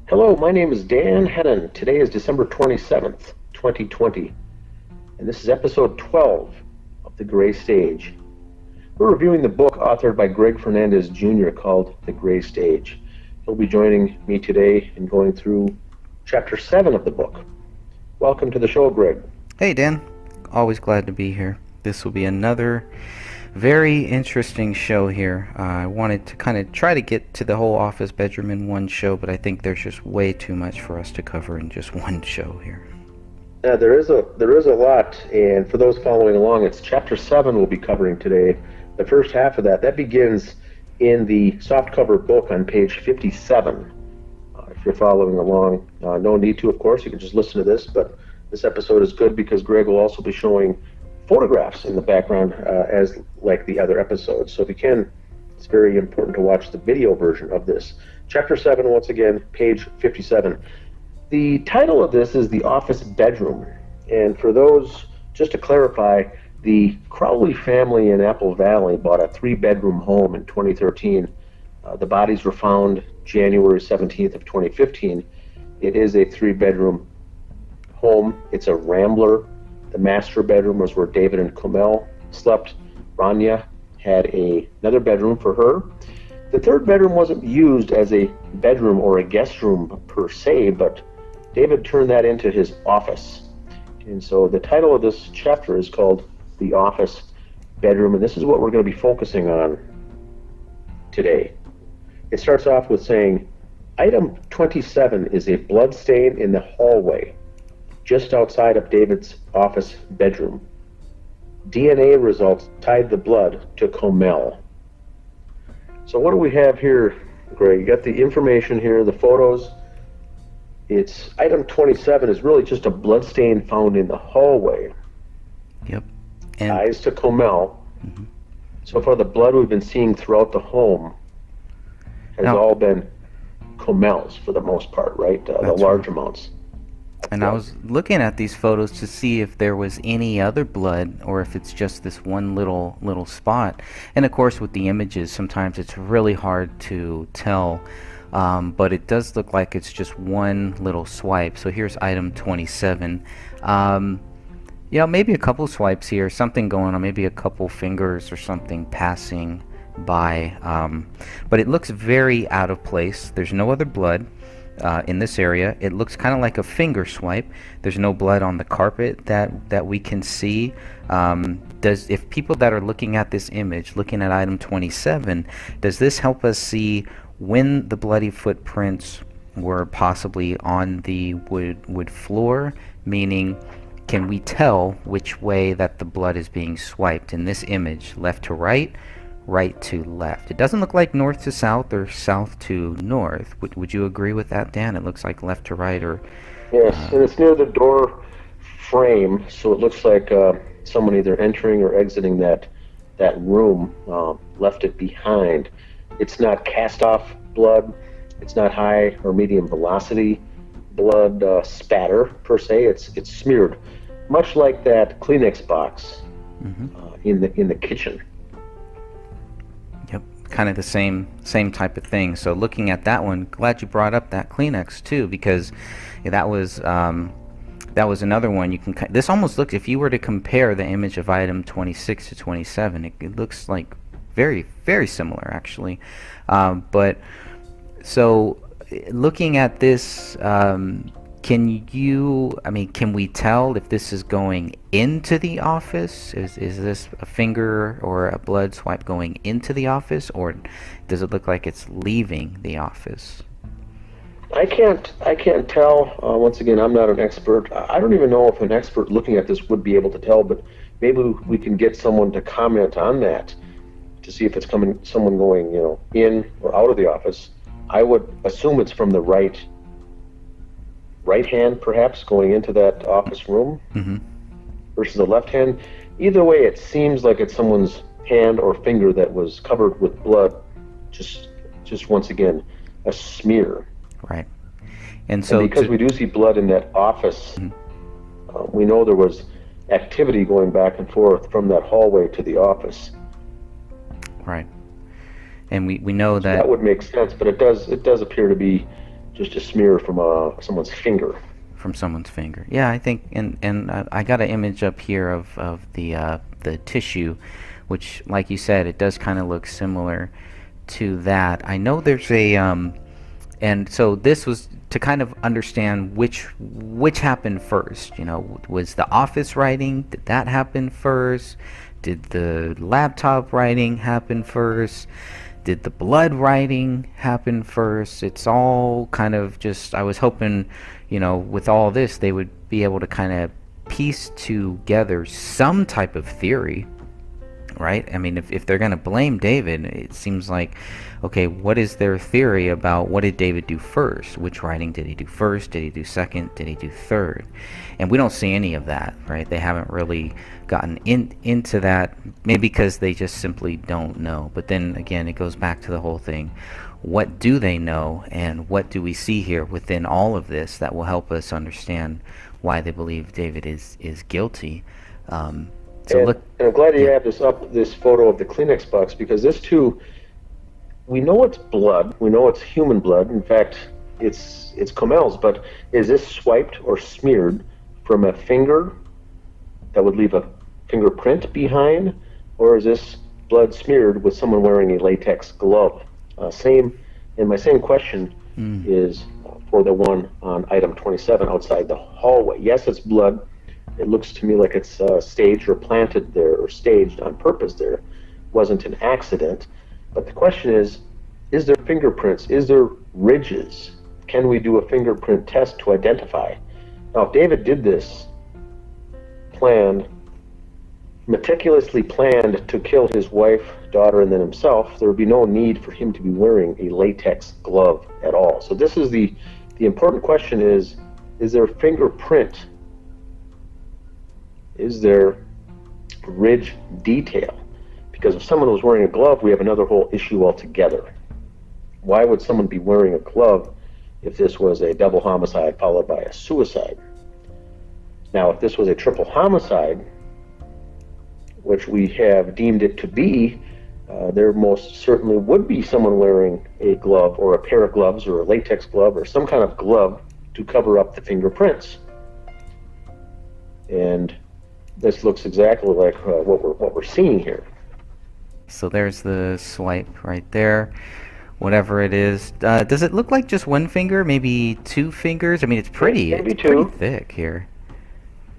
Hello, my name is Dan Hennon. Today is December 27th, 2020, and this is episode 12 of The Gray Stage. We're reviewing the book authored by Greg Fernandez Jr. called The Gray Stage. He'll be joining me today and going through chapter 7 of the book. Welcome to the show, Greg. Hey, Dan. Always glad to be here. This will be another very interesting show here. I wanted to kind of try to get to the whole office bedroom in one show, but I think there's just way too much for us to cover in just one show here. There is a lot, and for those following along, it's chapter 7 we'll be covering today. The first half of that begins in the softcover book on page 57. If you're following along, no need to, of course. You can just listen to this, but this episode is good because Greg will also be showing photographs in the background as like the other episodes. So if you can, it's very important to watch the video version of this. Chapter 7, once again, page 57. The title of this is The Office Bedroom. And for those, just to clarify, the Crowley family in Apple Valley bought a 3-bedroom home in 2013. The bodies were found January 17th of 2015. It is a 3-bedroom home. It's a rambler. The master bedroom was where David and Comel slept. Rania had another bedroom for her. The third bedroom wasn't used as a bedroom or a guest room per se, but David turned that into his office. And so the title of this chapter is called The Office Bedroom, and this is what we're going to be focusing on today. It starts off with saying, Item 27 is a blood stain in the hallway just outside of David's office bedroom. DNA results tied the blood to Comel. So what do we have here, Greg? You got the information here, the photos. It's item 27 is really just a blood stain found in the hallway. Yep. And ties to Comel. Mm-hmm. So far, the blood we've been seeing throughout the home has all been Comel's for the most part, right? The large amounts. And I was looking at these photos to see if there was any other blood or if it's just this one little spot. And of course with the images sometimes it's really hard to tell, but it does look like it's just one little swipe. So here's item 27. Maybe a couple swipes here, something going on, maybe a couple fingers or something passing by, but it looks very out of place. There's no other blood in this area. It looks kind of like a finger swipe. There's no blood on the carpet that we can see. If people that are looking at this image, looking at item 27, does this help us see when the bloody footprints were possibly on the wood floor? Meaning, can we tell which way that the blood is being swiped in this image, left to right, right to left? It doesn't look like north to south or south to north. Would you agree with that, Dan? It looks like left to right or... Yes, and it's near the door frame, so it looks like someone either entering or exiting that room left it behind. It's not cast-off blood. It's not high or medium velocity blood spatter, per se. It's smeared, much like that Kleenex box in the kitchen. Yep, kind of the same type of thing. So looking at that one, glad you brought up that Kleenex too, because that was another one. You can. This almost looks, if you were to compare the image of item 26 to 27, it looks like very, very similar actually. But so looking at this, can we tell if this is going into the office? Is this a finger or a blood swipe going into the office, or does it look like it's leaving the office? I can't tell. Once again, I'm not an expert. I don't even know if an expert looking at this would be able to tell, but maybe we can get someone to comment on that to see if it's someone going, in or out of the office. I would assume it's from the right hand, perhaps, going into that office room versus the left hand. Either way, it seems like it's someone's hand or finger that was covered with blood. Just once again, a smear. Right. And so because we do see blood in that office, we know there was activity going back and forth from that hallway to the office. Right. And we know that would make sense, but it does appear to be just a smear from someone's finger. From someone's finger. Yeah, I think, and I got an image up here of the tissue, which, like you said, it does kind of look similar to that. I know there's a and so this was to kind of understand which happened first. You know, was the office writing, did that happen first? Did the laptop writing happen first? Did the blood writing happen first? It's all kind of just, I was hoping, you know, with all this, they would be able to kind of piece together some type of theory, right? I mean, if they're going to blame David, it seems like, okay, what is their theory about what did David do first? Which writing did he do first? Did he do second? Did he do third? And we don't see any of that, right? They haven't really gotten into that, maybe because they just simply don't know. But then again, it goes back to the whole thing. What do they know, and what do we see here within all of this that will help us understand why they believe David is guilty? And I'm glad you have this photo of the Kleenex box, because this too, we know it's blood. We know it's human blood. In fact, it's Comel's. But is this swiped or smeared from a finger that would leave a fingerprint behind, or is this blood smeared with someone wearing a latex glove? My same question is for the one on item 27 outside the hallway. Yes, it's blood. It looks to me like it's staged or planted there, or staged on purpose there. It wasn't an accident. But the question is there fingerprints? Is there ridges? Can we do a fingerprint test to identify? Now, if David did this, meticulously planned to kill his wife, daughter, and then himself, there would be no need for him to be wearing a latex glove at all. So this is the important question is there fingerprint? Is there ridge detail? Because if someone was wearing a glove, we have another whole issue altogether. Why would someone be wearing a glove if this was a double homicide followed by a suicide? Now, if this was a triple homicide, which we have deemed it to be, there most certainly would be someone wearing a glove, or a pair of gloves, or a latex glove, or some kind of glove to cover up the fingerprints. And this looks exactly like what we're seeing here. So there's the swipe right there, whatever it is. Does it look like just one finger, maybe two fingers? I mean, it's pretty thick here.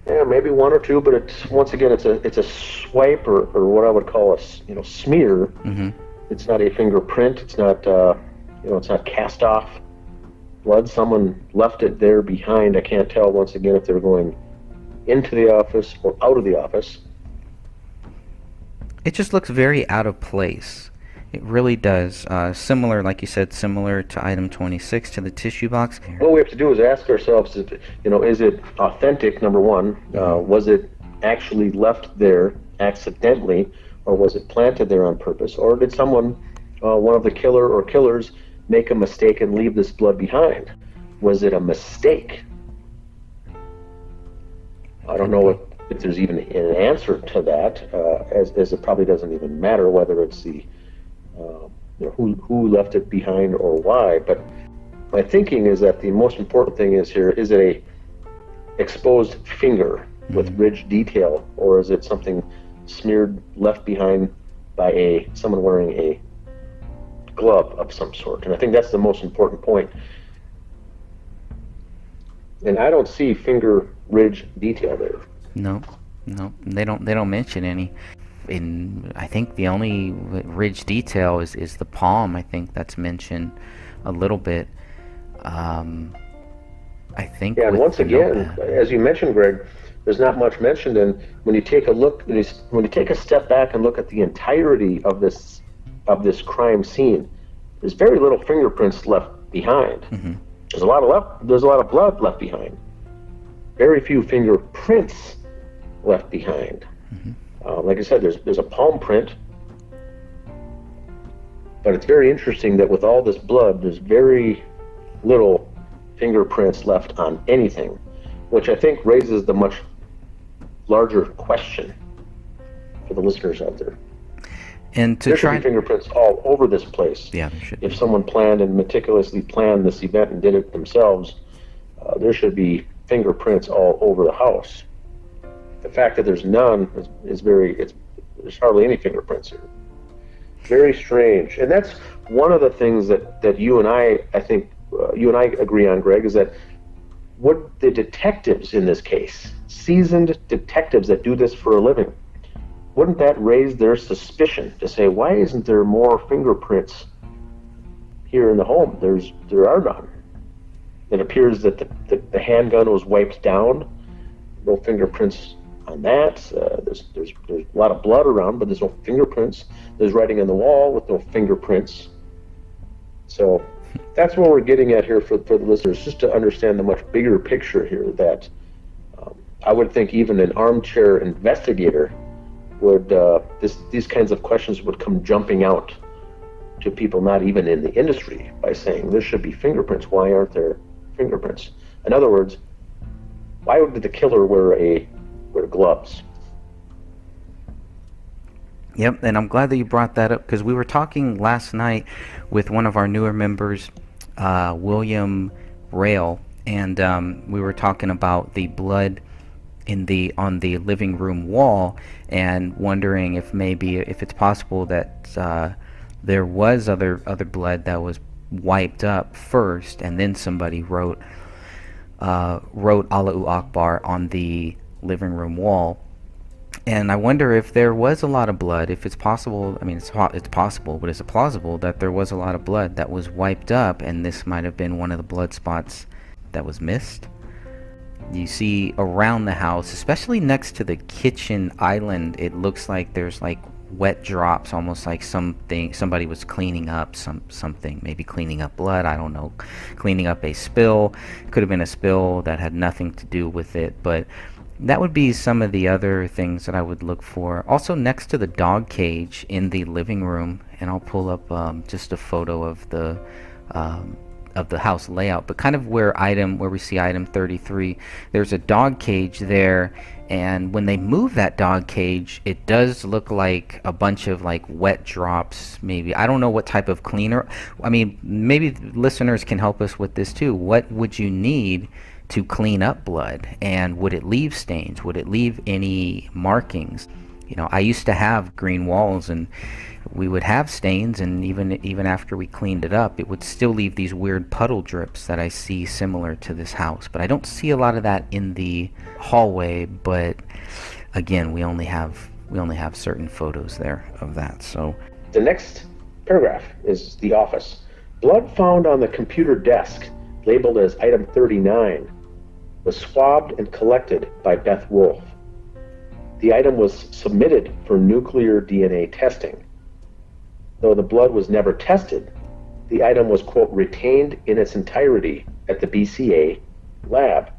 Yeah, maybe one or two, but it's a swipe, or what I would call a smear. Mm-hmm. It's not a fingerprint. It's not it's not cast off blood. Someone left it there behind. I can't tell once again if they're going into the office or out of the office. It just looks very out of place. It really does. Similar, like you said, similar to item 26, to the tissue box. What we have to do is ask ourselves, is it authentic, number one? Was it actually left there accidentally, or was it planted there on purpose? Or did someone, one of the killer or killers, make a mistake and leave this blood behind? Was it a mistake? I don't know if there's even an answer to that, as it probably doesn't even matter whether it's the who left it behind or why. But my thinking is that the most important thing is here, is it a exposed finger with ridge detail, or is it something smeared, left behind by someone wearing a glove of some sort? And I think that's the most important point. And I don't see finger ridge detail there. No, they don't mention any. I think the only ridge detail is the palm. I think that's mentioned a little bit. I think. Yeah, and once again, as you mentioned, Greg, there's not much mentioned. And when you take a step back and look at the entirety of this crime scene, there's very little fingerprints left behind. Mm-hmm. There's a lot of blood left behind. Very few fingerprints left behind. Mm-hmm. Like I said, there's a palm print, but it's very interesting that with all this blood, there's very little fingerprints left on anything, which I think raises the much larger question for the listeners out there. And to There should try, be fingerprints all over this place. yeah, there should If be. someone planned and meticulously planned this event and did it themselves, there should be fingerprints all over the house. The fact that there's none is there's hardly any fingerprints here. Very strange. And that's one of the things that you and I think, you and I agree on, Greg, is that what the detectives in this case, seasoned detectives that do this for a living, wouldn't that raise their suspicion to say, why isn't there more fingerprints here in the home? There are none. It appears that the handgun was wiped down. No fingerprints on that. There's a lot of blood around, but there's no fingerprints. There's writing on the wall with no fingerprints. So that's what we're getting at here for the listeners, just to understand the much bigger picture here, that I would think even an armchair investigator would, these kinds of questions would come jumping out to people not even in the industry by saying, there should be fingerprints. Why aren't there fingerprints? In other words, why did the killer wear gloves? Yep, and I'm glad that you brought that up, because we were talking last night with one of our newer members, William Rail, and we were talking about the blood on the living room wall, and wondering if it's possible that there was other blood that was wiped up first, and then somebody wrote Allahu Akbar on the living room wall. And I wonder if there was a lot of blood, if it's possible. I mean, it's possible, but is it plausible that there was a lot of blood that was wiped up, and this might have been one of the blood spots that was missed? You see around the house, especially next to the kitchen island, it looks like there's like wet drops, almost like somebody was cleaning up something, maybe cleaning up blood, I don't know, cleaning up a spill. Could have been a spill that had nothing to do with it, but that would be some of the other things that I would look for. Also, next to the dog cage in the living room, and I'll pull up just a photo of the house layout, but kind of where we see item 33, there's a dog cage there, and when they move that dog cage, it does look like a bunch of like wet drops. Maybe, I don't know what type of cleaner. I mean, maybe listeners can help us with this too. What would you need to clean up blood, and would it leave stains? Would it leave any markings? You know, I used to have green walls, and we would have stains, and even after we cleaned it up, it would still leave these weird puddle drips that I see similar to this house. But I don't see a lot of that in the hallway, but again, we only have certain photos there of that. So the next paragraph is the office. Blood found on the computer desk, labeled as item 39, was swabbed and collected by Beth Wolf. The item was submitted for nuclear DNA testing. Though the blood was never tested, the item was, quote, retained in its entirety at the BCA lab,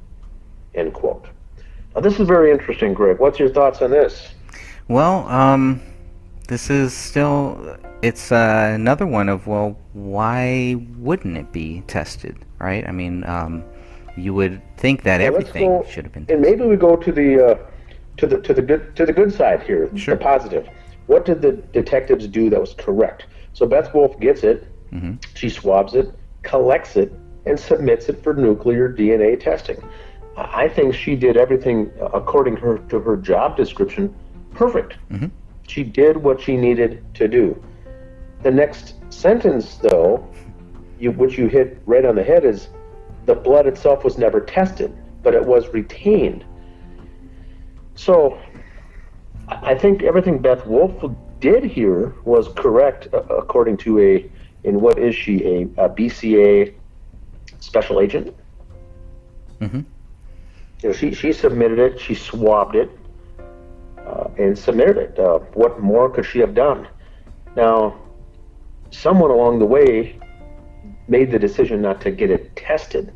end quote. Now, this is very interesting, Greg. What's your thoughts on this? Well, this is still, it's another one of, well, why wouldn't it be tested, right? I mean, you would think that everything should have been tested. And maybe we go to the good side here, sure. The positive. What did the detectives do that was correct? So Beth Wolf gets it, she swabs it, collects it, and submits it for nuclear DNA testing. I think she did everything according to her job description perfect. She did what she needed to do. The next sentence, though, which you hit right on the head, is the blood itself was never tested, but it was retained. So I think everything Beth Wolf did here was correct, according to what is she, a BCA special agent? You know, she submitted it, she swabbed it, and submitted it. What more could she have done? Now, someone along the way made the decision not to get it tested,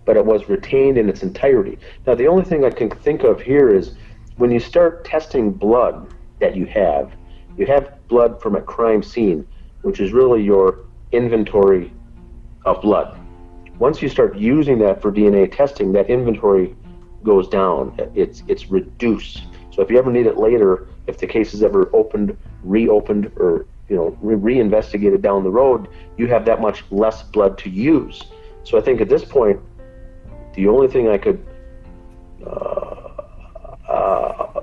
but it was retained in its entirety. Now, the only thing I can think of here is when you start testing blood that you have blood from a crime scene, which is really your inventory of blood. Once you start using that for DNA testing, that inventory goes down. It's reduced. So if you ever need it later if the case is ever opened, reopened, or reinvestigated down the road, you have that much less blood to use. So I think at this point, the only thing I could,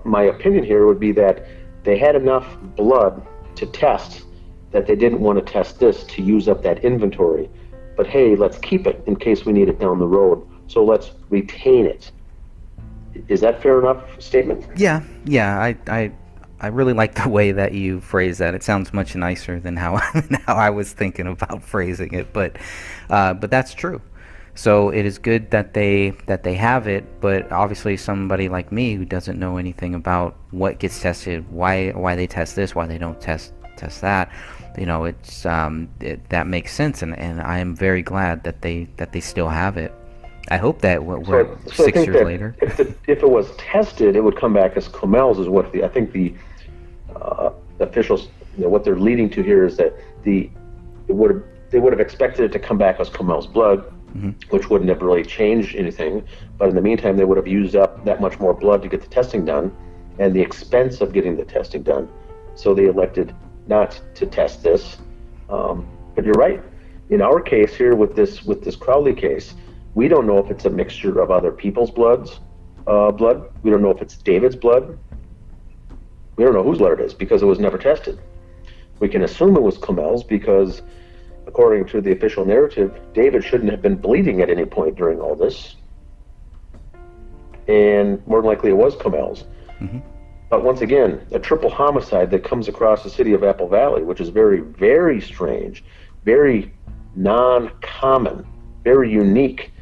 my opinion here would be that they had enough blood to test that they didn't want to test this to use up that inventory. But hey, let's keep it in case we need it down the road. So let's retain it. Is that fair enough statement? Yeah. I really like the way that you phrase that. It sounds much nicer than how how I was thinking about phrasing it. But that's true. So it is good that they have it, but obviously somebody like me who doesn't know anything about what gets tested, why they test this, why they don't test that, it's that makes sense, and I am very glad that they still have it. I hope that we're so 6 years later. If it was tested, it would come back as Comel's, is what I think the officials, what they're leading to here is that they would have expected it to come back as Comel's blood, which wouldn't have really changed anything. But in the meantime, they would have used up that much more blood to get the testing done, and the expense of getting the testing done. So they elected not to test this. But you're right. In our case here with this Crowley case, we don't know if it's a mixture of other people's blood. We don't know if it's David's blood. We don't know whose blood it is because it was never tested. We can assume it was Comel's because, according to the official narrative, David shouldn't have been bleeding at any point during all this. And more than likely it was Comel's. But once again, a triple homicide that comes across the city of Apple Valley, which is very, very strange, very non-common, very unique.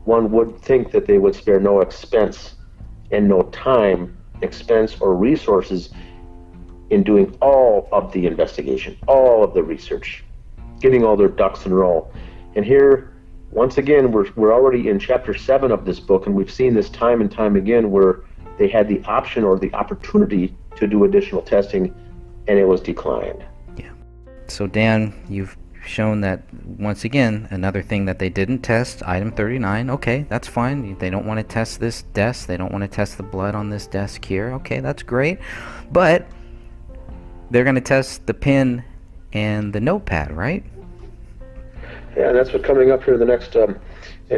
One would think that they would spare no expense and no time, expense, or resources in doing all of the investigation, all of the research, getting all their ducks in a row. And here, once again, we're already in chapter 7 of this book, and we've seen this time and time again where they had the option or the opportunity to do additional testing, and it was declined. Yeah. So Dan, you've shown that once again, another thing that they didn't test, item 39. Okay, that's fine. They don't want to test this desk. They don't want to test the blood on this desk here. Okay, that's great. But they're going to test the pen and the notepad, right? Yeah, that's what coming up here in the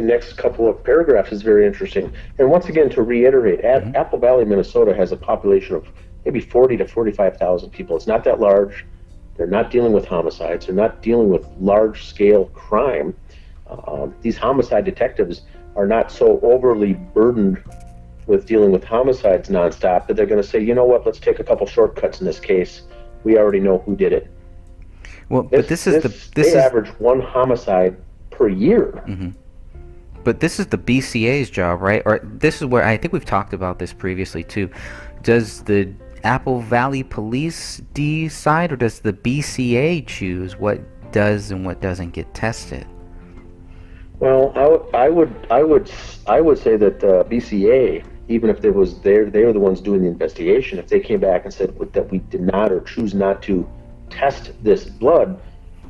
next couple of paragraphs is very interesting. And once again, to reiterate, Apple Valley, Minnesota has a population of maybe 40 to 45,000 people. It's not that large. They're not dealing with homicides. They're not dealing with large-scale crime. These homicide detectives are not so overly burdened with dealing with homicides nonstop that they're going to say, you know what, let's take a couple shortcuts in this case. We already know who did it. Well, but they average one homicide per year. But this is the BCA's job, right? Or this is where I think we've talked about this previously too. Does the Apple Valley Police decide, or does the BCA choose what does and what doesn't get tested? Well, I would say that BCA, even if they were the ones doing the investigation, if they came back and said that we did not or choose not to test this blood,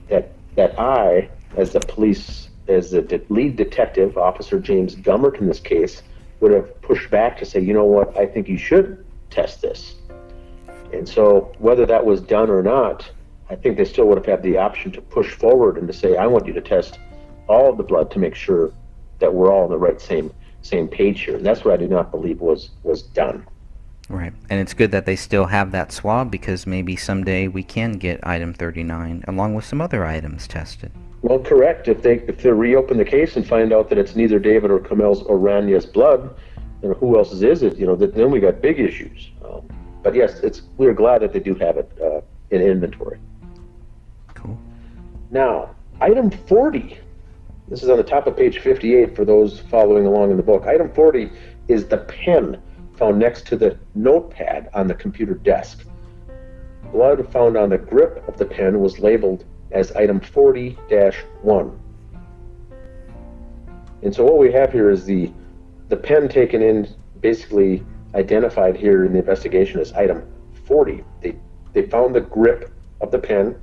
that I, as the lead detective, Officer James Gummert in this case, would have pushed back to say, you know what, I think you should test this. And so whether that was done or not, I think they still would have had the option to push forward and to say, I want you to test all of the blood to make sure that we're all on the right same page here. And that's what I do not believe was done. Right. And it's good that they still have that swab, because maybe someday we can get item 39 along with some other items tested. Well, correct. If they reopen the case and find out that it's neither David or Comel's or Ranya's blood, then who else's is it? Then we got big issues. But yes, we're glad that they do have it in inventory. Cool. Now, item 40. This is on the top of page 58 for those following along in the book. Item 40 is the pen found next to the notepad on the computer desk. Blood found on the grip of the pen was labeled as item 40-1. And so what we have here is the pen taken in, basically identified here in the investigation as item 40. They found the grip of the pen,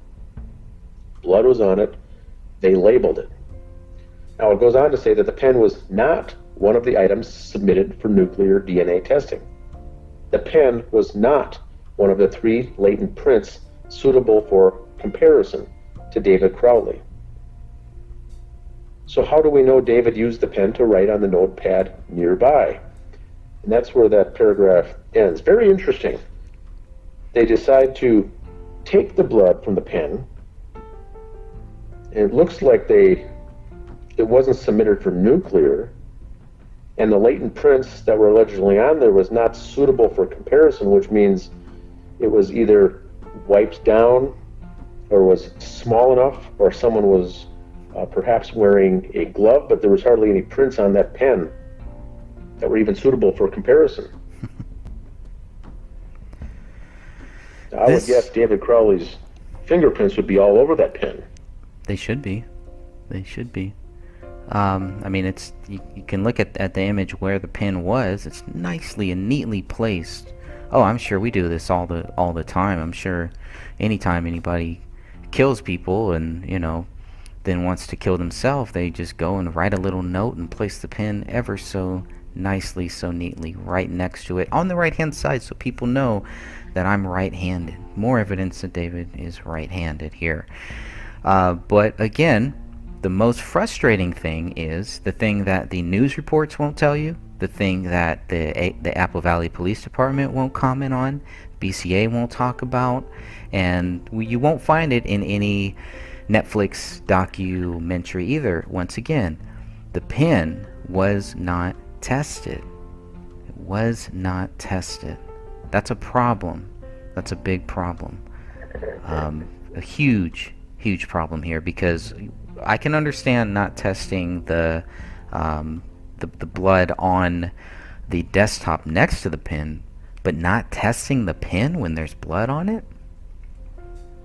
blood was on it, they labeled it. Now it goes on to say that the pen was not one of the items submitted for nuclear DNA testing. The pen was not one of the 3 latent prints suitable for comparison to David Crowley. So how do we know David used the pen to write on the notepad nearby? And that's where that paragraph ends. Very interesting. They decide to take the blood from the pen. It looks like it wasn't submitted for nuclear, and the latent prints that were allegedly on there was not suitable for comparison, which means it was either wiped down or was small enough, or someone was perhaps wearing a glove, but there was hardly any prints on that pen that were even suitable for comparison. I would guess David Crowley's fingerprints would be all over that pen. They should be. They should be. I mean, it's you can look at the image where the pen was. It's nicely and neatly placed. Oh, I'm sure we do this all the time. I'm sure anytime anybody kills people and, then wants to kill themselves, they just go and write a little note and place the pen ever so nicely, so neatly right next to it on the right hand side, so people know that I'm right-handed. More evidence that David is right-handed here. But again, the most frustrating thing is the thing that the news reports won't tell you, the thing that the Apple Valley Police Department won't comment on, BCA won't talk about, and you won't find it in any Netflix documentary either. Once again, the pen was not tested. It was not tested. That's a problem. That's a big problem. A huge problem here, because I can understand not testing the blood on the desktop next to the pen, but not testing the pen when there's blood on it?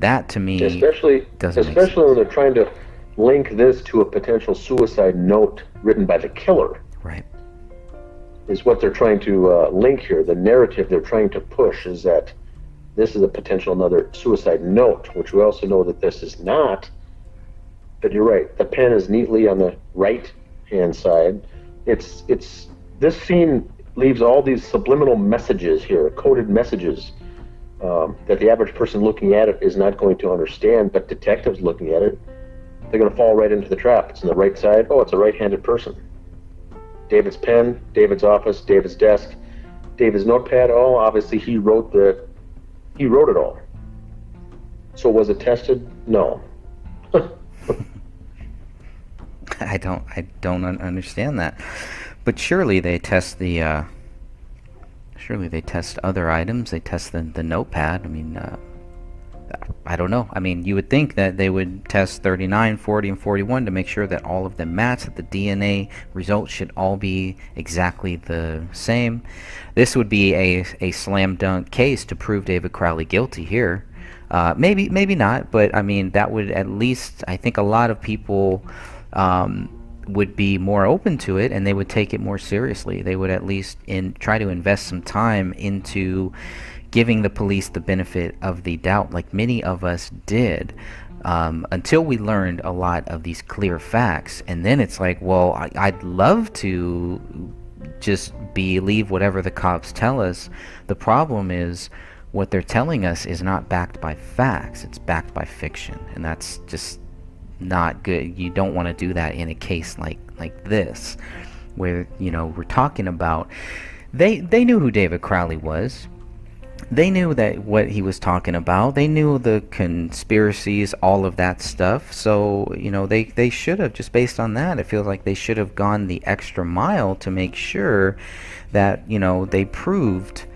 That to me especially when they're trying to link this to a potential suicide note written by the killer. Right. Is what they're trying to link here. The narrative they're trying to push is that this is a potential another suicide note, which we also know that this is not. But you're right. The pen is neatly on the right hand side. It's this scene leaves all these subliminal messages here, coded messages, that the average person looking at it is not going to understand, but detectives looking at it, they're going to fall right into the trap. It's on the right side. Oh, it's a right-handed person. David's pen, David's office, David's desk, David's notepad. Oh, obviously he wrote it all. So was it tested? No. I don't understand that. But surely they test other items. They test the notepad. I mean, I don't know. I mean, you would think that they would test 39, 40, and 41 to make sure that all of them match, that the DNA results should all be exactly the same. This would be a slam dunk case to prove David Crowley guilty here. Maybe not, but I mean, that would at least, I think a lot of people would be more open to it, and they would take it more seriously. They would at least try to invest some time into giving the police the benefit of the doubt, like many of us did, until we learned a lot of these clear facts. And then it's like, well, I'd love to just believe whatever the cops tell us. The problem is what they're telling us is not backed by facts. It's backed by fiction, and that's just not good. You don't want to do that in a case like this, where we're talking about they knew who David Crowley was. They knew that what he was talking about. They knew the conspiracies, all of that stuff. So they should have, just based on that, it feels like they should have gone the extra mile to make sure that they proved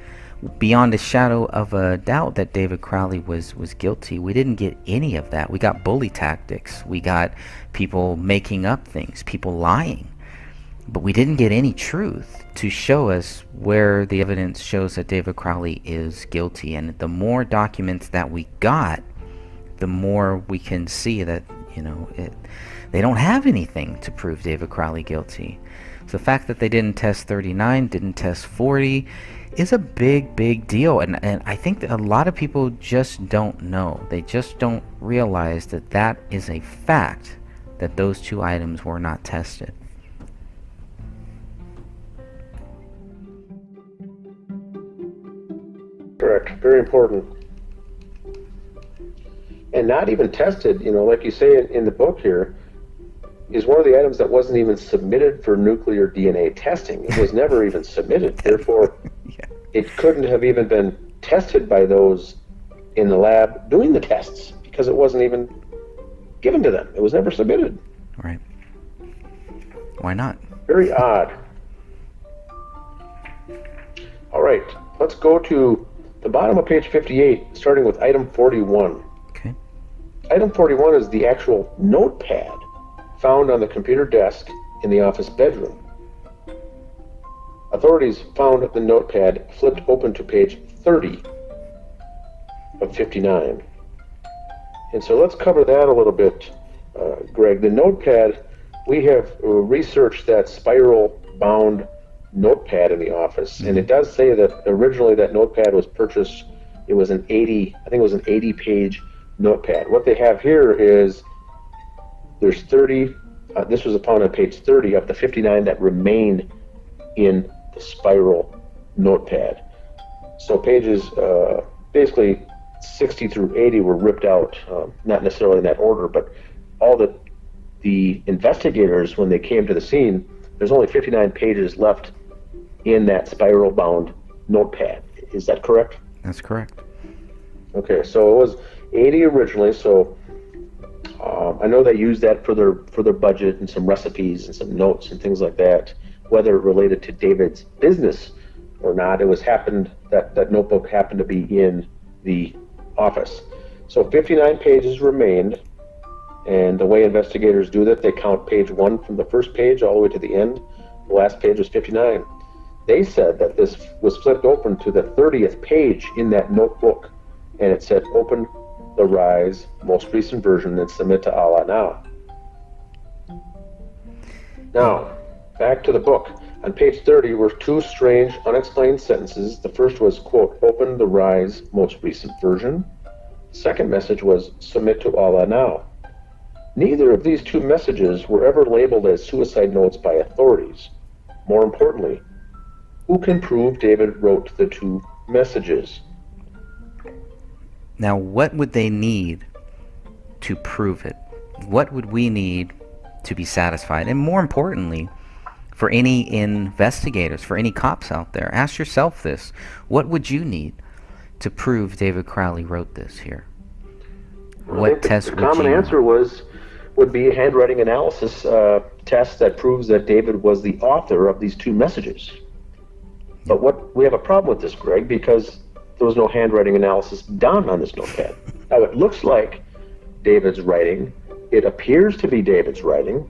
beyond a shadow of a doubt that David Crowley was guilty. We didn't get any of that. We got bully tactics. We got people making up things, people lying. But we didn't get any truth to show us where the evidence shows that David Crowley is guilty. And the more documents that we got, the more we can see that, they don't have anything to prove David Crowley guilty. So the fact that they didn't test 39, didn't test 40, is a big deal. And I think that a lot of people just don't know. They just don't realize that is a fact, that those two items were not tested. Correct. Very important. And not even tested, like you say in the book here, is one of the items that wasn't even submitted for nuclear DNA testing. It was never even submitted. Therefore, Yeah. it couldn't have even been tested by those in the lab doing the tests because it wasn't even given to them. It was never submitted. Right. Why not? Very odd. All right, let's go to the bottom of page 58, starting with item 41. Okay. Item 41 is the actual notepad found on the computer desk in the office bedroom. Authorities found the notepad flipped open to page 30 of 59. And so let's cover that a little bit, Greg. The notepad, we have researched that spiral-bound notepad in the office, and it does say that originally that notepad was purchased, it was an 80-page notepad. What they have here is there's 30, this was found on page 30 of the 59 that remain in the spiral notepad. So pages, basically 60 through 80 were ripped out, not necessarily in that order, but all the investigators, when they came to the scene, there's only 59 pages left in that spiral-bound notepad. Is that correct? That's correct. Okay, so it was 80 originally, so I know they used that for their budget and some recipes and some notes and things like that, whether it related to David's business or not. It was happened that notebook happened to be in the office. So 59 pages remained, and the way investigators do that, they count page 1 from the first page all the way to the end. The last page was 59. They said that this was flipped open to the 30th page in that notebook, and it said, "Open the Rise most recent version and submit to Allah now." Now, back to the book. On page 30 were two strange, unexplained sentences. The first was, quote, "Open the Rise most recent version." The second message was, "Submit to Allah now." Neither of these two messages were ever labeled as suicide notes by authorities. More importantly, who can prove David wrote the two messages? Now, what would they need to prove it? What would we need to be satisfied? And more importantly, for any investigators, for any cops out there, ask yourself this. What would you need to prove David Crowley wrote this here? What test would you... The common answer would be a handwriting analysis test that proves that David was the author of these two messages. But we have a problem with this, Greg, because there was no handwriting analysis done on this notepad. Now, it looks like David's writing. It appears to be David's writing.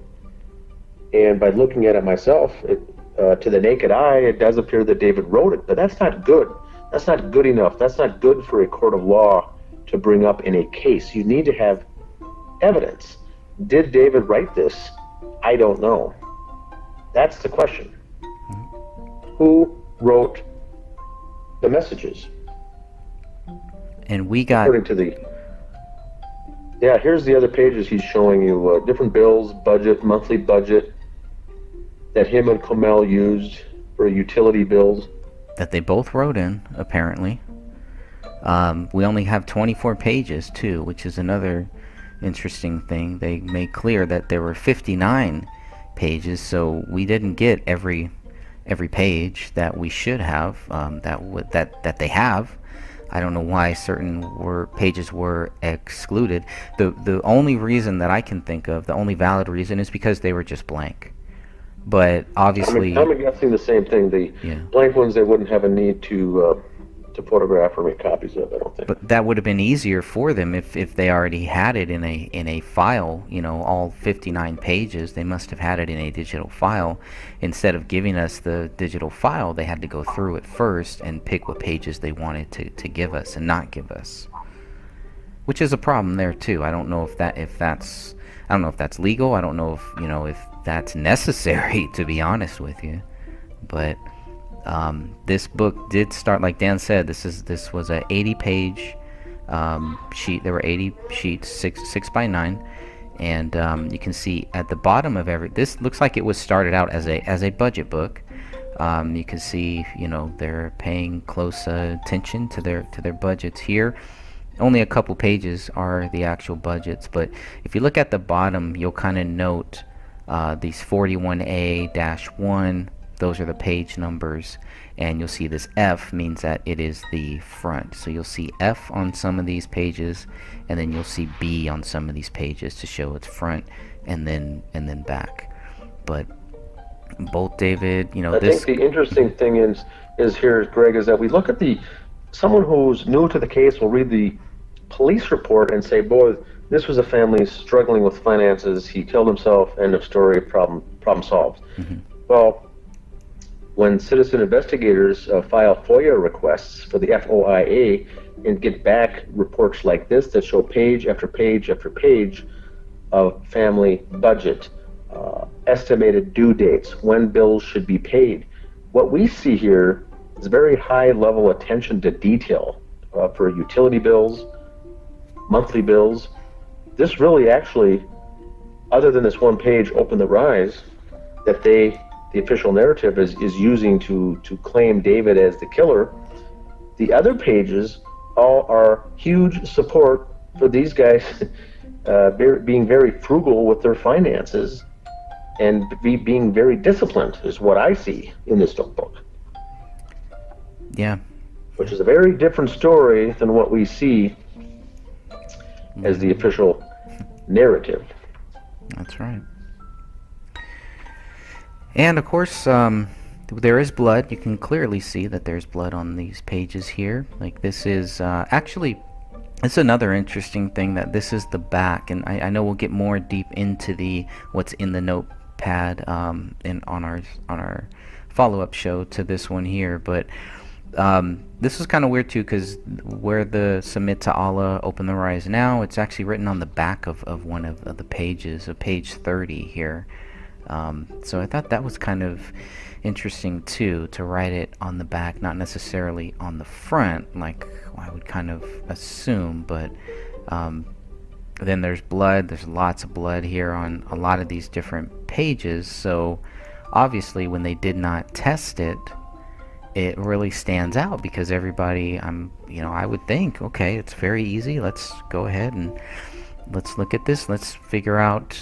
And by looking at it myself, to the naked eye, it does appear that David wrote it. But that's not good. That's not good enough. That's not good for a court of law to bring up in a case. You need to have evidence. Did David write this? I don't know. That's the question. Who wrote the messages? And we got... According to the... Yeah, here's the other pages he's showing you. Different bills, budget, monthly budget that him and Comel used for utility bills. That they both wrote in, apparently. We only have 24 pages, too, which is another interesting thing. They made clear that there were 59 pages, so we didn't get every page that we should have, that they have. I don't know why certain pages were excluded. The only reason that I can think of, the only valid reason, is because they were just blank. But obviously, I'm guessing the same thing. The blank ones they wouldn't have a need to photograph or make copies of, I don't think. But that would have been easier for them if they already had it in a file. All 59 pages. They must have had it in a digital file. Instead of giving us the digital file, they had to go through it first and pick what pages they wanted to give us and not give us. Which is a problem there too. I don't know if that's legal. I don't know if that's necessary, to be honest with you. But this book did start, like Dan said, this was a 80-page sheet. There were 80 sheets, 6 by 9, and you can see at the bottom of this looks like it was started out as a budget book. You can see, they're paying close attention to their budgets here. Only a couple pages are the actual budgets, but if you look at the bottom, you'll kind of note these 41A-1, those are the page numbers, and you'll see this F means that it is the front. So you'll see F on some of these pages, and then you'll see B on some of these pages to show it's front and then back. But both, David, I think the interesting thing is here, Greg, is that we look at someone who's new to the case will read the police report and say, boy, this was a family struggling with finances, he killed himself, end of story, problem solved. Well, when citizen investigators file FOIA requests for the FOIA and get back reports like this that show page after page after page of family budget, estimated due dates, when bills should be paid, what we see here is very high level attention to detail for utility bills, monthly bills. This really actually, other than this one page, Open the Rise, that the official narrative is using to claim David as the killer, the other pages all are huge support for these guys being very frugal with their finances and being very disciplined is what I see in this notebook. Yeah. Which is a very different story than what we see as the official narrative. That's right. And of course, there is blood. You can clearly see that there's blood on these pages here. Like this is actually, it's another interesting thing that this is the back, and I know we'll get more deep into what's in the notepad on our follow-up show to this one here, but this is kind of weird too, because where the Submit to Allah, Open the Rise Now, it's actually written on the back of one of the pages, of page 30 here. So I thought that was kind of interesting too, to write it on the back, not necessarily on the front, like I would kind of assume, but then there's blood, there's lots of blood here on a lot of these different pages, so obviously when they did not test it, it really stands out because everybody, I would think, okay, it's very easy, let's go ahead and let's look at this, let's figure out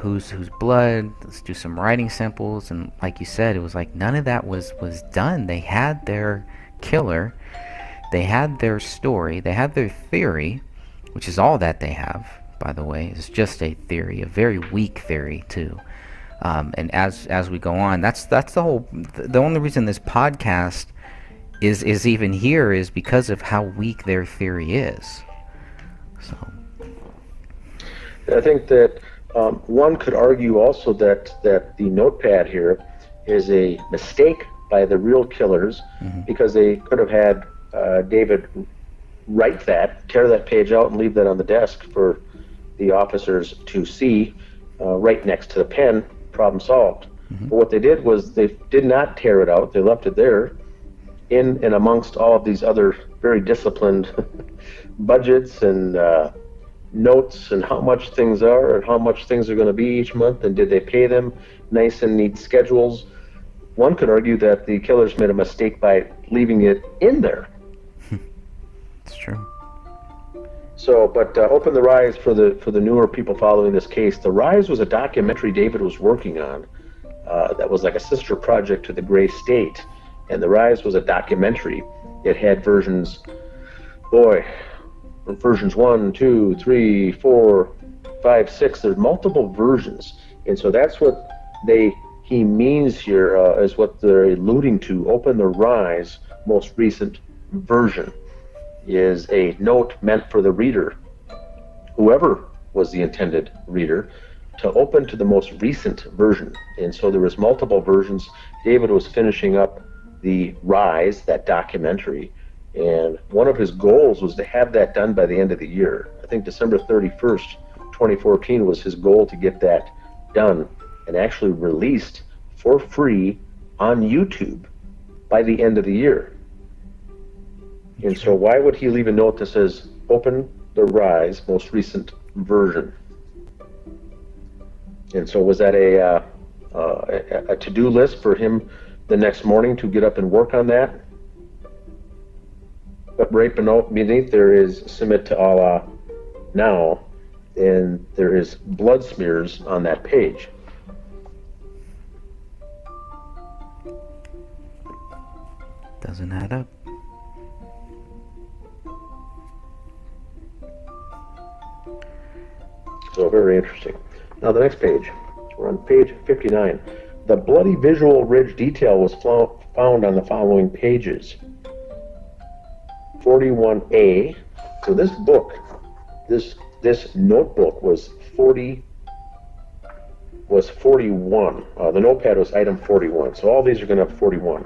whose blood, let's do some writing samples, and like you said, it was like none of that was done. They had their killer, they had their story, they had their theory, which is all that they have, by the way. It's just a theory, a very weak theory too. And as we go on, that's the only reason this podcast is even here is because of how weak their theory is. So I think that one could argue also that the notepad here is a mistake by the real killers, because they could have had David write that, tear that page out and leave that on the desk for the officers to see right next to the pen, problem solved. But what they did was they did not tear it out, they left it there in and amongst all of these other very disciplined budgets and notes and how much things are and how much things are going to be each month, and did they pay them, nice and neat schedules. One could argue that the killers made a mistake by leaving it in there. It's true. So, but Open the Rise, for the newer people following this case, The Rise was a documentary David was working on that was like a sister project to The Gray State, and The Rise was a documentary. It had versions, versions 1, 2, 3, 4, 5, 6. There's multiple versions, and so that's what he means here is what they're alluding to. Open the Rise, most recent version, is a note meant for the reader, whoever was the intended reader, to open to the most recent version. And so there was multiple versions. David was finishing up The Rise, that documentary, and one of his goals was to have that done by the end of the year. I think December 31st, 2014 was his goal, to get that done and actually released for free on YouTube by the end of the year. And so why would he leave a note that says, Open the Rise, most recent version? And so was that a to-do list for him the next morning to get up and work on that. But right beneath there is submit to Allah now, and there is blood smears on that page. Doesn't add up. So very interesting. Now the next page, we're on page 59. The bloody visual ridge detail was found on the following pages. 41A. So this book, this notebook was 41. The notepad was item 41. So all these are going to have 41.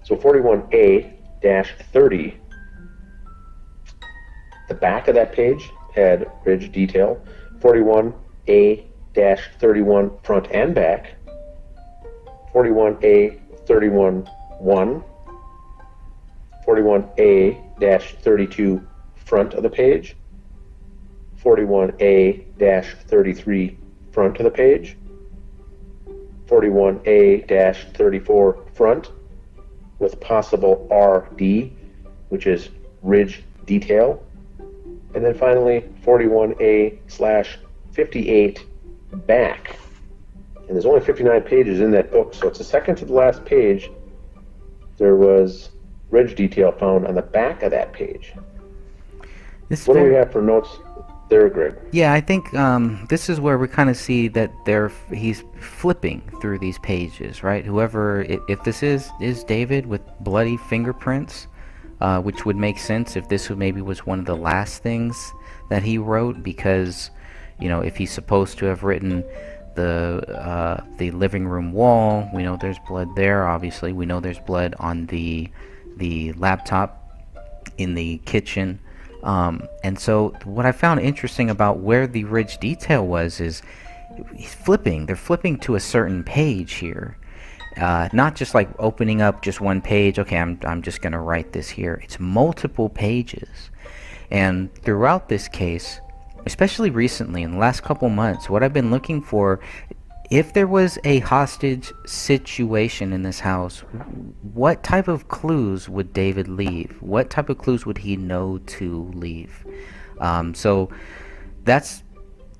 So 41A-30. The back of that page had ridge detail. 41A-31 front and back. 41A-31-1. 41A-32 front of the page, 41A-33 front of the page, 41A-34 front with possible RD, which is ridge detail, and then finally 41A/58 back. And there's only 59 pages in that book, so it's the second to the last page. There was ridge detail found on the back of that page. What do we have for notes there, Greg? Yeah, I think this is where we kind of see that he's flipping through these pages, right? Whoever, if this is David with bloody fingerprints, which would make sense if this maybe was one of the last things that he wrote, because, you know, if he's supposed to have written the living room wall, we know there's blood there. Obviously, we know there's blood on the laptop in the kitchen. And so what I found interesting about where the ridge detail was is they're flipping to a certain page here. Not just like opening up just one page, okay, I'm just going to write this here. It's multiple pages. And throughout this case, especially recently in the last couple months, what I've been looking for, if there was a hostage situation in this house, what type of clues would David leave? What type of clues would he know to leave? So that's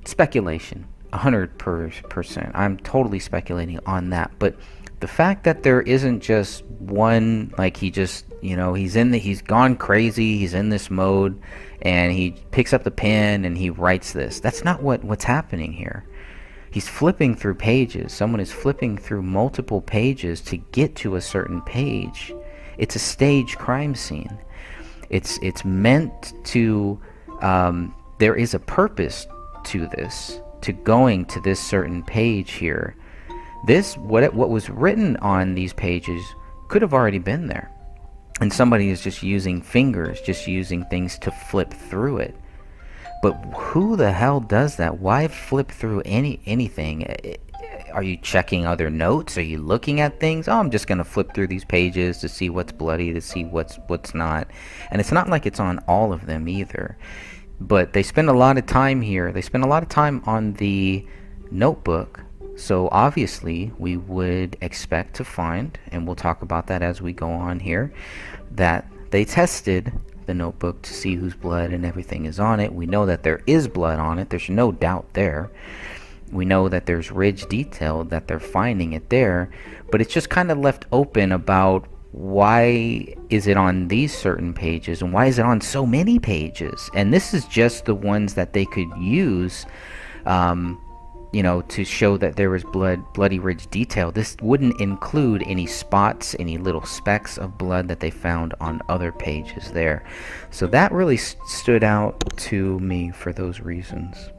speculation, 100%. I'm totally speculating on that. But the fact that there isn't just one, like he just, you know, he's gone crazy, he's in this mode, and he picks up the pen and he writes this. That's not what's happening here. He's flipping through pages. Someone is flipping through multiple pages to get to a certain page. It's a staged crime scene. It's meant to, there is a purpose to this, to going to this certain page here. What was written on these pages could have already been there. And somebody is just using fingers, just using things to flip through it. But who the hell does that? Why flip through anything? Are you checking other notes? Are you looking at things? Oh, I'm just going to flip through these pages to see what's bloody, to see what's not. And it's not like it's on all of them either. But they spend a lot of time here. They spend a lot of time on the notebook. So obviously we would expect to find, and we'll talk about that as we go on here, that they tested the notebook to see whose blood and everything is on it. We know that there is blood on it. There's no doubt there. We know that there's ridge detail, that they're finding it there, but it's just kind of left open about why is it on these certain pages and why is it on so many pages. And this is just the ones that they could use you know, to show that there was bloody ridge detail. This wouldn't include any spots, any little specks of blood that they found on other pages there. So that really stood out to me for those reasons.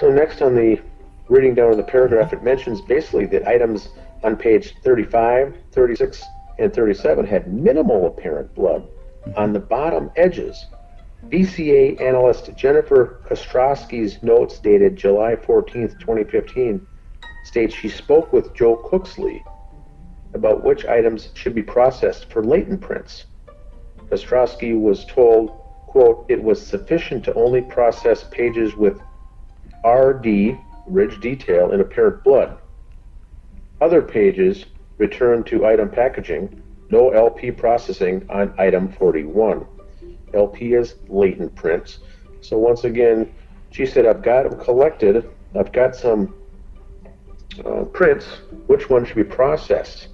So next on the reading down in the paragraph, it mentions basically that items on page 35, 36, and 37 had minimal apparent blood on the bottom edges. BCA analyst Jennifer Kostrowski's notes dated July 14th, 2015 states she spoke with Joe Cooksley about which items should be processed for latent prints. Kostrowski was told, quote, it was sufficient to only process pages with RD, ridge detail in apparent blood. Other pages return to item packaging, no LP processing on item 41. LP is latent prints. So once again, she said, I've got them collected. I've got some prints. Which one should be processed?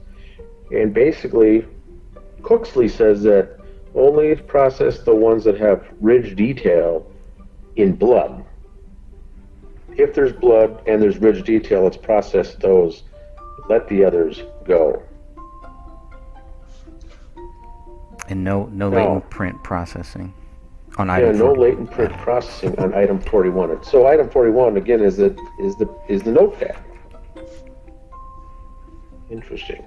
And basically, Cooksley says that only process the ones that have ridge detail in blood. If there's blood and there's ridge detail, let's process those. Let the others go. And no latent print processing on item 41. No latent print processing on item 41. So item 41 again is the notepad. Interesting.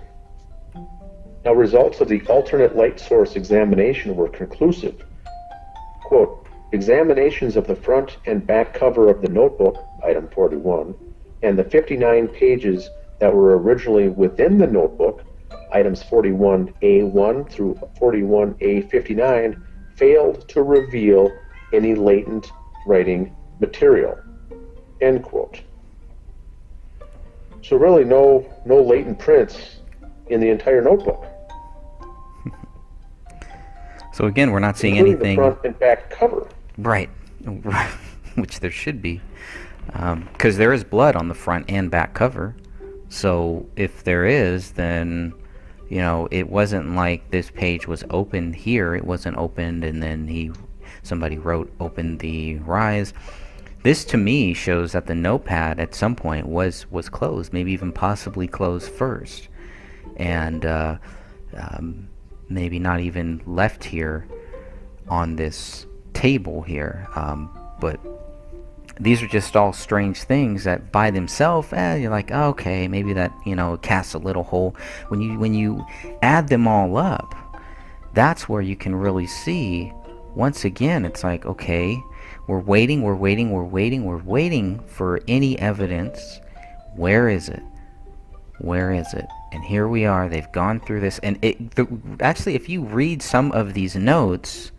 Now, results of the alternate light source examination were conclusive. Quote, examinations of the front and back cover of the notebook, item 41, and the 59 pages that were originally within the notebook, items 41A1 through 41A59, failed to reveal any latent writing material. End quote. So really no latent prints in the entire notebook. So again, we're not seeing including anything. The front and back cover. Right. Which there should be. Because there is blood on the front and back cover. So if there is, then, you know, it wasn't like this page was opened here. It wasn't opened and then somebody wrote open the rise. This to me shows that the notepad at some point was closed, maybe even possibly closed first. And maybe not even left here on this table here. But these are just all strange things that by themselves, you're like, oh, okay, maybe that, you know, casts a little hole. When you add them all up, that's where you can really see, once again, it's like, okay, we're waiting for any evidence. Where is it? Where is it? And here we are. They've gone through this. And actually, if you read some of these notes,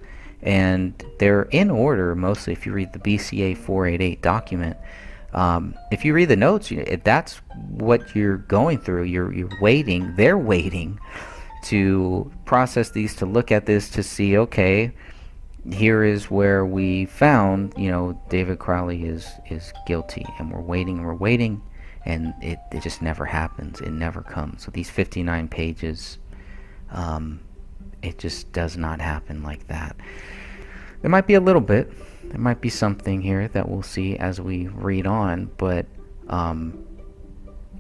and they're in order mostly if you read the BCA 488 document. If you read the notes, that's what you're going through. You're waiting. They're waiting to process these, to look at this, to see, okay, here is where we found, you know, David Crowley is guilty. And we're waiting, and it just never happens. It never comes. So these 59 pages, it just does not happen like that. There might be a little bit. There might be something here that we'll see as we read on, but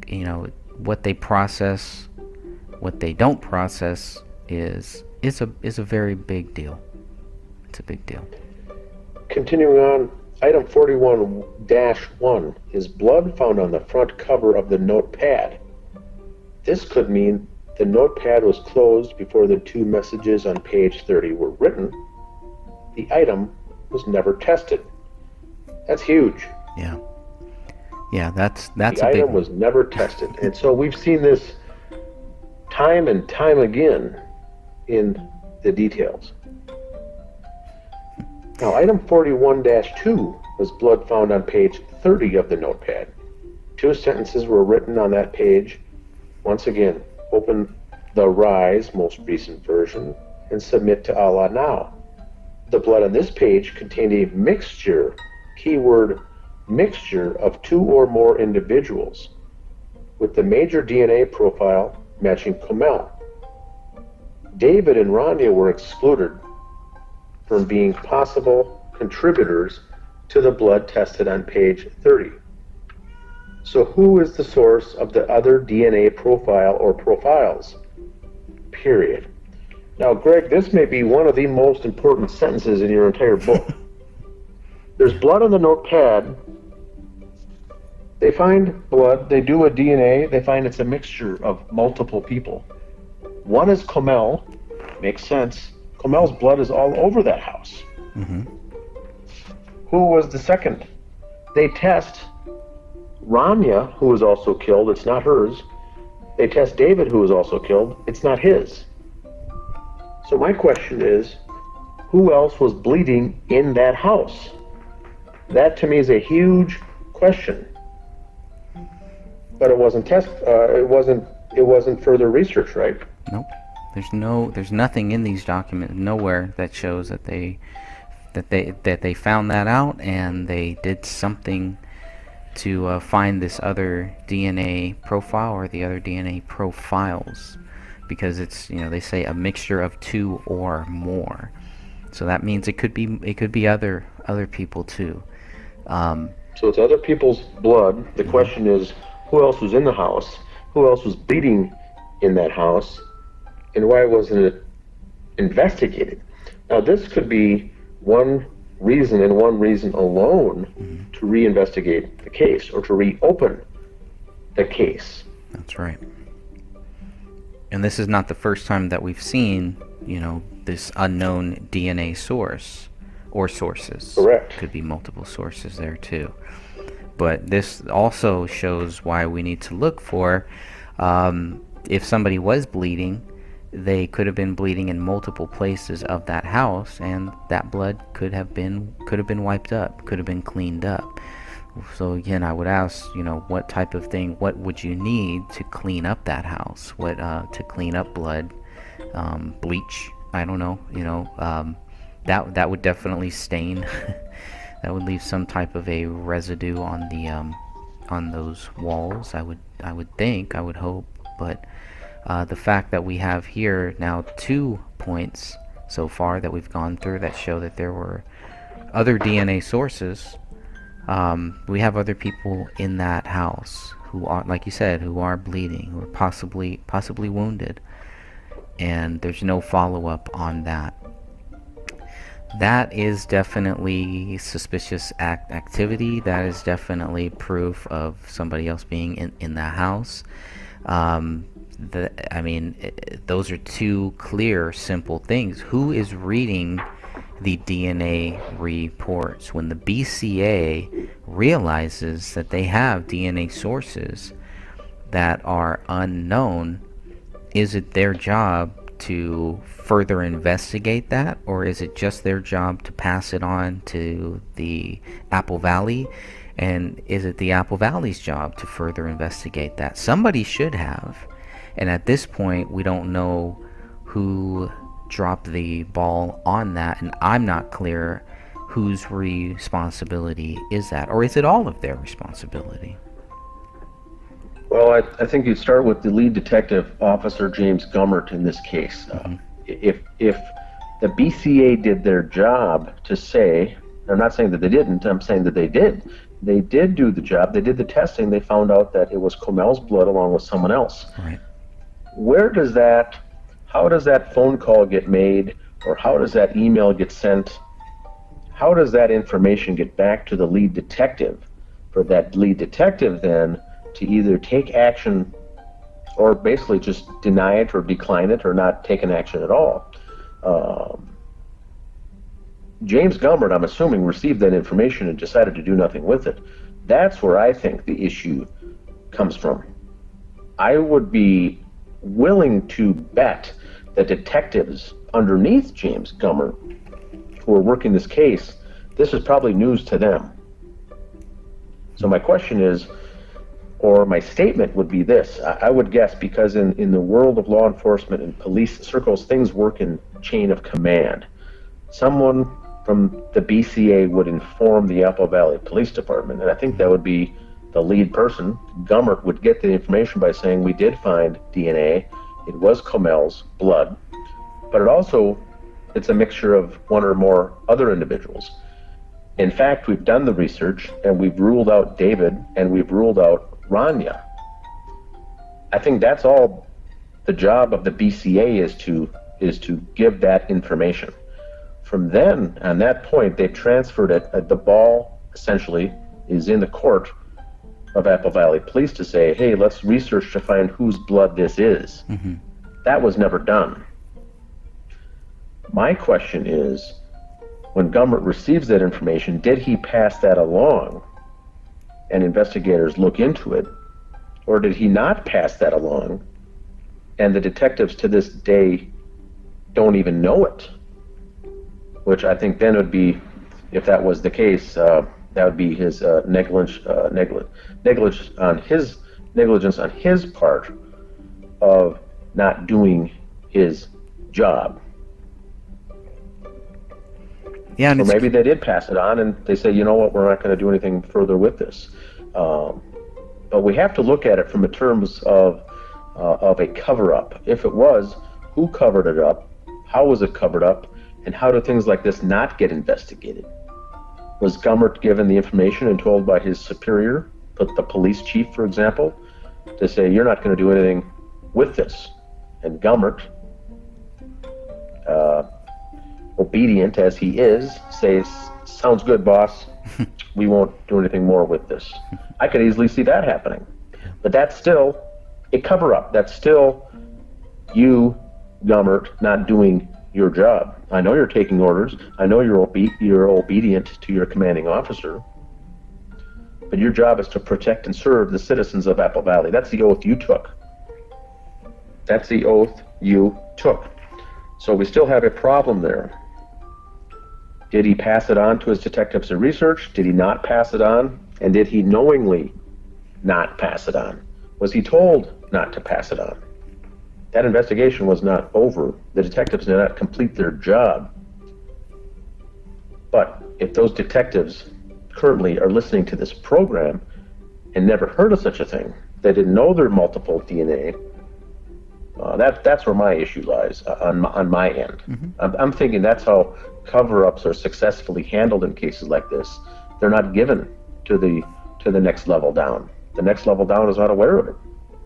you know, what they process, what they don't process is a very big deal. It's a big deal. Continuing on, item 41-1 is blood found on the front cover of the notepad. This could mean the notepad was closed before the two messages on page 30 were written. The item was never tested. That's huge. Yeah. Yeah, that's the a big item one. was never tested. And so we've seen this time and time again in the details. Now, item 41-2 was blood found on page 30 of the notepad. Two sentences were written on that page. Once again, open the Rise, most recent version, and submit to Allah now. The blood on this page contained a mixture, keyword mixture, of two or more individuals, with the major DNA profile matching Comel. David and Rania were excluded from being possible contributors to the blood tested on page 30. So who is the source of the other DNA profile or profiles? Period. Now, Greg, this may be one of the most important sentences in your entire book. There's blood on the notepad. They find blood, they do a DNA, they find it's a mixture of multiple people. One is Comel, makes sense. Comel's blood is all over that house. Mm-hmm. Who was the second? They test Rania, who was also killed, it's not hers. They test David, who was also killed, it's not his. So my question is, who else was bleeding in that house? That to me is a huge question. But it wasn't it wasn't further research, right? Nope. There's nothing in these documents, nowhere that shows that they found that out and they did something to find this other DNA profile or the other DNA profiles, because it's, they say a mixture of two or more. So that means it could be other people too. So it's other people's blood. The question is, who else was in the house? Who else was bleeding in that house? And why wasn't it investigated? Now, this could be one reason and one reason alone to reinvestigate the case or to reopen the case. That's right. And this is not the first time that we've seen, this unknown DNA source or sources. Correct. Could be multiple sources there too. But this also shows why we need to look for, if somebody was bleeding, they could have been bleeding in multiple places of that house, and that blood could have been wiped up, could have been cleaned up. So again, I would ask, what type of thing, what would you need to clean up that house? What to clean up blood? Bleach? I don't know. That would definitely stain. That would leave some type of a residue on the on those walls. I would think. I would hope. But the fact that we have here now 2 points so far that we've gone through that show that there were other DNA sources. We have other people in that house who are, like you said, who are bleeding, who are possibly wounded, and there's no follow-up on that. That is definitely suspicious activity. That is definitely proof of somebody else being in the house. Those are two clear, simple things. Who is reading the DNA reports? When the BCA realizes that they have DNA sources that are unknown, is it their job to further investigate that, or is it just their job to pass it on to the Apple Valley? And is it the Apple Valley's job to further investigate that? Somebody should have. And at this point, we don't know who dropped the ball on that, and I'm not clear whose responsibility is that, or is it all of their responsibility? Well, I think you'd start with the lead detective, Officer James Gummert, in this case. If the BCA did their job to say, I'm not saying that they didn't, I'm saying that they did. They did do the job. They did the testing. They found out that it was Comel's blood along with someone else. Right. How does that phone call get made, or how does that email get sent? How does that information get back to the lead detective for that lead detective then to either take action or basically just deny it or decline it or not take an action at all? James Gummert, I'm assuming, received that information and decided to do nothing with it. That's where I think the issue comes from. I would be willing to bet that detectives underneath James Gummert who are working this case, this is probably news to them. So my question is, or my statement would be this: I would guess, because in the world of law enforcement and police circles, things work in chain of command. Someone from the BCA would inform the Apple Valley Police Department, and I think that would be the lead person. Gummert would get the information by saying, we did find DNA, it was Comel's blood, but it's a mixture of one or more other individuals. In fact, we've done the research and we've ruled out David and we've ruled out Rania. I think that's all the job of the BCA is to give that information. From then, on that point, they've transferred it. The ball essentially is in the court of Apple Valley Police to say, hey, let's research to find whose blood this is. Mm-hmm. That was never done. My question is, when Gummert receives that information, did he pass that along and investigators look into it? Or did he not pass that along and the detectives to this day don't even know it? Which I think then would be, if that was the case, that would be his negligence on his negligence on his part of not doing his job. Yeah, and or maybe they did pass it on, and they say, you know what, we're not going to do anything further with this. But we have to look at it from the terms of a cover-up. If it was, who covered it up? How was it covered up? And how do things like this not get investigated? Was Gummert given the information and told by his superior, the police chief, for example, to say, you're not going to do anything with this? And Gummert, obedient as he is, says, sounds good, boss. We won't do anything more with this. I could easily see that happening. But that's still a cover-up. That's still you, Gummert, not doing your job. I know you're taking orders. I know you're obedient to your commanding officer. But your job is to protect and serve the citizens of Apple Valley. That's the oath you took. That's the oath you took. So we still have a problem there. Did he pass it on to his detectives and research? Did he not pass it on? And did he knowingly not pass it on? Was he told not to pass it on? That investigation was not over. The detectives did not complete their job. But if those detectives currently are listening to this program and never heard of such a thing, they didn't know there are multiple DNA, that's where my issue lies on my end. Mm-hmm. I'm thinking that's how cover-ups are successfully handled in cases like this. They're not given to the next level down. The next level down is not aware of it.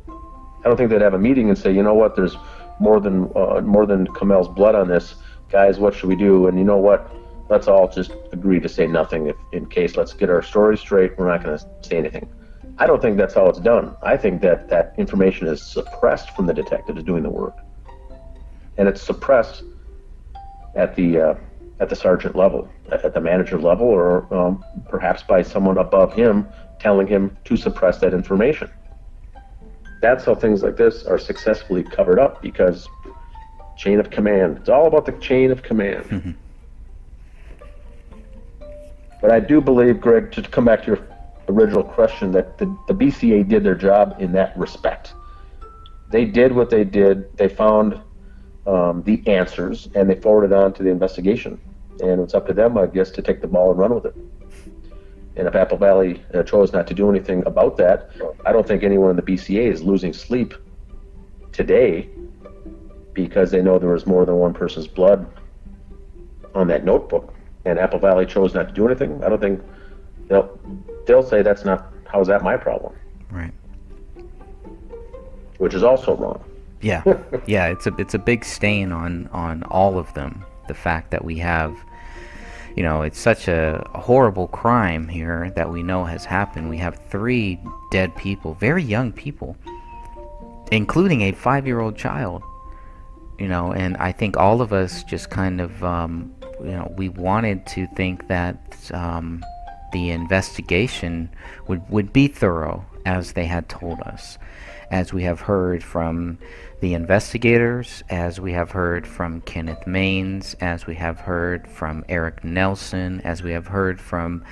I don't think they'd have a meeting and say, you know what, there's more than Kamel's blood on this. Guys, what should we do? And you know what? Let's all just agree to say nothing in case. Let's get our story straight. We're not going to say anything. I don't think that's how it's done. I think that information is suppressed from the detectives doing the work, and it's suppressed at the sergeant level, at the manager level, or perhaps by someone above him telling him to suppress that information. That's how things like this are successfully covered up, because chain of command. It's all about the chain of command. Mm-hmm. But I do believe, Greg, to come back to your original question, that the BCA did their job in that respect. They did what they did. They found the answers, and they forwarded on to the investigation. And it's up to them, I guess, to take the ball and run with it. And if Apple Valley chose not to do anything about that, I don't think anyone in the BCA is losing sleep today because they know there was more than one person's blood on that notebook. And Apple Valley chose not to do anything. I don't think they'll say that's not, how's that my problem? Right. Which is also wrong. Yeah. Yeah, it's a big stain on all of them. The fact that we have, it's such a horrible crime here that we know has happened. We have 3 dead people, very young people, including a 5-year-old child. And I think all of us just kind of, we wanted to think that the investigation would be thorough, as they had told us, as we have heard from the investigators, as we have heard from Kenneth Maines, as we have heard from Eric Nelson, as we have heard from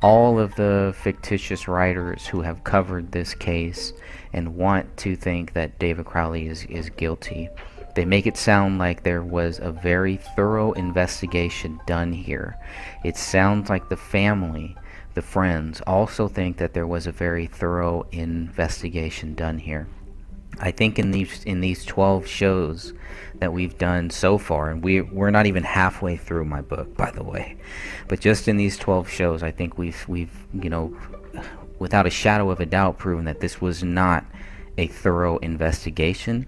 all of the fictitious writers who have covered this case and want to think that David Crowley is guilty. They make it sound like there was a very thorough investigation done here. It sounds like the family, the friends, also think that there was a very thorough investigation done here. I think in these 12 shows that we've done so far, and we're not even halfway through my book, by the way, but just in these 12 shows, I think we've without a shadow of a doubt, proven that this was not a thorough investigation,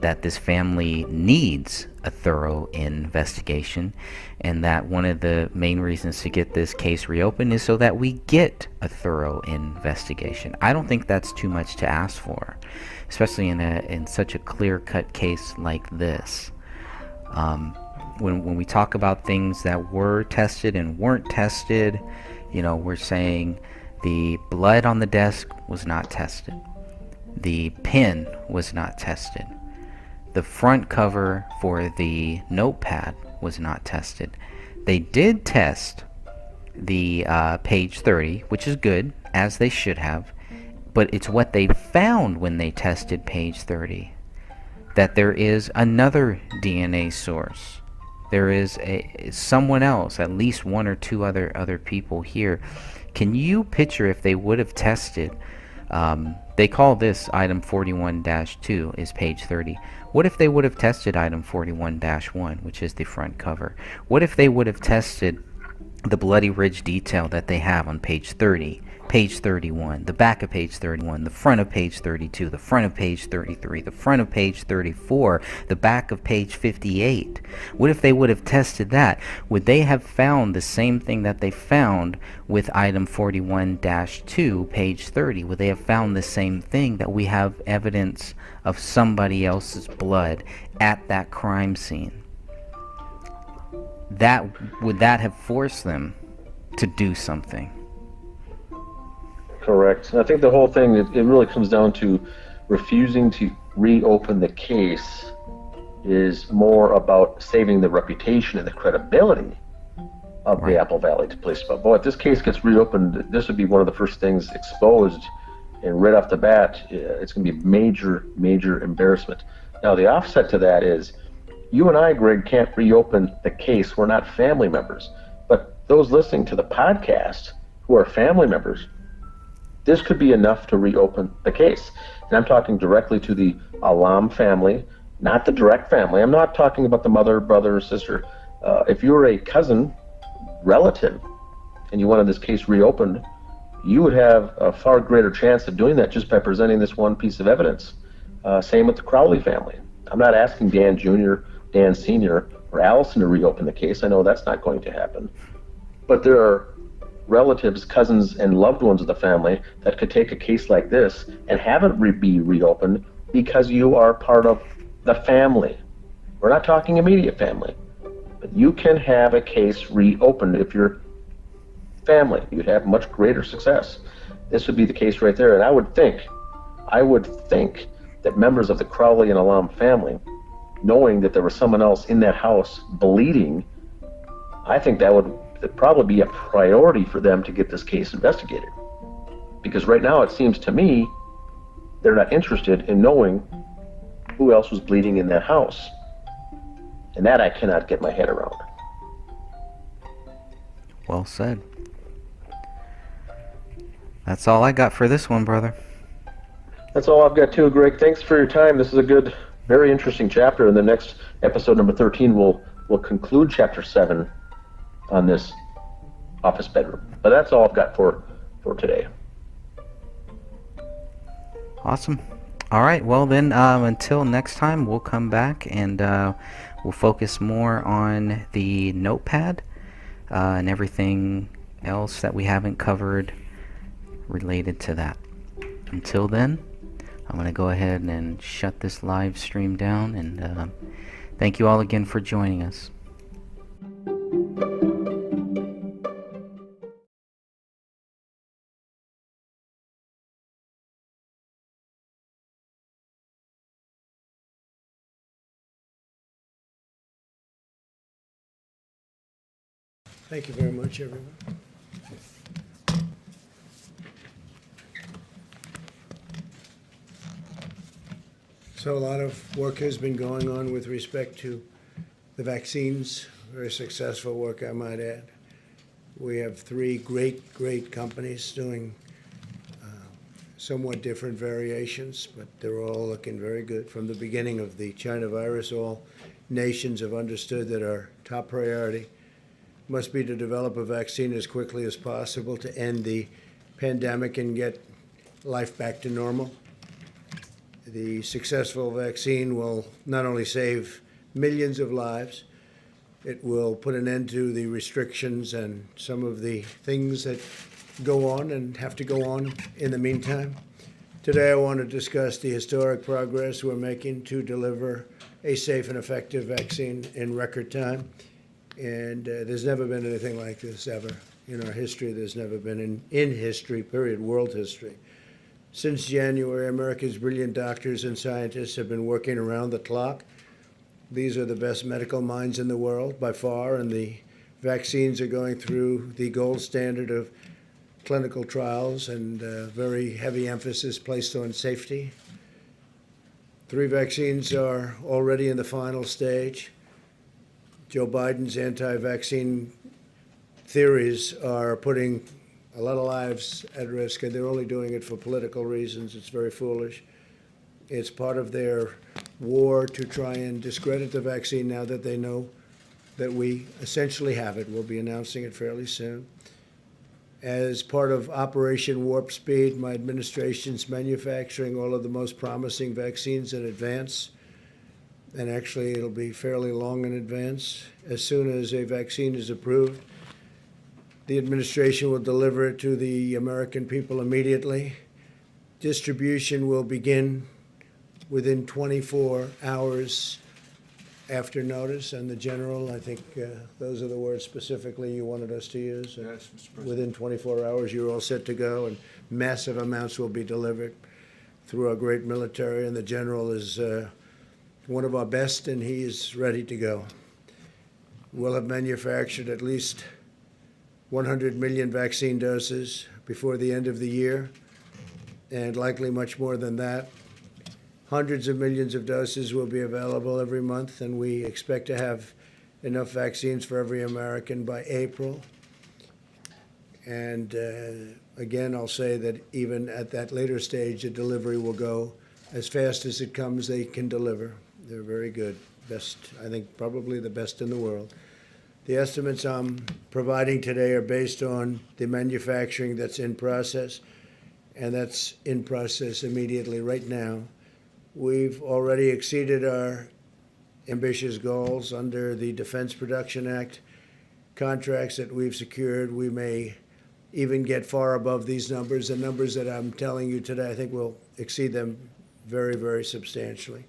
that this family needs a thorough investigation, and that one of the main reasons to get this case reopened is so that we get a thorough investigation. I don't think that's too much to ask for, especially in such a clear-cut case like this. When we talk about things that were tested and weren't tested, we're saying the blood on the desk was not tested. The pen was not tested. The front cover for the notepad was not tested. They did test the page 30, which is good, as they should have, but it's what they found when they tested page 30, that there is another DNA source. There is someone else, at least one or two other people here. Can you picture if they would have tested, they call this item 41-2 is page 30. What if they would have tested item 41-1, which is the front cover? What if they would have tested the bloody ridge detail that they have on page 30, page 31, the back of page 31, the front of page 32, the front of page 33, the front of page 34, the back of page 58? What if they would have tested that? Would they have found the same thing that they found with item 41-2, page 30? Would they have found the same thing, that we have evidence of somebody else's blood at that crime scene? Would that have forced them to do something? Correct. And I think the whole thing, it really comes down to refusing to reopen the case is more about saving the reputation and the credibility of the Apple Valley Police Department. Boy, if this case gets reopened, this would be one of the first things exposed, and right off the bat, it's going to be major, major embarrassment. Now, the offset to that is, you and I, Greg, can't reopen the case. We're not family members. But those listening to the podcast who are family members, this could be enough to reopen the case. And I'm talking directly to the Alam family, not the direct family. I'm not talking about the mother, brother, or sister. If you're a cousin, relative, and you wanted this case reopened, you would have a far greater chance of doing that just by presenting this one piece of evidence. Same with the Crowley family. I'm not asking Dan Jr., Dan Sr., or Allison to reopen the case. I know that's not going to happen. But there are relatives, cousins, and loved ones of the family that could take a case like this and have it be reopened because you are part of the family. We're not talking immediate family, but you can have a case reopened if you're family. You'd have much greater success. This would be the case right there. And I would think that members of the Crowley and Alam family, knowing that there was someone else in that house bleeding, I think that would probably be a priority for them to get this case investigated. Because right now it seems to me they're not interested in knowing who else was bleeding in that house. And that I cannot get my head around. Well said. That's all I got for this one, brother. That's all I've got too, Greg. Thanks for your time. This is a good, very interesting chapter. In the next episode, number 13, we'll conclude chapter 7 on this office bedroom. But that's all I've got for today. Awesome. All right. Well, then, until next time, we'll come back and we'll focus more on the notepad and everything else that we haven't covered related to that. Until then, I'm going to go ahead and shut this live stream down, and thank you all again for joining us. Thank you very much, everyone. So a lot of work has been going on with respect to the vaccines. Very successful work, I might add. We have 3 great companies doing somewhat different variations, but they're all looking very good. From the beginning of the China virus, all nations have understood that our top priority must be to develop a vaccine as quickly as possible to end the pandemic and get life back to normal. The successful vaccine will not only save millions of lives, it will put an end to the restrictions and some of the things that go on and have to go on in the meantime. Today I want to discuss the historic progress we're making to deliver a safe and effective vaccine in record time. And there's never been anything like this ever in our history. There's never been in history, period, world history. Since January, America's brilliant doctors and scientists have been working around the clock. These are the best medical minds in the world by far, and the vaccines are going through the gold standard of clinical trials and very heavy emphasis placed on safety. 3 vaccines are already in the final stage. Joe Biden's anti-vaccine theories are putting a lot of lives at risk, and they're only doing it for political reasons. It's very foolish. It's part of their war to try and discredit the vaccine now that they know that we essentially have it. We'll be announcing it fairly soon. As part of Operation Warp Speed, my administration's manufacturing all of the most promising vaccines in advance. And actually, it'll be fairly long in advance. As soon as a vaccine is approved, the administration will deliver it to the American people immediately. Distribution will begin within 24 hours after notice, and the general, I think those are the words specifically you wanted us to use. Yes, Mr. President. Within 24 hours, you're all set to go, and massive amounts will be delivered through our great military, and the general is one of our best, and he is ready to go. We'll have manufactured at least 100 million vaccine doses before the end of the year, and likely much more than that. Hundreds of millions of doses will be available every month, and we expect to have enough vaccines for every American by April. And again, I'll say that even at that later stage, the delivery will go as fast as it comes. They can deliver. They're very good. Best, I think, probably the best in the world. The estimates I'm providing today are based on the manufacturing that's in process, and that's in process immediately right now. We've already exceeded our ambitious goals under the Defense Production Act contracts that we've secured. We may even get far above these numbers. The numbers that I'm telling you today, I think we'll exceed them very, very substantially.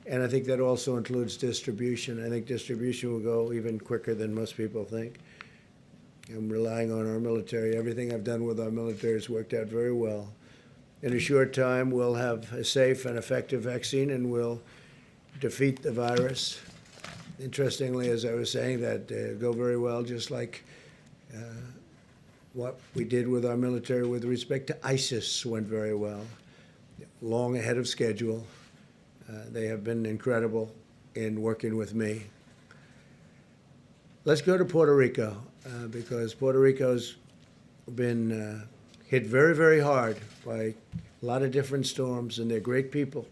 And I think that also includes distribution. I think distribution will go even quicker than most people think. I'm relying on our military. Everything I've done with our military has worked out very well. In a short time, we'll have a safe and effective vaccine, and we'll defeat the virus. Interestingly, as I was saying, that go very well, just like what we did with our military with respect to ISIS went very well, long ahead of schedule. They have been incredible in working with me. Let's go to Puerto Rico, because Puerto Rico's been hit very, very hard by a lot of different storms, and they're great people.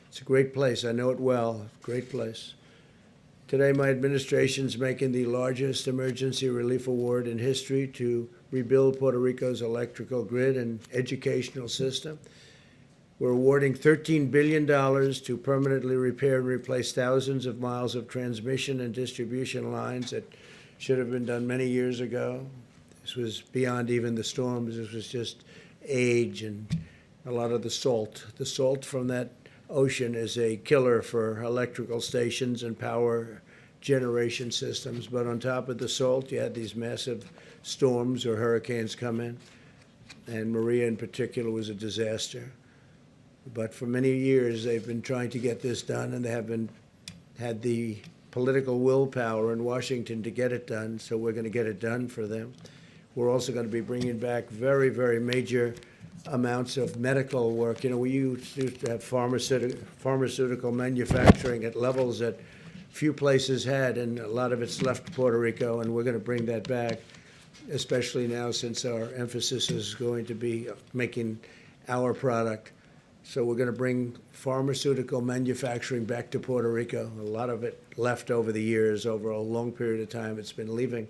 It's a great place. I know it well. Great place. Today, my administration's making the largest emergency relief award in history to rebuild Puerto Rico's electrical grid and educational system. We're awarding $13 billion to permanently repair and replace thousands of miles of transmission and distribution lines that should have been done many years ago. This was beyond even the storms. This was just age and a lot of the salt. The salt from that ocean is a killer for electrical stations and power generation systems. But on top of the salt, you had these massive storms or hurricanes come in. And Maria in particular was a disaster. But for many years, they've been trying to get this done, and they have had the political willpower in Washington to get it done. So we're going to get it done for them. We're also going to be bringing back very, very major amounts of medical work. You know, we used to have pharmaceutical manufacturing at levels that few places had, and a lot of it's left Puerto Rico, and we're going to bring that back, especially now since our emphasis is going to be making our product. So we're going to bring pharmaceutical manufacturing back to Puerto Rico. A lot of it left over the years, over a long period of time. It's been leaving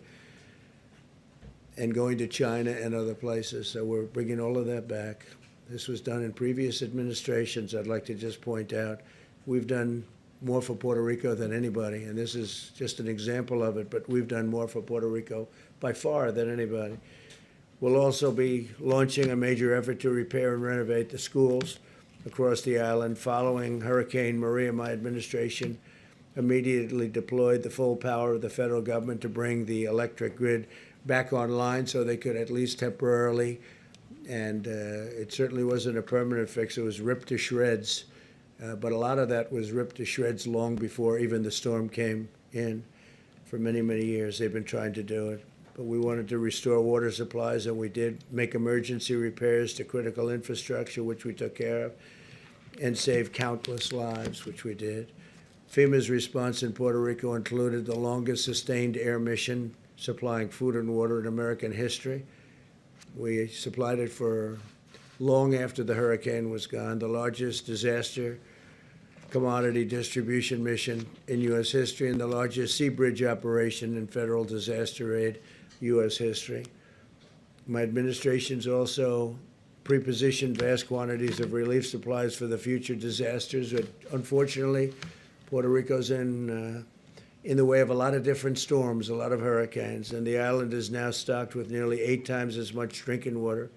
and going to China and other places. So we're bringing all of that back. This was done in previous administrations. I'd like to just point out, we've done more for Puerto Rico than anybody, and this is just an example of it, but we've done more for Puerto Rico by far than anybody. We'll also be launching a major effort to repair and renovate the schools across the island. Following Hurricane Maria, my administration immediately deployed the full power of the federal government to bring the electric grid back online so they could at least temporarily, and it certainly wasn't a permanent fix. It was ripped to shreds, but a lot of that was ripped to shreds long before even the storm came in. For many, many years they've been trying to do it. but we wanted to restore water supplies, and we did make emergency repairs to critical infrastructure, which we took care of, and save countless lives, which we did. FEMA's response in Puerto Rico included the longest sustained air mission supplying food and water in American history. We supplied it for long after the hurricane was gone, the largest disaster commodity distribution mission in U.S. history, and the largest sea bridge operation in federal disaster aid U.S. history. My administration's also pre-positioned vast quantities of relief supplies for the future disasters, but unfortunately, Puerto Rico's in the way of a lot of different storms, a lot of hurricanes, and the island is now stocked with nearly 8 times as much drinking water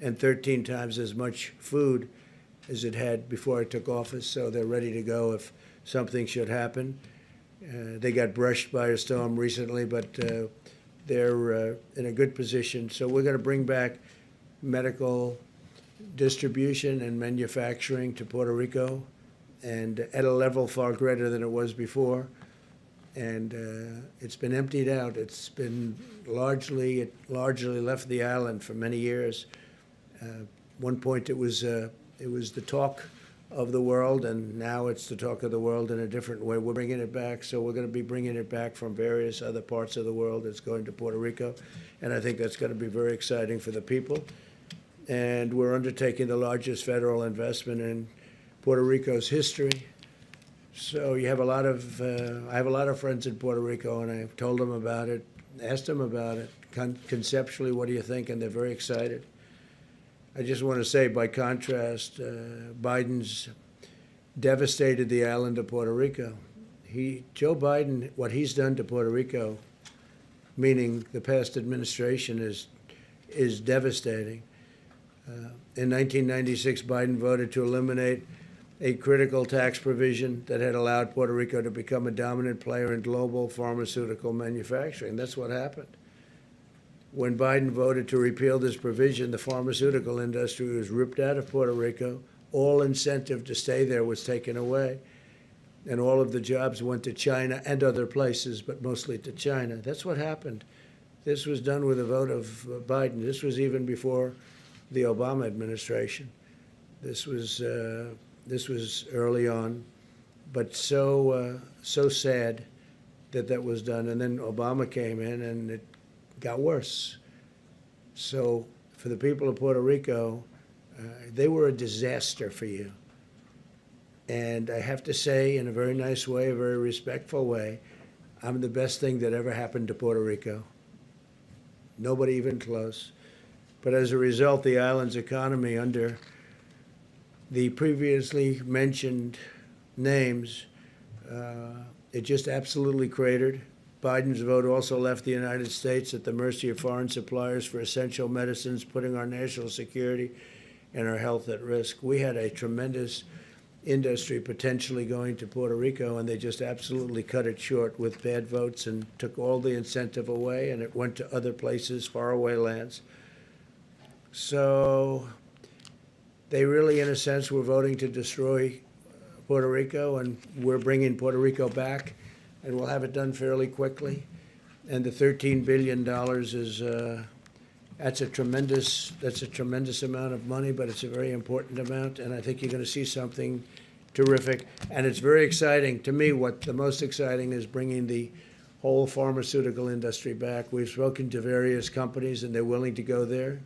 and 13 times as much food as it had before I took office, so they're ready to go if something should happen. They got brushed by a storm recently, but they're in a good position. So we're going to bring back medical distribution and manufacturing to Puerto Rico, and at a level far greater than it was before. And it's been emptied out. It's been largely left the island for many years. One point it was the talk of the world, and now it's the talk of the world in a different way. We're bringing it back, so we're going to be bringing it back from various other parts of the world. It's going to Puerto Rico, and I think that's going to be very exciting for the people. And we're undertaking the largest federal investment in Puerto Rico's history. So you have a lot of, I have a lot of friends in Puerto Rico, and I've told them about it, asked them about it. Conceptually, what do you think? And they're very excited. I just want to say, by contrast, Biden's devastated the island of Puerto Rico. Joe Biden, what he's done to Puerto Rico, meaning the past administration, is devastating. In 1996, Biden voted to eliminate a critical tax provision that had allowed Puerto Rico to become a dominant player in global pharmaceutical manufacturing. That's what happened. When Biden voted to repeal this provision, the pharmaceutical industry was ripped out of Puerto Rico. All incentive to stay there was taken away. And all of the jobs went to China and other places, but mostly to China. That's what happened. This was done with a vote of Biden. This was even before the Obama administration. This was early on, but so sad that was done. And then Obama came in, and it got worse. So for the people of Puerto Rico, they were a disaster for you. And I have to say, in a very nice way, a very respectful way, I'm the best thing that ever happened to Puerto Rico. Nobody even close. But as a result, the island's economy, under the previously mentioned names, it just absolutely cratered. Biden's vote also left the United States at the mercy of foreign suppliers for essential medicines, putting our national security and our health at risk. We had a tremendous industry potentially going to Puerto Rico, and they just absolutely cut it short with bad votes and took all the incentive away, and it went to other places, faraway lands. So they really, in a sense, were voting to destroy Puerto Rico, and we're bringing Puerto Rico back, and we'll have it done fairly quickly. And the $13 billion is that's a tremendous amount of money, but it's a very important amount, and I think you're going to see something terrific. And it's very exciting. To me, what the most exciting is bringing the whole pharmaceutical industry back. We've spoken to various companies, and they're willing to go there.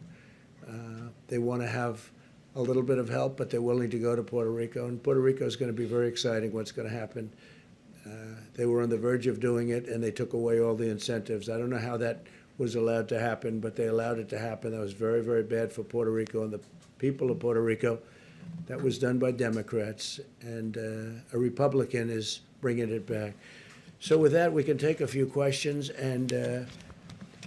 They want to have a little bit of help, but they're willing to go to Puerto Rico. And Puerto Rico is going to be very exciting, what's going to happen. They were on the verge of doing it, and they took away all the incentives. I don't know how that was allowed to happen, but they allowed it to happen. That was very, very bad for Puerto Rico and the people of Puerto Rico. That was done by Democrats, and a Republican is bringing it back. So with that, we can take a few questions, and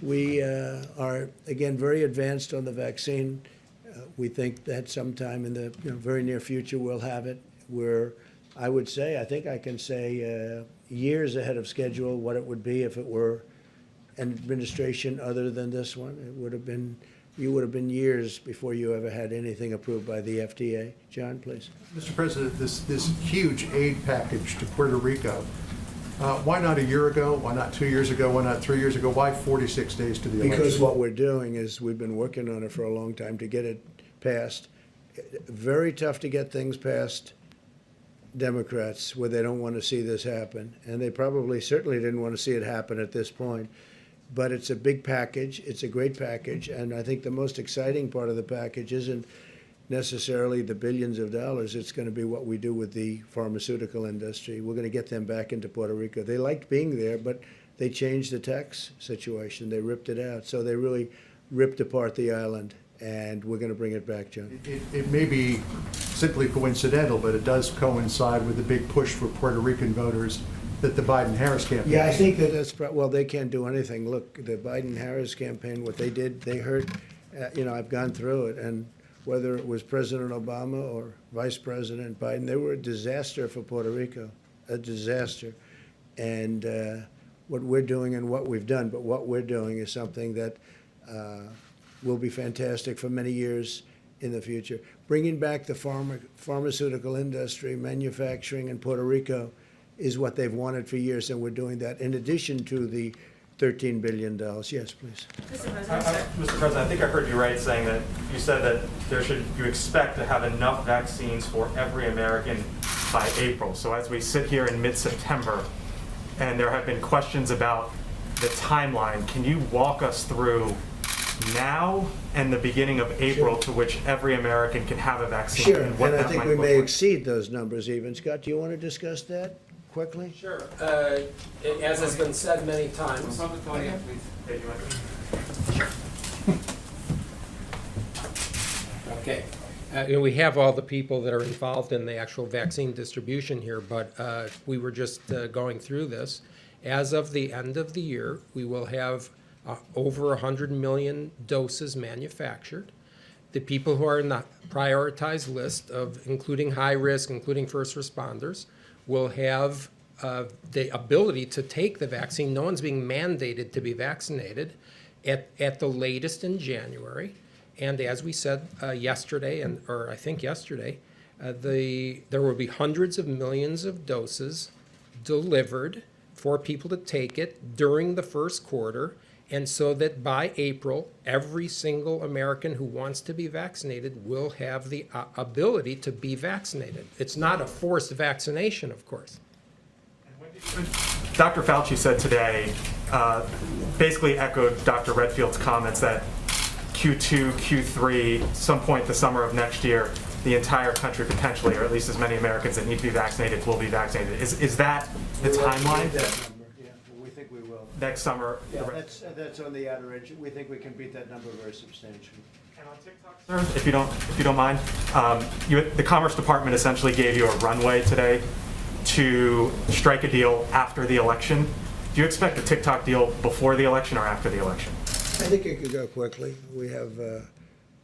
we are, again, very advanced on the vaccine. We think that sometime in the very near future we'll have it. We're, I would say, I think I can say years ahead of schedule what it would be if it were an administration other than this one. It would have been, you would have been years before you ever had anything approved by the FDA. John, please. Mr. President, this huge aid package to Puerto Rico, Why not a year ago? Why not 2 years ago? Why not 3 years ago? Why 46 days to the election? Because what we're doing is we've been working on it for a long time to get it passed. Very tough to get things past Democrats where they don't want to see this happen. And they probably certainly didn't want to see it happen at this point. But it's a big package. It's a great package. And I think the most exciting part of the package isn't necessarily the billions of dollars. It's going to be what we do with the pharmaceutical industry. We're going to get them back into Puerto Rico. They liked being there, but they changed the tax situation. They ripped it out. So they really ripped apart the island, and we're going to bring it back, John. It may be simply coincidental, but it does coincide with the big push for Puerto Rican voters that the Biden-Harris campaign. Yeah, I think that well, they can't do anything. Look, the Biden-Harris campaign, what they did, they hurt. I've gone through it, and whether it was President Obama or Vice President Biden, they were a disaster for Puerto Rico, a disaster. And what we're doing and what we've done, but what we're doing is something that will be fantastic for many years in the future. Bringing back the pharmaceutical industry, manufacturing in Puerto Rico is what they've wanted for years, and we're doing that in addition to the $13 billion. Yes, please. Mr. President, I think I heard you right saying that you said that you expect to have enough vaccines for every American by April. So as we sit here in mid-September, and there have been questions about the timeline, can you walk us through now and the beginning of April to which every American can have a vaccine? Sure, and what and I that think might we look may like? exceed those numbers even. Scott, do you want to discuss that quickly? Sure. As has been said many times. Okay. We have all the people that are involved in the actual vaccine distribution here, but we were just going through this. As of the end of the year, we will have over 100 million doses manufactured. The people who are in the prioritized list of including high risk, including first responders, will have the ability to take the vaccine. No one's being mandated to be vaccinated at the latest in January. And as we said yesterday, or I think yesterday, there will be hundreds of millions of doses delivered for people to take it during the first quarter. And so that by April, every single American who wants to be vaccinated will have the ability to be vaccinated. It's not a forced vaccination, of course. Dr. Fauci said today, basically echoed Dr. Redfield's comments that Q2, Q3, some point the summer of next year, the entire country potentially, or at least as many Americans that need to be vaccinated, will be vaccinated. Is that the timeline? Yeah, we think we will. Next summer? Yeah, that's on the outer edge. We think we can beat that number very substantially. And on TikTok, sir, if you don't mind, the Commerce Department essentially gave you a runway today to strike a deal after the election. Do you expect a TikTok deal before the election or after the election? I think it could go quickly. We have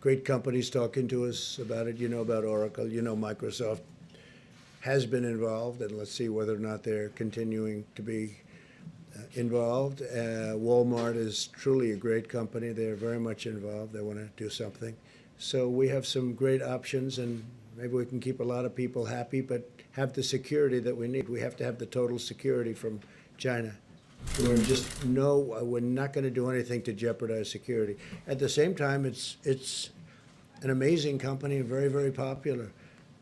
great companies talking to us about it. You know about Oracle. You know Microsoft has been involved, and let's see whether or not they're continuing to be involved. Walmart is truly a great company. They're very much involved. They want to do something. So we have some great options, and maybe we can keep a lot of people happy, but have the security that we need. We have to have the total security from China. We're not going to do anything to jeopardize security. At the same time, it's an amazing company and very, very popular.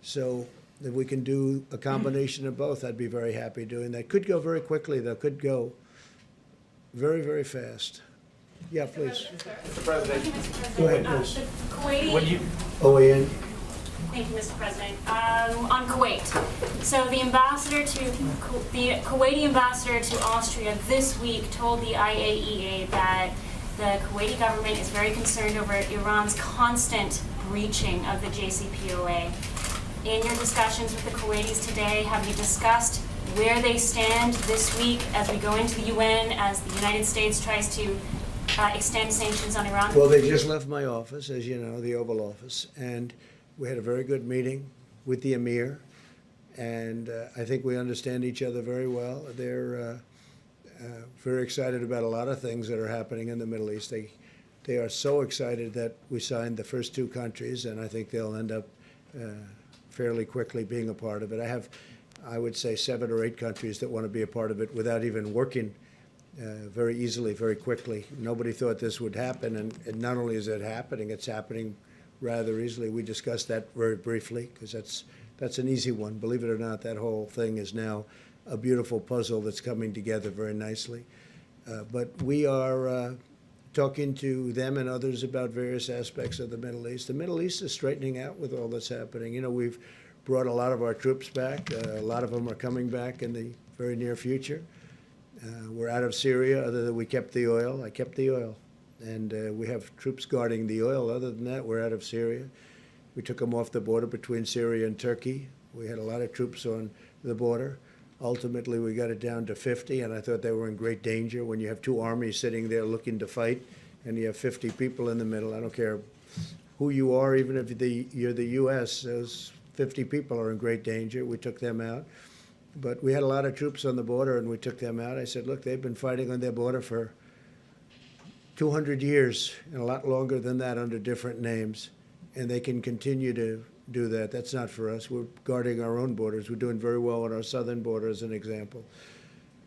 So if we can do a combination of both, I'd be very happy doing that. Could go very quickly, though. Could go very, very fast. Yeah, please. Mr. President. Go ahead, please. The Kuwaiti. When you OAN. Thank you, Mr. President. On Kuwait. So the Kuwaiti ambassador to Austria this week told the IAEA that the Kuwaiti government is very concerned over Iran's constant breaching of the JCPOA. In your discussions with the Kuwaitis today, have you discussed where they stand this week as we go into the UN, as the United States tries to extend sanctions on Iran? Well, they just left my office, as you know, the Oval Office, and we had a very good meeting with the Emir, and I think we understand each other very well. They're very excited about a lot of things that are happening in the Middle East. They are so excited that we signed the first two countries, and I think they'll end up fairly quickly being a part of it. I have I would say 7 or 8 countries that want to be a part of it without even working very easily, very quickly. Nobody thought this would happen, and not only is it happening, it's happening rather easily. We discussed that very briefly because that's an easy one. Believe it or not, that whole thing is now a beautiful puzzle that's coming together very nicely. But we are talking to them and others about various aspects of the Middle East. The Middle East is straightening out with all that's happening. You know, we've brought a lot of our troops back. A lot of them are coming back in the very near future. We're out of Syria, other than we kept the oil. I kept the oil. And we have troops guarding the oil. Other than that, we're out of Syria. We took them off the border between Syria and Turkey. We had a lot of troops on the border. Ultimately, we got it down to 50, and I thought they were in great danger. When you have 2 armies sitting there looking to fight, and you have 50 people in the middle, I don't care who you are, even if you're the U.S., those 50 people are in great danger. We took them out. But we had a lot of troops on the border, and we took them out. I said, look, they've been fighting on their border for 200 years, and a lot longer than that under different names, and they can continue to do that. That's not for us. We're guarding our own borders. We're doing very well on our southern border, as an example.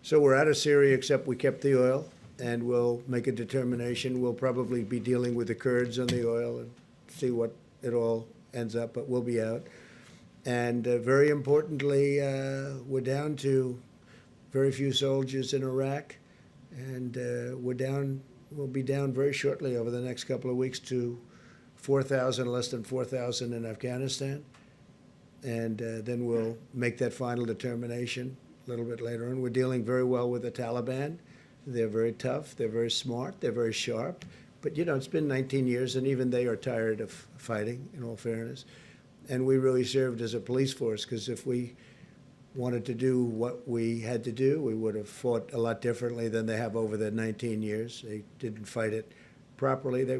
So we're out of Syria, except we kept the oil, and we'll make a determination. We'll probably be dealing with the Kurds on the oil and see what it all ends up, but we'll be out. And very importantly, we're down to very few soldiers in Iraq, and we'll be down very shortly over the next couple of weeks to 4,000, less than 4,000 in Afghanistan. And then we'll make that final determination a little bit later on. We're dealing very well with the Taliban. They're very tough, they're very smart, they're very sharp. But, you know, it's been 19 years, and even they are tired of fighting, in all fairness. And we really served as a police force, because if we wanted to do what we had to do, we would have fought a lot differently than they have over the 19 years. They didn't fight it properly. They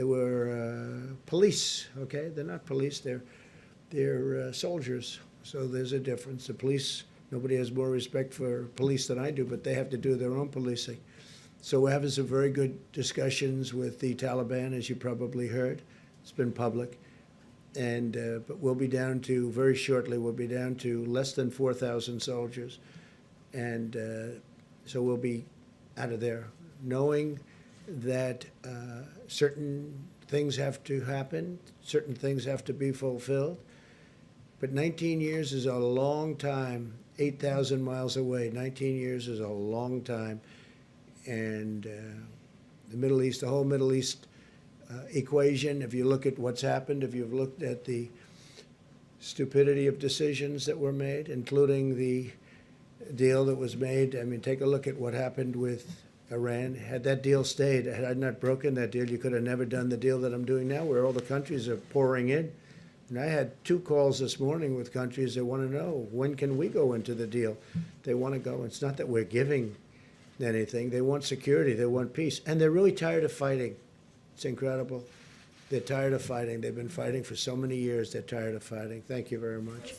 were police, okay? They're not police, they're soldiers. So there's a difference. The police, nobody has more respect for police than I do, but they have to do their own policing. So we're having some very good discussions with the Taliban, as you probably heard. It's been public. And but we'll be down to, very shortly, we'll be down to less than 4,000 soldiers. And so we'll be out of there, knowing that certain things have to happen, certain things have to be fulfilled. But 19 years is a long time, 8,000 miles away. 19 years is a long time. And the Middle East, the whole Middle East equation, if you look at what's happened, if you've looked at the stupidity of decisions that were made, including the deal that was made, I mean, take a look at what happened with Iran. Had that deal stayed, had I not broken that deal, you could have never done the deal that I'm doing now, where all the countries are pouring in. And I had 2 calls this morning with countries that want to know, when can we go into the deal? They want to go. It's not that we're giving anything. They want security. They want peace. And they're really tired of fighting. It's incredible. They're tired of fighting. They've been fighting for so many years. They're tired of fighting. Thank you very much.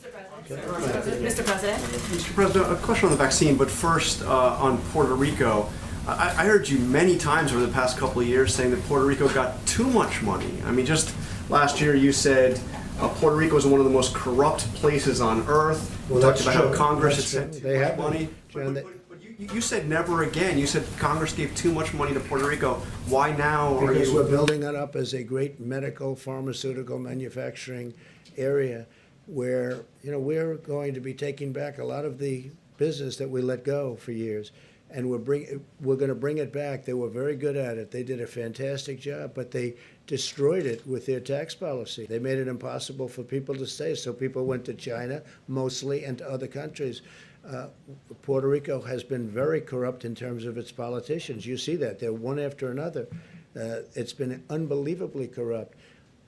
Mr. President. Mr. President, a question on the vaccine, but first on Puerto Rico. I heard you many times over the past couple of years saying that Puerto Rico got too much money. I mean, just last year you said Puerto Rico is one of the most corrupt places on earth. Well, you talked that's about true. how Congress That's had sent true. too They much have money. John, But you said never again. You said Congress gave too much money to Puerto Rico. Why now are Because we're you... building it up as a great medical, pharmaceutical manufacturing area where, you know, we're going to be taking back a lot of the business that we let go for years. And we're going to bring it back. They were very good at it. They did a fantastic job, but they destroyed it with their tax policy. They made it impossible for people to stay, so people went to China mostly and to other countries. Puerto Rico has been very corrupt in terms of its politicians. You see that. They're one after another. It's been unbelievably corrupt.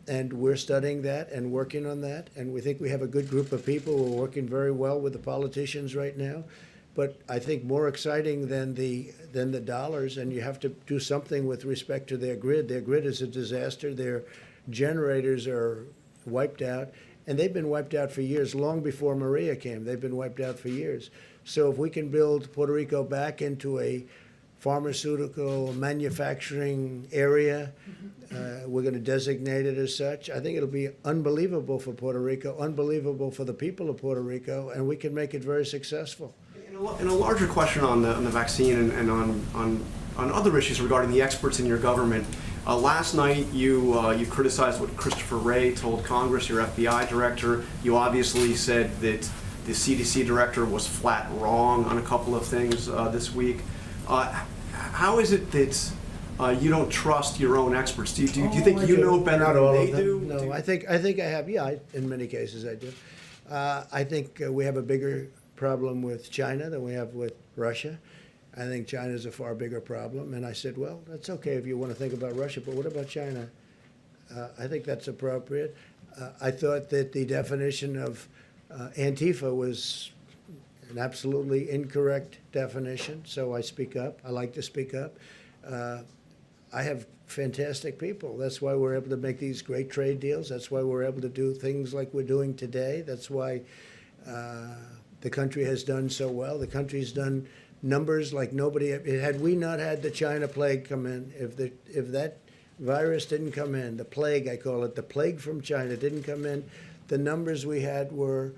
And we're studying that and working on that. And we think we have a good group of people. We're working very well with the politicians right now. But I think more exciting than the dollars, and you have to do something with respect to their grid. Their grid is a disaster. Their generators are wiped out. And they've been wiped out for years, long before Maria came. They've been wiped out for years. So if we can build Puerto Rico back into a pharmaceutical manufacturing area. We're going to designate it as such. I think it'll be unbelievable for Puerto Rico, unbelievable for the people of Puerto Rico, and we can make it very successful. In a larger question on the vaccine and on other issues regarding the experts in your government, last night you criticized what Christopher Wray told Congress, your FBI director. You obviously said that the CDC director was flat wrong on a couple of things this week. How is it that you don't trust your own experts? Do you think you know better Not than all they of them. do? No, I think I have. Yeah, in many cases I do. I think we have a bigger problem with China than we have with Russia. I think China is a far bigger problem. And I said, well, that's okay if you want to think about Russia, but what about China? I think that's appropriate. I thought that the definition of Antifa was an absolutely incorrect definition, so I speak up. I like to speak up. I have fantastic people. That's why we're able to make these great trade deals. That's why we're able to do things like we're doing today. That's why the country has done so well. The country's done numbers like nobody. Had we not had the China plague come in, if that virus didn't come in, the plague, I call it, the plague from China didn't come in, the numbers we had were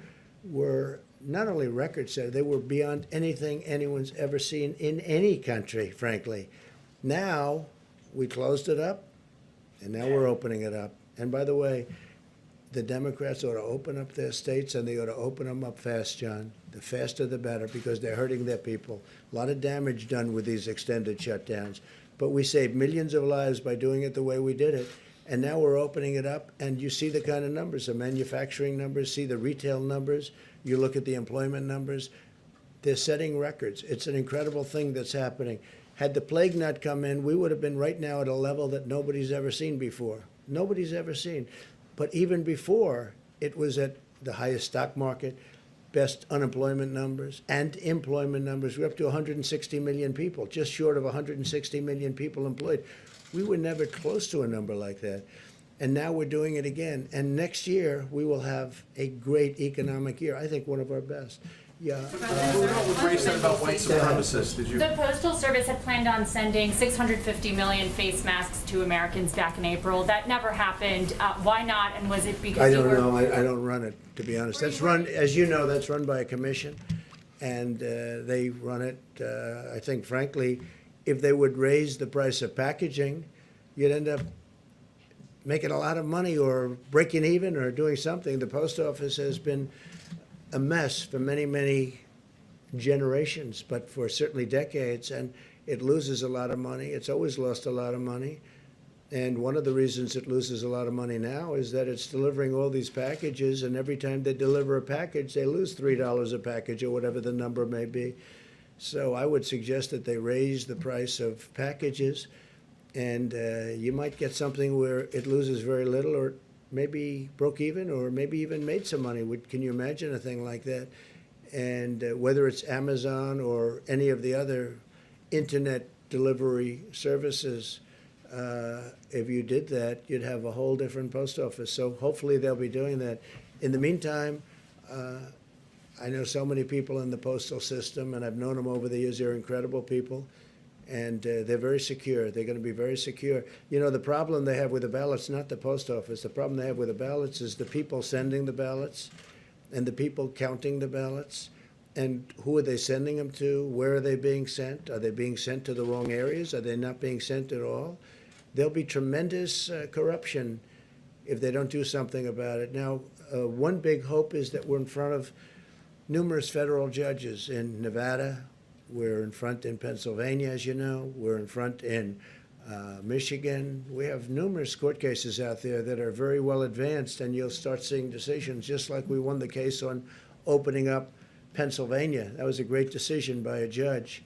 not only record-setting, they were beyond anything anyone's ever seen in any country, frankly. Now, we closed it up, and now we're opening it up. And by the way, the Democrats ought to open up their states, and they ought to open them up fast, John. The faster the better, because they're hurting their people. A lot of damage done with these extended shutdowns. But we saved millions of lives by doing it the way we did it. And now we're opening it up, and you see the kind of numbers, the manufacturing numbers, see the retail numbers, you look at the employment numbers. They're setting records. It's an incredible thing that's happening. Had the plague not come in, we would have been right now at a level that nobody's ever seen before. Nobody's ever seen. But even before, it was at the highest stock market, best unemployment numbers and employment numbers. We're up to 160 million people, just short of 160 million people employed. We were never close to a number like that. And now we're doing it again. And next year, we will have a great economic year. I think one of our best. Yeah. What about what Ray said about white supremacists? Did you? The Postal Service had planned on sending 650 million face masks to Americans back in April. That never happened. Why not? And was it because I you don't were... know. I don't run it, to be honest. That's run, as you know, that's run by a commission. And they run it, I think, frankly, if they would raise the price of packaging, you'd end up making a lot of money or breaking even or doing something. The post office has been a mess for many, many generations, but for certainly decades, and it loses a lot of money. It's always lost a lot of money. And one of the reasons it loses a lot of money now is that it's delivering all these packages, and every time they deliver a package, they lose $3 a package or whatever the number may be. So I would suggest that they raise the price of packages, and you might get something where it loses very little, or maybe broke even, or maybe even made some money. Can you imagine a thing like that? And whether it's Amazon or any of the other internet delivery services, if you did that, you'd have a whole different post office. So hopefully they'll be doing that. In the meantime, I know so many people in the postal system, and I've known them over the years. They're incredible people, and they're very secure. They're going to be very secure. You know, the problem they have with the ballots, not the post office, the problem they have with the ballots is the people sending the ballots and the people counting the ballots. And who are they sending them to? Where are they being sent? Are they being sent to the wrong areas? Are they not being sent at all? There'll be tremendous corruption if they don't do something about it. Now, one big hope is that we're in front of numerous federal judges in Nevada. We're in front in Pennsylvania, as you know. We're in front in Michigan. We have numerous court cases out there that are very well advanced, and you'll start seeing decisions, just like we won the case on opening up Pennsylvania. That was a great decision by a judge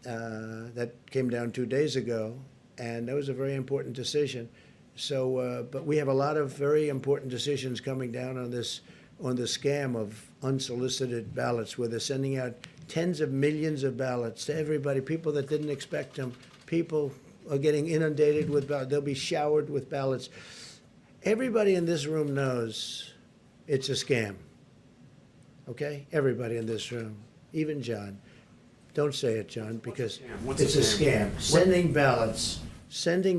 that came down 2 days ago, and that was a very important decision. So, but we have a lot of very important decisions coming down on this, on the scam of unsolicited ballots, where they're sending out tens of millions of ballots to everybody, people that didn't expect them. People are getting inundated with ballots. They'll be showered with ballots. Everybody in this room knows it's a scam. Okay? Everybody in this room, even John. Don't say it, John, because What's it's a scam. Sending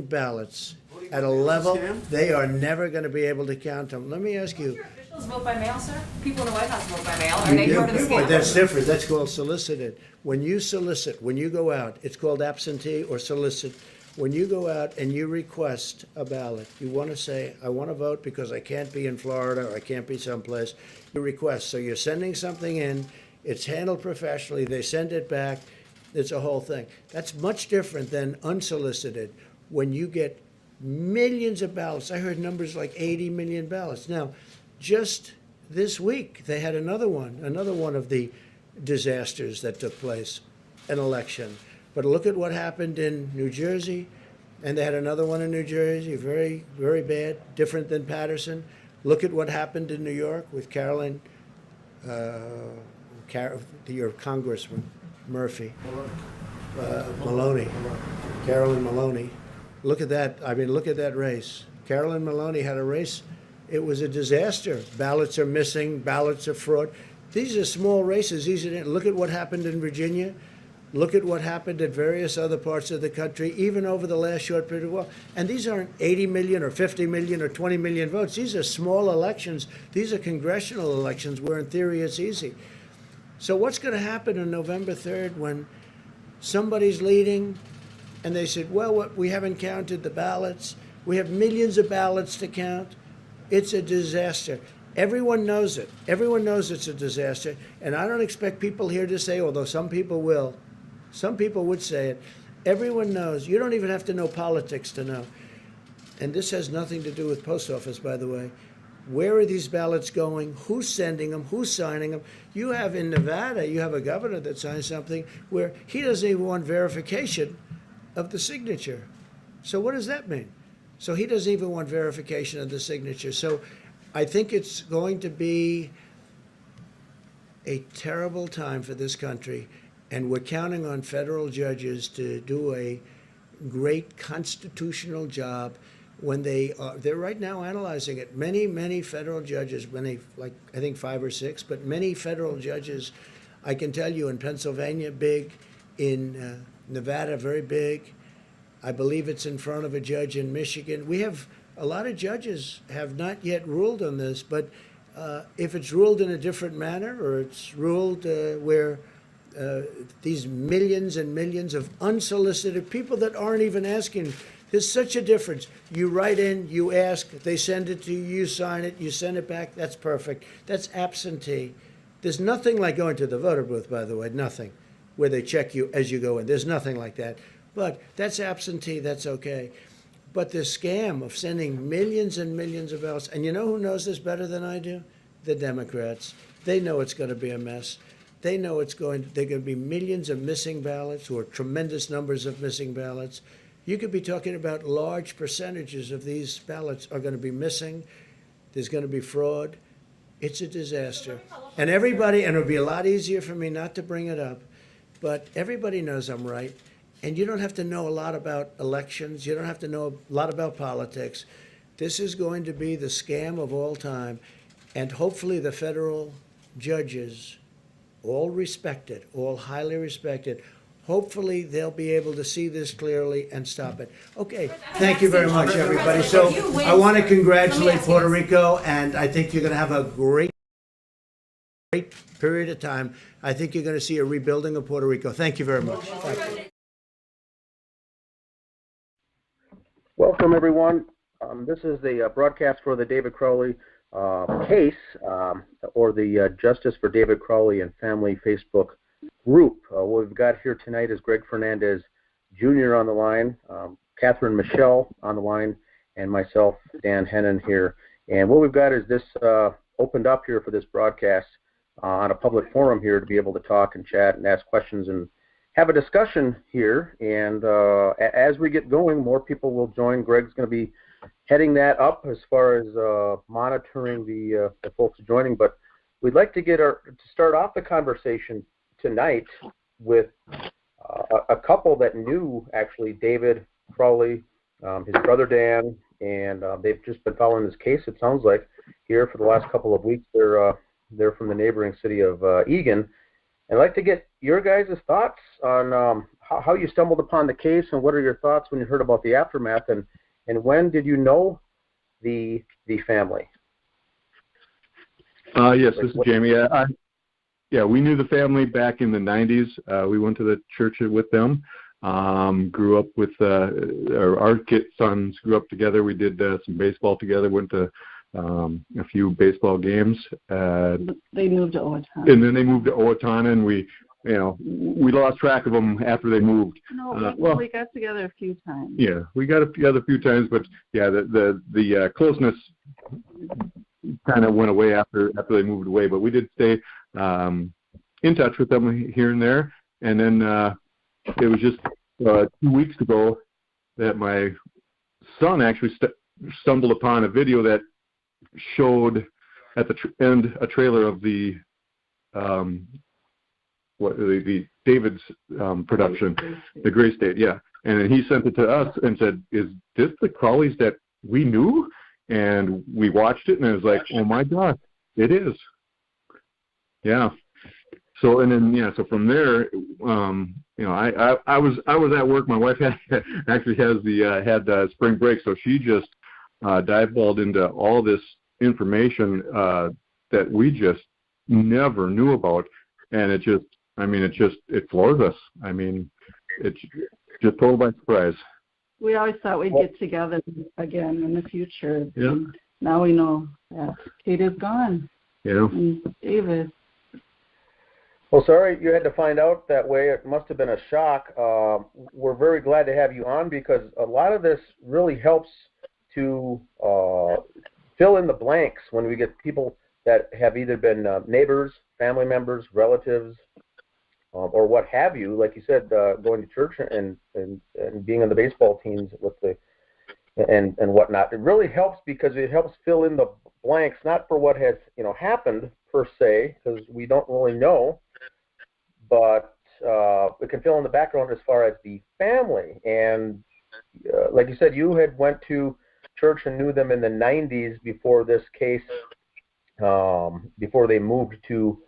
ballots at a level scam? they are never going to be able to count them. Let me ask you. Your officials vote by mail, sir? People in the White House vote by mail, or they go to the But scam? that's different. That's called solicited. When you solicit, when you go out, it's called absentee or solicit. When you go out and you request a ballot, you want to say, I want to vote because I can't be in Florida or I can't be someplace. You request. So you're sending something in. It's handled professionally. They send it back. It's a whole thing. That's much different than unsolicited. When you get millions of ballots, I heard numbers like 80 million ballots. Now, just this week, they had another one of the disasters that took place, an election. But look at what happened in New Jersey, and they had another one in New Jersey, very, very bad, different than Patterson. Look at what happened in New York with Carolyn, your Congressman, Murphy, Maloney, Carolyn Maloney. Look at that. I mean, look at that race. Carolyn Maloney had a race. It was a disaster. Ballots are missing. Ballots are fraud. These are small races. Look at what happened in Virginia. Look at what happened at various other parts of the country, even over the last short period of time. And these aren't 80 million or 50 million or 20 million votes. These are small elections. These are congressional elections where, in theory, it's easy. So what's going to happen on November 3rd when somebody's leading and they said, well, we haven't counted the ballots. We have millions of ballots to count. It's a disaster. Everyone knows it. Everyone knows it's a disaster. And I don't expect people here to say, although some people will, some people would say it. Everyone knows. You don't even have to know politics to know. And this has nothing to do with post office, by the way. Where are these ballots going? Who's sending them? Who's signing them? You have in Nevada, you have a governor that signed something where he doesn't even want verification of the signature. So what does that mean? So he doesn't even want verification of the signature. So I think it's going to be a terrible time for this country, and we're counting on federal judges to do a great constitutional job when they're right now analyzing it. Many federal judges, like I think 5 or 6, but many federal judges, I can tell you in Pennsylvania, big, in Nevada, very big. I believe it's in front of a judge in Michigan. We have a lot of judges have not yet ruled on this, but if it's ruled in a different manner, or it's ruled where these millions and millions of unsolicited people that aren't even asking, there's such a difference. You write in, you ask, they send it to you, you sign it, you send it back, that's perfect. That's absentee. There's nothing like going to the voter booth, by the way, nothing, where they check you as you go in. There's nothing like that. But that's absentee, that's okay. But the scam of sending millions and millions of ballots, and you know who knows this better than I do? The Democrats. They know it's going to be a mess. They know they're going to be millions of missing ballots or tremendous numbers of missing ballots. You could be talking about large percentages of these ballots are going to be missing. There's going to be fraud. It's a disaster. And everybody, and it would be a lot easier for me not to bring it up, but everybody knows I'm right. And you don't have to know a lot about elections. You don't have to know a lot about politics. This is going to be the scam of all time. And hopefully the federal judges, all respected, all highly respected, hopefully they'll be able to see this clearly and stop it. Okay, thank you very much, everybody. So I want to congratulate Puerto Rico, and I think you're going to have a great period of time. I think you're going to see a rebuilding of Puerto Rico. Thank you very much. Thank you. Welcome, everyone. This is the broadcast for the David Crowley case, or the Justice for David Crowley and Family Facebook group. What we've got here tonight is Greg Fernandez Jr. on the line, Catherine Michelle on the line, and myself, Dan Hennon, here. And what we've got is this opened up here for this broadcast on a public forum here to be able to talk and chat and ask questions and have a discussion here. And as we get going, more people will join. Greg's going to be heading that up as far as monitoring the folks joining. But we'd like to start off the conversation tonight with a couple that knew actually David Crowley, his brother Dan, and they've just been following this case. It sounds like here for the last couple of weeks. They're from the neighboring city of Eagan. I'd like to get your guys' thoughts on how you stumbled upon the case, and what are your thoughts when you heard about the aftermath, and when did you know the family? Yes, this is Jamie. Yeah, we knew the family back in the 90s. We went to the church with them. Grew up with our sons grew up together. We did some baseball together. Went to a few baseball games. They moved to Owatonna. And then they moved to Owatonna, and we lost track of them after they moved. No, we got together a few times. Yeah, we got together a few times, but yeah, the closeness kind of went away after they moved away. But we did stay in touch with them here and there, and then it was just 2 weeks ago that my son actually stumbled upon a video that showed at the end a trailer of the David's production, the Gray State, yeah. And then he sent it to us and said, "Is this the Crawleys that we knew?" And we watched it, and it was like, "Oh my God, it is." Yeah. So and then so from there, I was at work. My wife actually had spring break, so she just divulged into all this information that we just never knew about, and it floors us. I mean, it's just total by surprise. We always thought we'd get together again in the future. Yeah. And now we know that Kate is gone. Yeah. And David. Well, sorry you had to find out that way. It must have been a shock. We're very glad to have you on, because a lot of this really helps to fill in the blanks when we get people that have either been neighbors, family members, relatives, or what have you. Like you said, going to church and being on the baseball teams with and whatnot. It really helps because it helps fill in the blanks, not for what has happened per se, because we don't really know, but it can fill in the background as far as the family. And like you said, you had went to church and knew them in the 90s before this case, before they moved to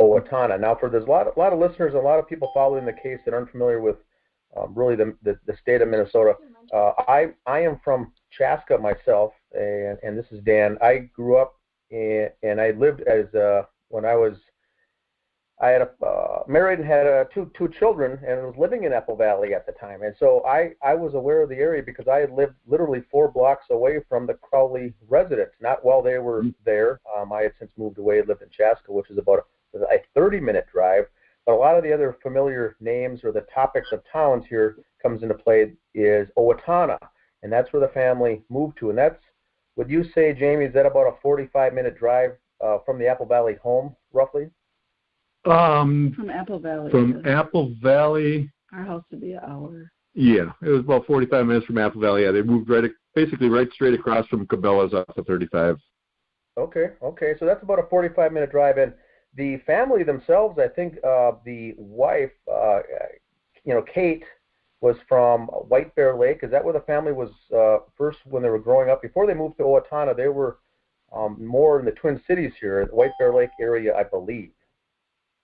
Owatonna. Now, there's a lot of listeners, a lot of people following the case that aren't familiar with really the state of Minnesota. I am from Chaska myself, and this is Dan. I grew up and I lived as I had married and had two children, and was living in Apple Valley at the time. And so I was aware of the area because I had lived literally 4 blocks away from the Crowley residents. Not while they were there. I had since moved away and lived in Chaska, which is about a 30-minute drive. But a lot of the other familiar names or the topics of towns here comes into play is Owatonna, and that's where the family moved to. And that's, would you say, Jamie, is that about a 45-minute drive from the Apple Valley home, roughly? From Apple Valley. Apple Valley. Our house would be an hour. Yeah, it was about 45 minutes from Apple Valley. Yeah, they moved basically right straight across from Cabela's off of 35. Okay, so that's about a 45-minute drive. And the family themselves, I think the wife, Kate, was from White Bear Lake. Is that where the family was first when they were growing up? Before they moved to Owatonna, they were more in the Twin Cities here, the White Bear Lake area, I believe.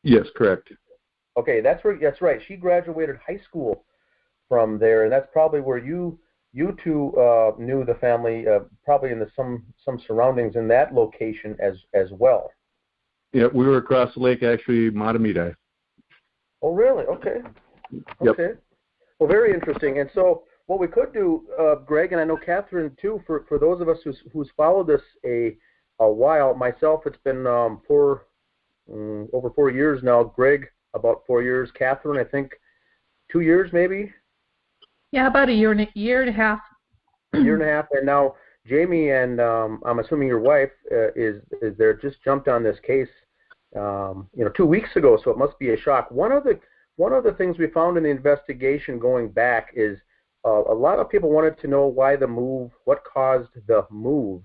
Yes, correct. Okay, that's right. She graduated high school from there, and that's probably where you two knew the family, probably in some surroundings in that location as well. Yeah, we were across the lake, actually, Matamidi. Oh, really? Okay. Yep. Okay. Well, very interesting. And so what we could do, Greg, and I know Catherine too, for those of us who's followed this a while, myself, it's been over 4 years now. Greg, about 4 years. Catherine, I think 2 years maybe? Yeah, about a year and a half. A year and a half. And now Jamie and I'm assuming your wife is there, just jumped on this case 2 weeks ago, so it must be a shock. One of the things we found in the investigation going back is a lot of people wanted to know why the move, what caused the move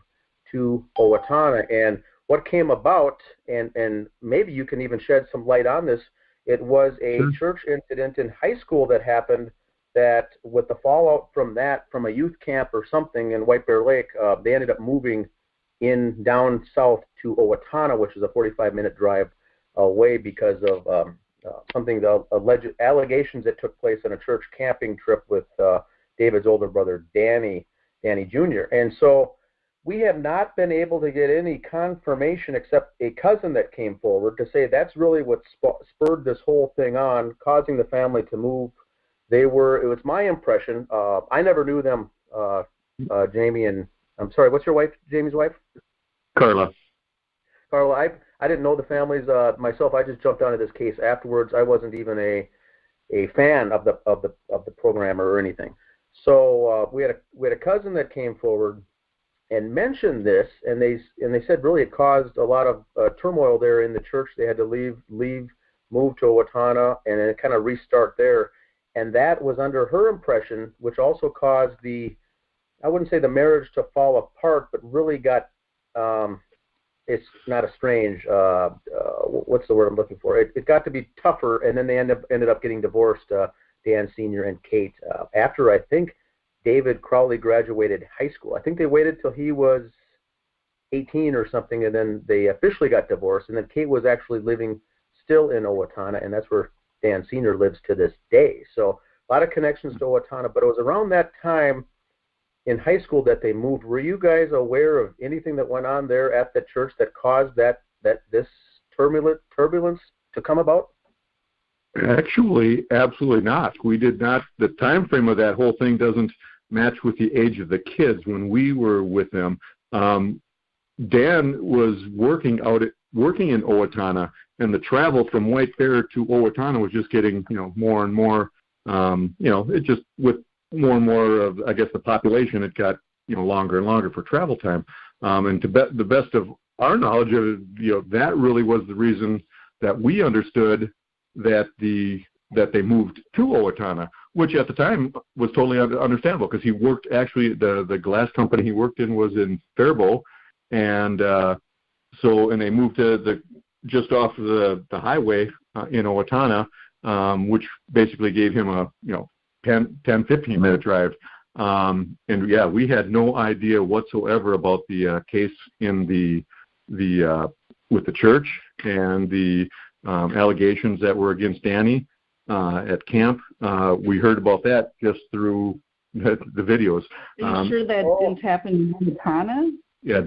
to Owatonna, and what came about, and maybe you can even shed some light on this. It was a church incident in high school that happened that, with the fallout from that, from a youth camp or something in White Bear Lake, they ended up moving down south to Owatonna, which is a 45-minute drive away because of something, the alleged allegations that took place on a church camping trip with David's older brother, Danny Jr. And so we have not been able to get any confirmation except a cousin that came forward to say that's really what spurred this whole thing on, causing the family to move. It was my impression, I never knew them, Jamie and, I'm sorry, what's your wife, Jamie's wife? Carla. Carla, I didn't know the families myself. I just jumped onto this case afterwards. I wasn't even a fan of the programmer or anything. So we had a cousin that came forward and mentioned this, and they said really it caused a lot of turmoil there in the church. They had to leave, move to Owatonna, and then kind of restart there. And that was under her impression, which also caused I wouldn't say the marriage to fall apart, but really got, it's not estranged, what's the word I'm looking for? It got to be tougher, and then they ended up getting divorced, Dan Sr. and Kate, after I think David Crowley graduated high school. I think they waited till he was 18 or something, and then they officially got divorced, and then Kate was actually living still in Owatonna, and that's where Dan Sr. lives to this day. So a lot of connections to Owatonna, but it was around that time in high school that they moved. Were you guys aware of anything that went on there at the church that caused this turbulence to come about? Actually, absolutely not. We did not. The time frame of that whole thing doesn't match with the age of the kids when we were with them. Dan was working in Owatonna, and the travel from White Bear to Owatonna was just getting, more and more, it just, with more and more of, I guess, the population, it got, longer and longer for travel time. And to the best of our knowledge of it, that really was the reason that we understood that they moved to Owatonna, which at the time was totally understandable because he worked, actually, the glass company he worked in was in Faribault, and and they moved to just off the highway in Owatonna, which basically gave him a 10-15 minute drive. And yeah, we had no idea whatsoever about the case in with the church and the allegations that were against Danny at camp. We heard about that just through the videos. Are you sure that didn't happen in Montana? Yeah.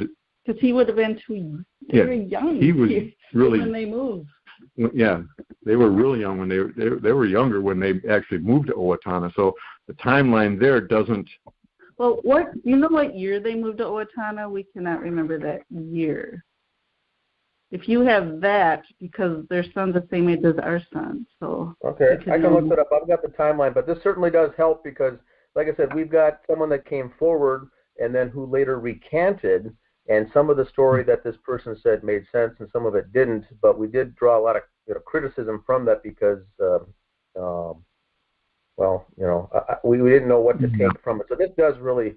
Because he would have been too very young. He was really when they moved. Yeah, they were really young when they were younger when they actually moved to Owatonna. So the timeline there doesn't. Well, what year they moved to Owatonna? We cannot remember that year. If you have that, because their son's the same age as our son, so. Okay, I can look that up. I've got the timeline, but this certainly does help because, like I said, we've got someone that came forward and then who later recanted. And some of the story that this person said made sense, and some of it didn't. But we did draw a lot of criticism from that because, we didn't know what to take from it. So this does really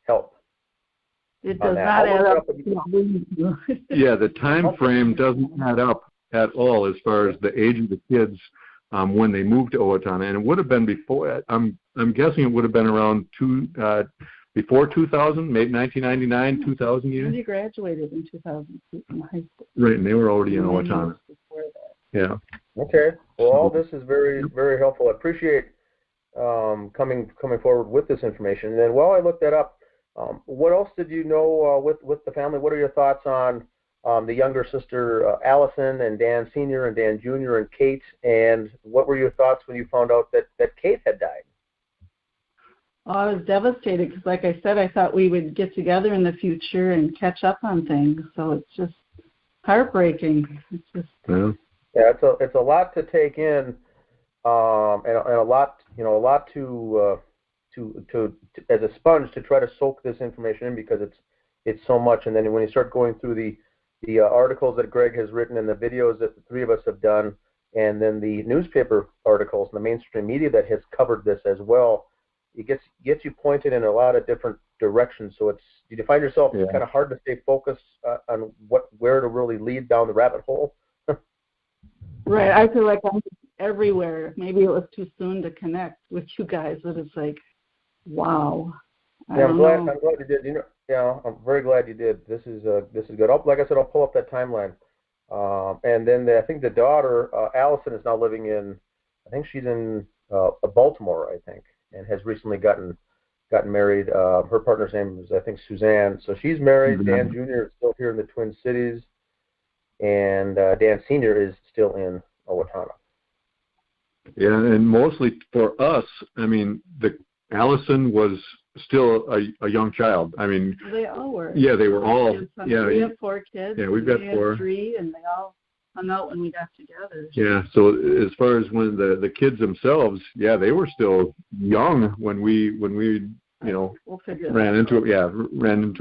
help. It does not add up. Yeah, the time frame doesn't add up at all as far as the age of the kids when they moved to Owatonna, and it would have been before. I'm guessing it would have been around before 2000, maybe 1999, 2000 years. He graduated in 2002 from high school. Right, and they were already in Owatonna. Yeah. Okay. Well, all this is very, very helpful. I appreciate coming forward with this information. And then while I looked that up, what else did you know with the family? What are your thoughts on the younger sister Allison and Dan Sr. and Dan Jr. and Kate? And what were your thoughts when you found out that Kate had died? Oh, I was devastated because, like I said, I thought we would get together in the future and catch up on things. So it's just heartbreaking. It's just it's a lot to take in, and a lot to as a sponge to try to soak this information in because it's so much. And then when you start going through the articles that Greg has written and the videos that the three of us have done, and then the newspaper articles and the mainstream media that has covered this as well. It gets you pointed in a lot of different directions. So you find yourself kind of hard to stay focused on where to really lead down the rabbit hole. Right. I feel like I'm everywhere. Maybe it was too soon to connect with you guys, but it's like, wow. I'm glad you did. I'm very glad you did. This is good. Like I said, I'll pull up that timeline. And then I think the daughter, Allison, is now living in, I think she's in Baltimore, I think, and has recently gotten married. Her partner's name is, I think, Suzanne. So she's married. Dan Jr. is still here in the Twin Cities, and Dan Sr. is still in Owatonna. Yeah, and mostly for us, I mean, Allison was still a young child. I mean, they all were. Yeah, they were all. Yeah, we have 4 kids. Yeah, we've got 4. 3, and they all hung out when we got together. Yeah, so as far as when the kids themselves, yeah, they were still young when we ran into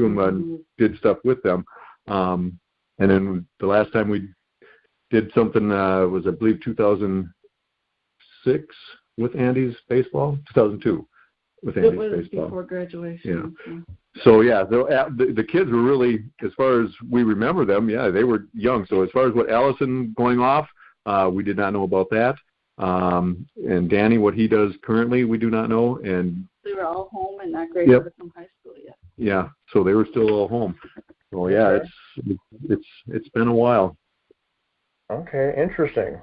them and did stuff with them. And then the last time we did something was, I believe, 2006 with Andy's baseball. 2002 with Andy's baseball. It was before graduation. Yeah. So yeah, the kids were really, as far as we remember them, yeah, they were young. So as far as what Allison going off, we did not know about that. And Danny, what he does currently, we do not know. And they were all home and not graduated from high school yet. Yeah, so they were still all home. So yeah, it's been a while. Okay, interesting.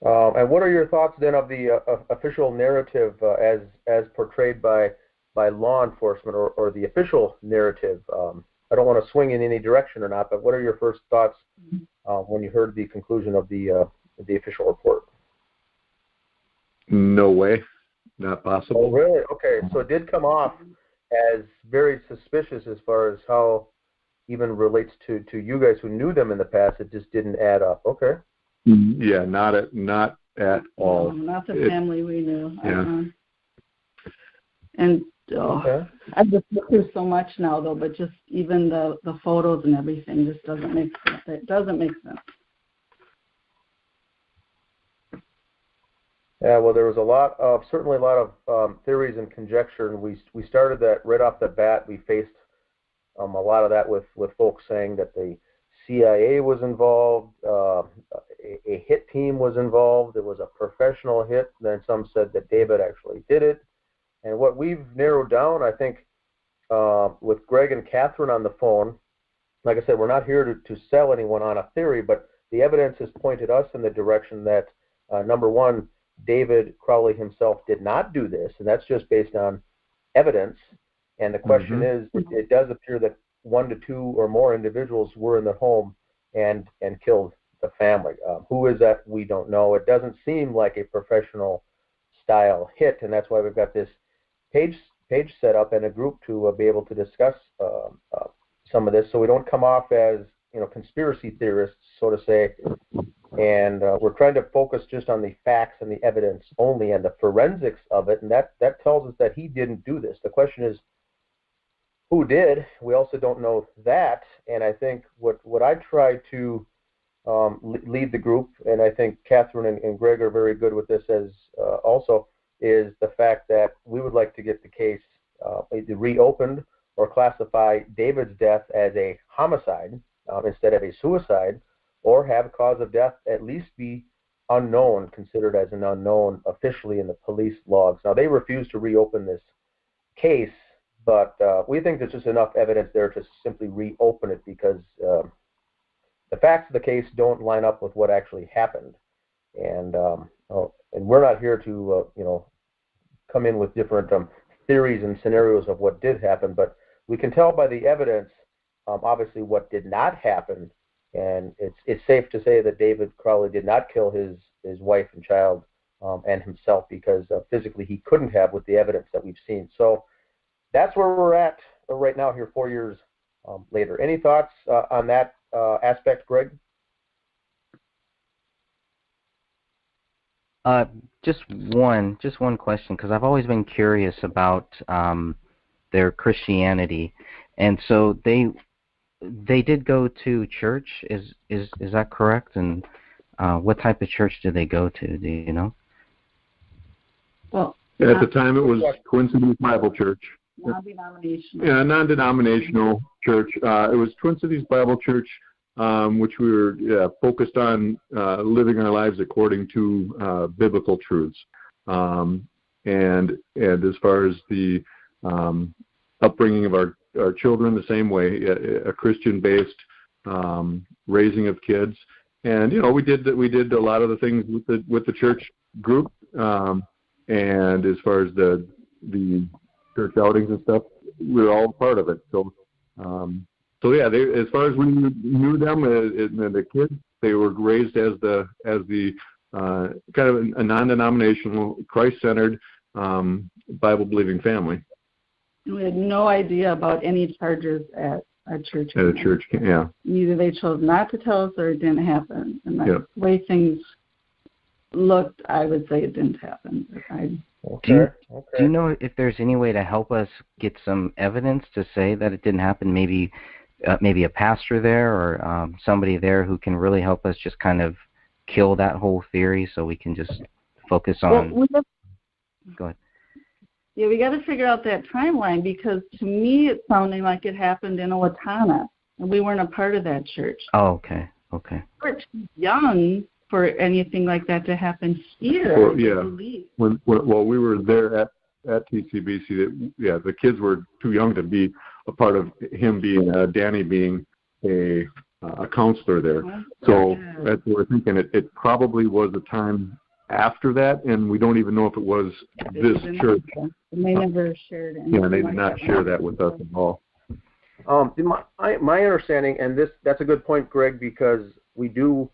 And what are your thoughts then of the official narrative as portrayed by law enforcement, or the official narrative? I don't want to swing in any direction or not, but what are your first thoughts when you heard the conclusion of the official report? No way, not possible. Oh, really? Okay, so it did come off as very suspicious as far as how even relates to you guys who knew them in the past. It just didn't add up. Okay. Yeah, not at all. No, not the family we knew. Yeah. And I've just looked through so much now, though, but just even the photos and everything just doesn't make sense. It doesn't make sense. Yeah, well, there was certainly a lot of theories and conjecture, and we started that right off the bat. We faced a lot of that with folks saying that the CIA was involved, a hit team was involved, it was a professional hit, then some said that David actually did it. And what we've narrowed down, I think, with Greg and Catherine on the phone, like I said, we're not here to sell anyone on a theory, but the evidence has pointed us in the direction that, number one, David Crowley himself did not do this, and that's just based on evidence. And the question is, it does appear that 1 to 2 or more individuals were in the home and killed the family. Who is that? We don't know. It doesn't seem like a professional style hit, and that's why we've got this page set up and a group to be able to discuss some of this, so we don't come off as conspiracy theorists, so to say. And we're trying to focus just on the facts and the evidence only and the forensics of it, and that tells us that he didn't do this. The question is, who did? We also don't know that, and I think what I try to lead the group, and I think Catherine and Greg are very good with this as also, is the fact that we would like to get the case either reopened or classify David's death as a homicide instead of a suicide, or have cause of death at least be unknown, considered as an unknown officially in the police logs. Now, they refuse to reopen this case, but we think there's just enough evidence there to simply reopen it, because the facts of the case don't line up with what actually happened. And we're not here to come in with different theories and scenarios of what did happen, but we can tell by the evidence obviously what did not happen. And it's safe to say that David Crowley did not kill his wife and child and himself, because physically he couldn't have, with the evidence that we've seen. So that's where we're at right now here 4 years later. Any thoughts on that aspect, Greg? Just one question, because I've always been curious about their Christianity, and so they did go to church. Is that correct? And what type of church did they go to? Do you know? Well, at the time, it was Twin Cities Bible Church. Non-denominational. Yeah, non-denominational church. It was Twin Cities Bible Church, which we were focused on living our lives according to biblical truths. And as far as the upbringing of our children, the same way, a Christian-based raising of kids. and we did a lot of the things with the church group, and as far as the church outings and stuff, we were all part of it. So yeah, as far as we knew them, the kids, they were raised as the kind of a non-denominational, Christ-centered, Bible-believing family. We had no idea about any charges at a church. At a church, yeah. Either they chose not to tell us or it didn't happen. And the way things looked, I would say it didn't happen. Do you know if there's any way to help us get some evidence to say that it didn't happen? Maybe a pastor there or somebody there who can really help us just kind of kill that whole theory so we can just focus on... Go ahead. Yeah, we got to figure out that timeline because to me it sounded like it happened in Owatonna, and we weren't a part of that church. Oh, okay. We're too young for anything like that to happen here. Well, yeah. When we were there at TCBC, the kids were too young to be a part of him being Danny being a counselor there. So that's what we're thinking. It probably was a time after that, and we don't even know if it was this church. And they never shared it. Yeah, they did not share that with us at all. My understanding, and that's a good point, Greg, because we do,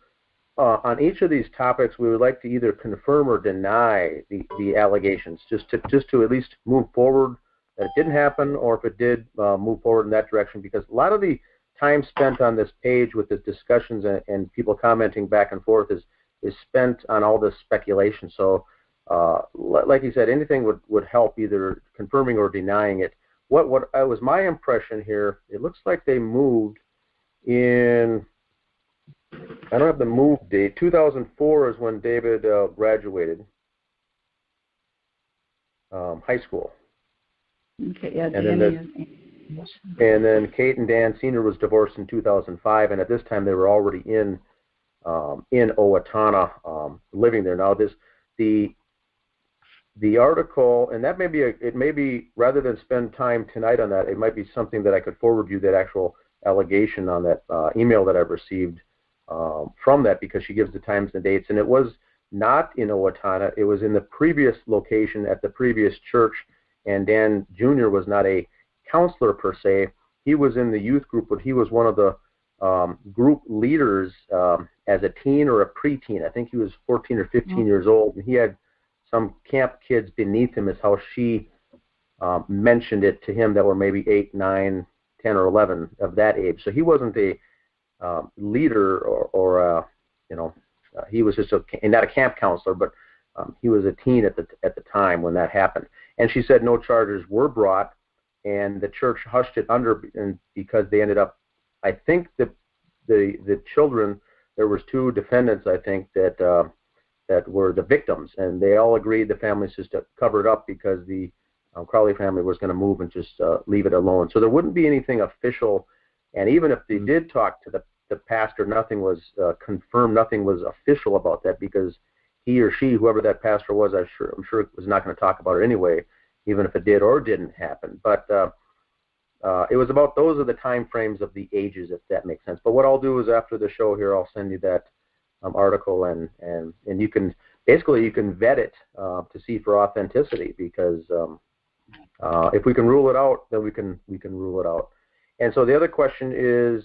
on each of these topics, we would like to either confirm or deny the allegations, just to at least move forward that it didn't happen, or if it did, move forward in that direction, because a lot of the time spent on this page with the discussions and people commenting back and forth is spent on all this speculation. So, like you said, anything would help, either confirming or denying it. What was my impression here, it looks like they moved in, I don't have the move date, 2004 is when David graduated high school. Okay, yeah, and then Kate and Dan Sr. was divorced in 2005, and at this time they were already in Owatonna, living there. Now the article, and that may be it may be, rather than spend time tonight on that, it might be something that I could forward you, that actual allegation on that email that I've received from that, because she gives the times and dates, and it was not in Owatonna, it was in the previous location at the previous church, and Dan Jr. was not a counselor per se. He was in the youth group, but he was one of the group leaders as a teen or a preteen. I think he was 14 or 15 years old, and he had some camp kids beneath him, is how she mentioned it to him, that were maybe 8, 9, 10, or 11 of that age. So he wasn't a leader or he was just not a camp counselor, but he was a teen at the time when that happened. And she said no charges were brought, and the church hushed it because they ended up, I think the children, there was 2 defendants, I think, that were the victims, and they all agreed, the families, just to cover it up because the Crowley family was going to move and just leave it alone. So there wouldn't be anything official, and even if they did talk to the pastor, nothing was confirmed, nothing was official about that, because he or she, whoever that pastor was, I'm sure was not going to talk about it anyway, even if it did or didn't happen. But it was about, those are the time frames of the ages, if that makes sense. But what I'll do is, after the show here, I'll send you that article, and you can basically vet it to see for authenticity, because if we can rule it out, then we can rule it out. And so the other question is,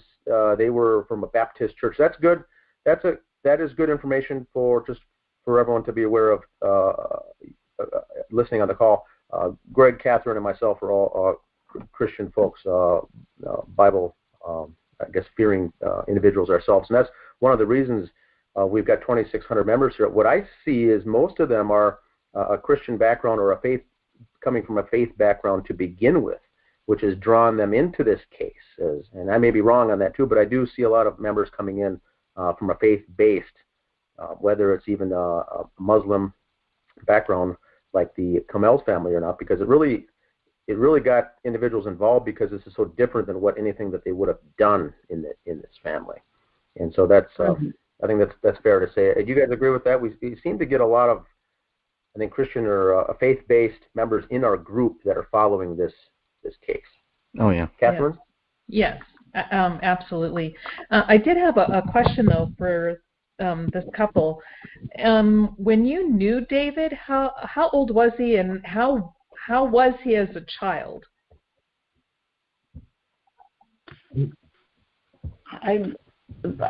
they were from a Baptist church. That's good. That is good information for everyone to be aware of listening on the call. Greg, Catherine, and myself are all Christian folks, Bible, I guess, fearing individuals ourselves, and that's one of the reasons we've got 2,600 members here. What I see is most of them are a Christian background or coming from a faith background to begin with, which has drawn them into this case. And I may be wrong on that too, but I do see a lot of members coming in from a faith-based, whether it's even a Muslim background like the Kamels family or not, because it really got individuals involved, because this is so different than anything that they would have done in this family. And so that's I think that's fair to say. Do you guys agree with that? We seem to get a lot of, I think, Christian or faith-based members in our group that are following this case. Oh, yeah. Catherine? Yes, absolutely. I did have a question, though, for this couple. When you knew David, how old was he, and how was he as a child?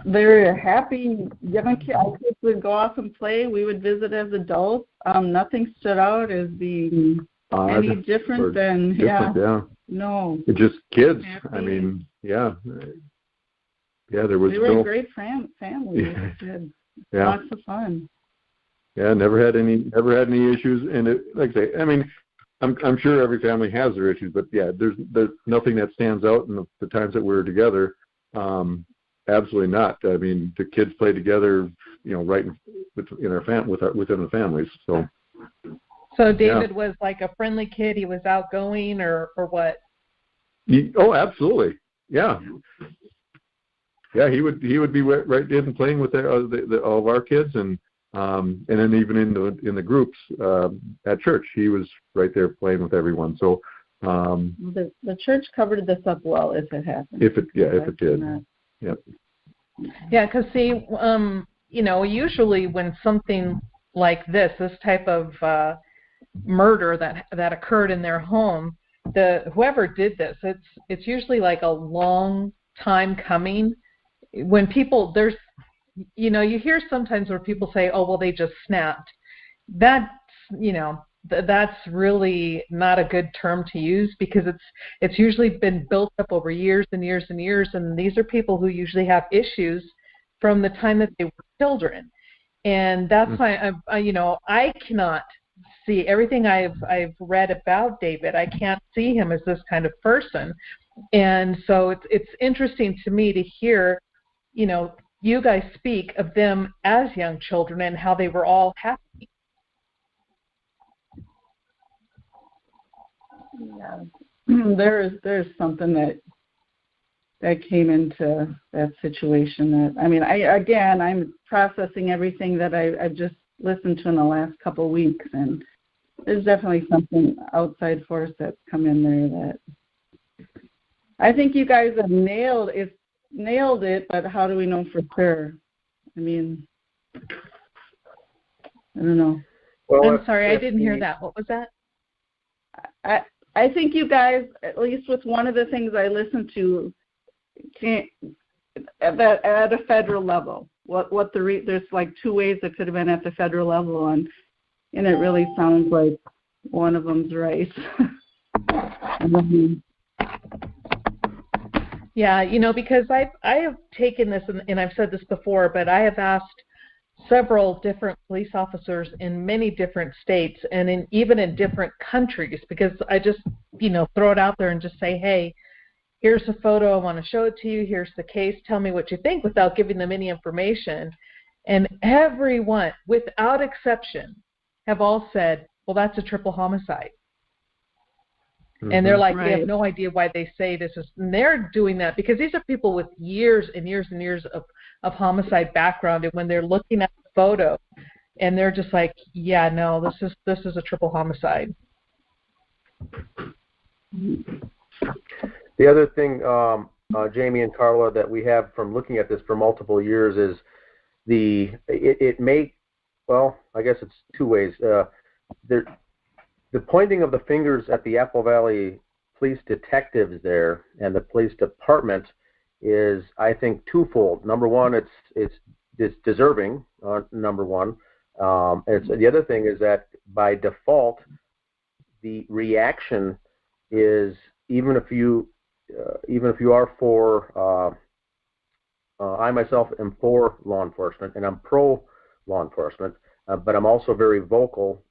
They're happy young kids. Our kids would go off and play. We would visit as adults. Nothing stood out as being any different than no. It's just kids. Happy. I mean, yeah, there was. They were a great family. Yeah. Lots of fun. Yeah, never had any issues, and like I say, I mean, I'm sure every family has their issues, but yeah, there's nothing that stands out in the times that we were together. Absolutely not. I mean, the kids play together, right within the families. So David was like a friendly kid. He was outgoing, or what? Oh, absolutely. Yeah. Yeah, he would be right in playing with all of our kids, and then even in the groups at church, he was right there playing with everyone. So the church covered this up well if it happened. If it did. Yep. Yeah, because see, usually when something like this type of murder that occurred in their home, whoever did this, it's usually like a long time coming. When people you hear sometimes where people say, "Oh, well, they just snapped." That's that's really not a good term to use, because it's usually been built up over years and years and years, and these are people who usually have issues from the time that they were children, and that's why I cannot see everything I've read about David. I can't see him as this kind of person, and so it's interesting to me to hear you guys speak of them as young children and how they were all happy. Yeah. There's something that came into that situation that, I mean, I'm processing everything that I've just listened to in the last couple of weeks, and there's definitely something outside force that's come in there that I think you guys have nailed it, but how do we know for sure? I mean, I don't know. Well, I'm sorry, I didn't hear that. What was that? I think you guys, at least with one of the things I listened to, can't at a federal level. There's like two ways it could have been at the federal level, and it really sounds like one of them's right. Yeah, because I have taken this, and I've said this before, but I have asked several different police officers in many different states and even in different countries, because I just, throw it out there and just say, hey, here's a photo, I want to show it to you, here's the case, tell me what you think, without giving them any information. And everyone, without exception, have all said, well, that's a triple homicide. Mm-hmm. And they're like, They have no idea why they say this is, and they're doing that because these are people with years and years and years of homicide background, and when they're looking at the photo, and they're just like, yeah, no, this is a triple homicide. The other thing, Jamie and Carla, that we have from looking at this for multiple years is I guess it's two ways. The pointing of the fingers at the Apple Valley police detectives there and the police department is, I think, twofold. Number one, it's deserving. Number one, the other thing is that by default, the reaction is, even if you are for, I myself am for law enforcement and I'm pro law enforcement, but I'm also very vocal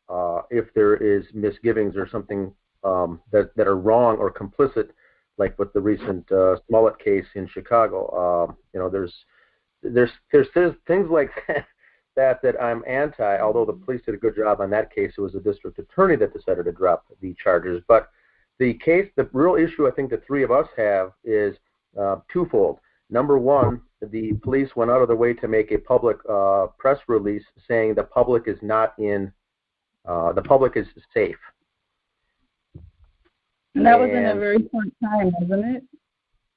if there is misgivings or something that are wrong or complicit, like with the recent Smollett case in Chicago. There's things like that I'm anti. Although the police did a good job on that case, it was the district attorney that decided to drop the charges. But the real issue I think the three of us have is twofold. Number one, the police went out of their way to make a public press release saying the public is the public is safe. And that was in a very short time, wasn't it?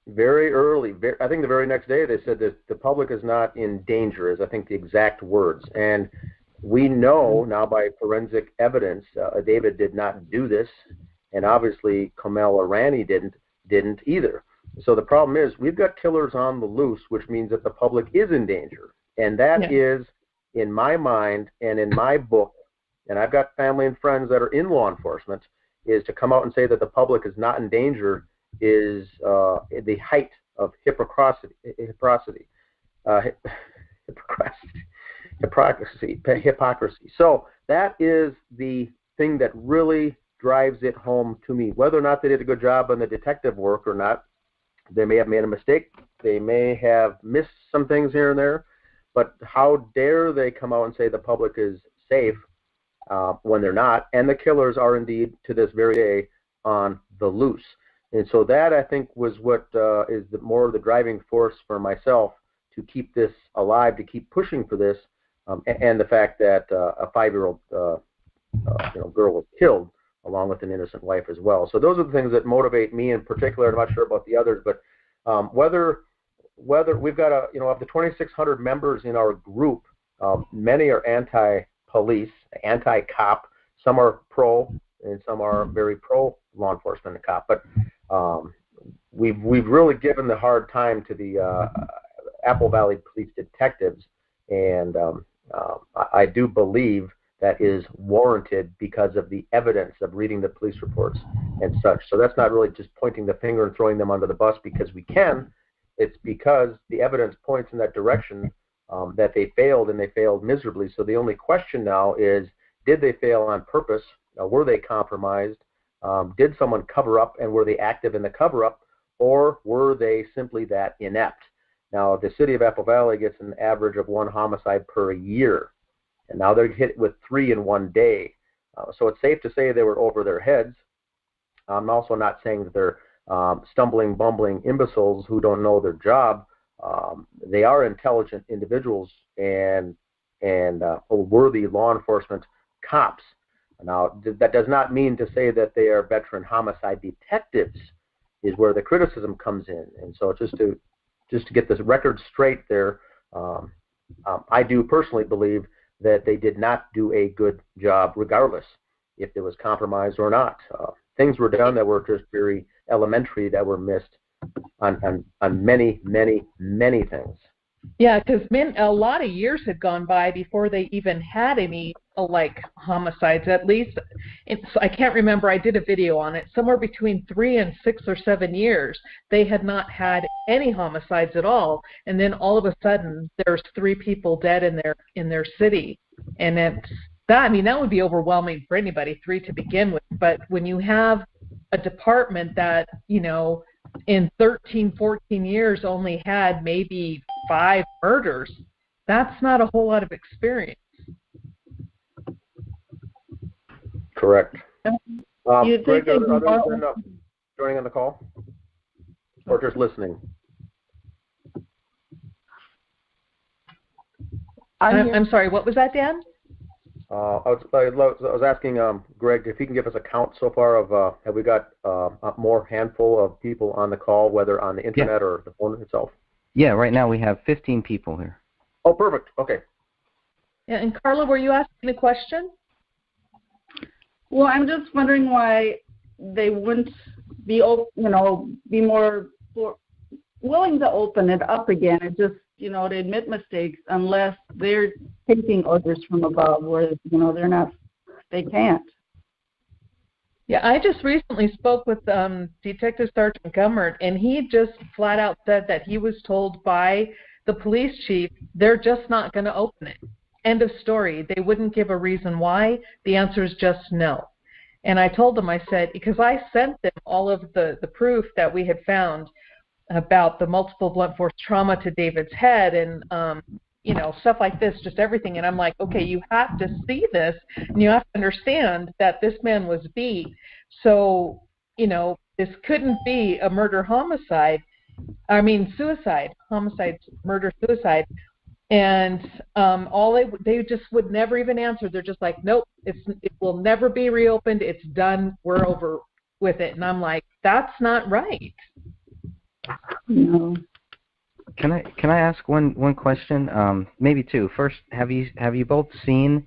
very early. I think the very next day they said that the public is not in danger, is I think the exact words. And we know now by forensic evidence, David did not do this, and obviously Kamel Irani didn't either. So the problem is we've got killers on the loose, which means that the public is in danger. And that is, in my mind and in my book, and I've got family and friends that are in law enforcement, is to come out and say that the public is not in danger is the height of hypocrisy. So that is the thing that really drives it home to me. Whether or not they did a good job on the detective work or not, they may have made a mistake. They may have missed some things here and there. But how dare they come out and say the public is safe when they're not? And the killers are indeed, to this very day, on the loose. And so that, I think, was what is more of the driving force for myself to keep this alive, to keep pushing for this, and the fact that a 5-year-old girl was killed along with an innocent life as well. So those are the things that motivate me in particular. I'm not sure about the others, but whether we've got of the 2,600 members in our group, many are anti-police, anti-cop. Some are pro, and some are very pro law enforcement and cop. But we've really given the hard time to the Apple Valley Police detectives, and I do believe that is warranted because of the evidence of reading the police reports and such. So that's not really just pointing the finger and throwing them under the bus because we can. It's because the evidence points in that direction that they failed, and they failed miserably. So the only question now is, did they fail on purpose? Were they compromised? Did someone cover up, and were they active in the cover-up, or were they simply that inept? Now, the city of Apple Valley gets an average of 1 homicide per year, and now they're hit with 3 in one day. So it's safe to say they were over their heads. I'm also not saying that they're stumbling, bumbling imbeciles who don't know their job. They are intelligent individuals and worthy law enforcement cops. Now, that does not mean to say that they are veteran homicide detectives, is where the criticism comes in. And so just to get this record straight there, I do personally believe that they did not do a good job, regardless if it was compromised or not. Things were done that were just very elementary that were missed on many, many, many things. Yeah, because a lot of years had gone by before they even had any homicides. At least, I can't remember. I did a video on it. Somewhere between 3 and 6 or 7 years, they had not had any homicides at all. And then all of a sudden, there's 3 people dead in their city, and that would be overwhelming for anybody. 3 to begin with, but when you have a department that in 13, 14 years only had maybe 5 murders, that's not a whole lot of experience. Correct. You'd Greg, think are others joining on the call? Or just listening? I'm sorry, what was that, Dan? I was asking Greg if he can give us a count so far of have we got a more handful of people on the call, whether on the internet or the phone itself? Yeah, right now we have 15 people here. Oh, perfect. Okay. Yeah, and Carla, were you asking a question? Well, I'm just wondering why they wouldn't be more willing to open it up again and just to admit mistakes, unless they're taking orders from above, where they can't. Yeah, I just recently spoke with Detective Sergeant Gummert, and he just flat out said that he was told by the police chief they're just not going to open it. End of story. They wouldn't give a reason why. The answer is just no. And I told them, I said, because I sent them all of the proof that we had found about the multiple blunt force trauma to David's head and, stuff like this, just everything. And I'm like, okay, you have to see this, and you have to understand that this man was beat. So, this couldn't be a suicide, homicide, murder, suicide. And they just would never even answer. They're just like, nope, it will never be reopened. It's done. We're over with it. And I'm like, that's not right. No. Can I ask one question? Maybe two. First, have you both seen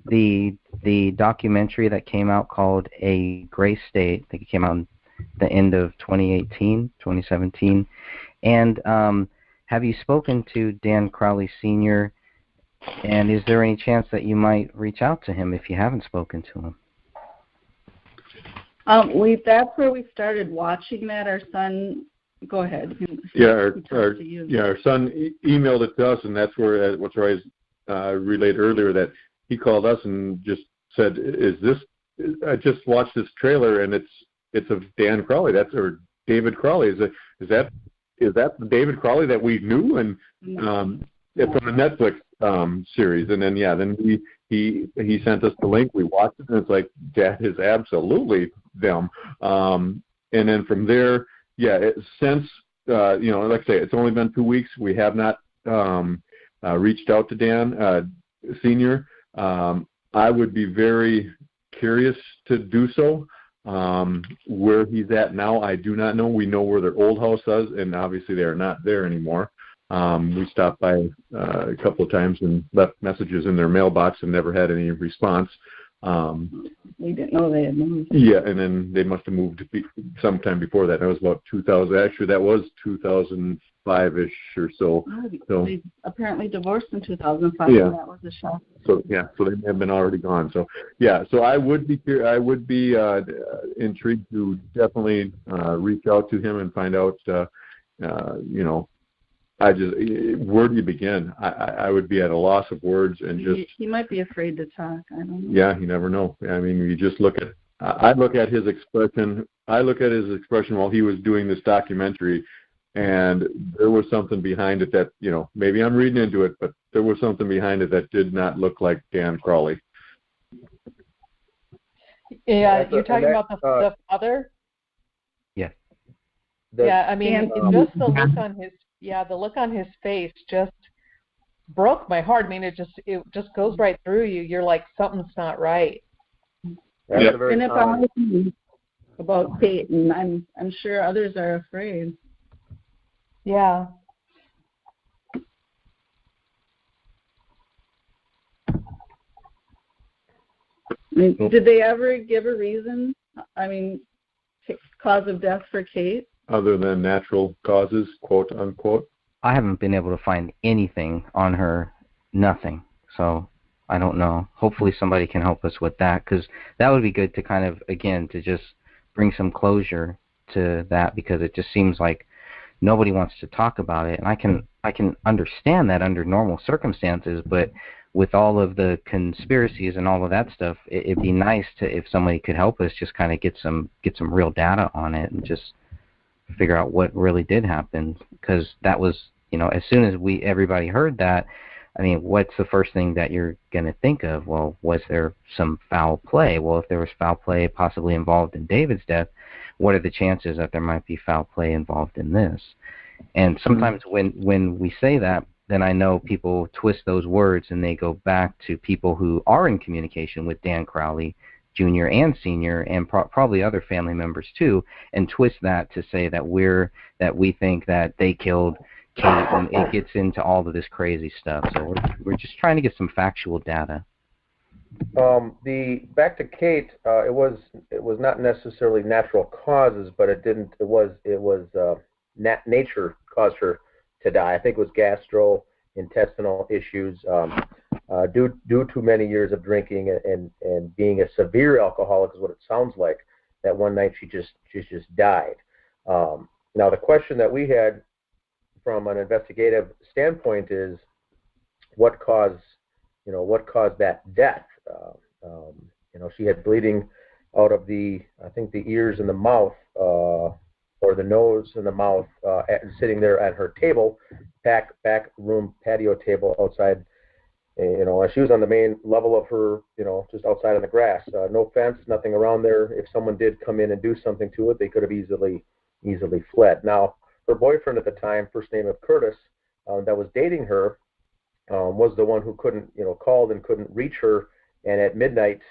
the documentary that came out called A Gray State? I think it came out in the end of 2017. And have you spoken to Dan Crowley Sr.? And is there any chance that you might reach out to him if you haven't spoken to him? That's where we started watching that. Our son, go ahead. Our son emailed it to us, and that's where I relayed earlier that he called us and just said, I just watched this trailer and it's of Dan Crowley, or David Crowley. Is that the David Crowley that we knew? And it's on the Netflix series. And then he sent us the link. We watched it, and it's like, that is absolutely them. And then from there, since like I say, it's only been 2 weeks. We have not reached out to Dan Sr. I would be very curious to do so. Where he's at now, I do not know. We know where their old house is, and obviously they are not there anymore. We stopped by a couple of times and left messages in their mailbox and never had any response. We didn't know they had moved. Yeah, and then they must have moved sometime before that. That was about 2000. Actually, that was 2005-ish or so. They apparently divorced in 2005. Yeah. And that was a shock. So they may have been already gone. So I would be intrigued to definitely reach out to him and find out. Where do you begin? I would be at a loss of words, and just he might be afraid to talk. I don't know. Yeah, you never know. I mean, you just look at. I look at his expression. While he was doing this documentary, and there was something behind it that, maybe I'm reading into it, but there was something behind it that did not look like Dan Crowley. Yeah, you're talking about the father? Yeah. I mean, just the look on his face just broke my heart. I mean, it just goes right through you. You're like, something's not right. And if I'm listening about Peyton, I'm sure others are afraid. Yeah. I mean, did they ever give a reason? I mean, cause of death for Kate? Other than natural causes, quote unquote? I haven't been able to find anything on her, nothing. So I don't know. Hopefully somebody can help us with that, because that would be good to kind of, again, to just bring some closure to that, because it just seems like nobody wants to talk about it. And I can understand that under normal circumstances, but with all of the conspiracies and all of that stuff, it'd be nice if somebody could help us just kind of get some real data on it and just figure out what really did happen. Because that was, as soon as everybody heard that, I mean, what's the first thing that you're going to think of? Well, was there some foul play? Well, if there was foul play possibly involved in David's death, what are the chances that there might be foul play involved in this? And sometimes when we say that, then I know people twist those words and they go back to people who are in communication with Dan Crowley Jr. and Sr. and probably other family members too, and twist that to say that we think that they killed Kate, and it gets into all of this crazy stuff. So we're just trying to get some factual data. Back to Kate, it was not necessarily natural causes, but nature caused her to die. I think it was gastrointestinal issues due to many years of drinking and being a severe alcoholic is what it sounds like. That one night she just died. Now the question that we had from an investigative standpoint is what caused that death. She had bleeding out of the ears and the mouth, or the nose and the mouth, sitting there at her table, back room patio table outside. She was on the main level of her, just outside on the grass. No fence, nothing around there. If someone did come in and do something to it, they could have easily fled. Now, her boyfriend at the time, first name of Curtis, that was dating her, was the one who called and couldn't reach her. And at midnight,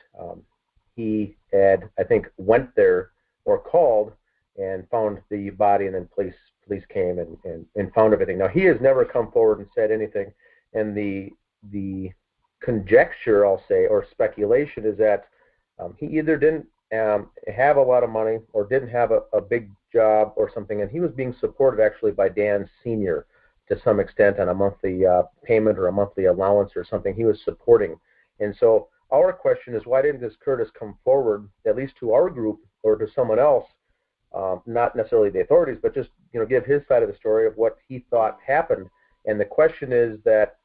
he had, I think, went there or called and found the body and then police came and found everything. Now, he has never come forward and said anything, and the conjecture, I'll say, or speculation is that he either didn't have a lot of money or didn't have a big job or something, and he was being supported actually by Dan Sr. to some extent on a monthly payment or a monthly allowance or something he was supporting. And so our question is, why didn't this Curtis come forward, at least to our group or to someone else, not necessarily the authorities, but just give his side of the story of what he thought happened. And the question is that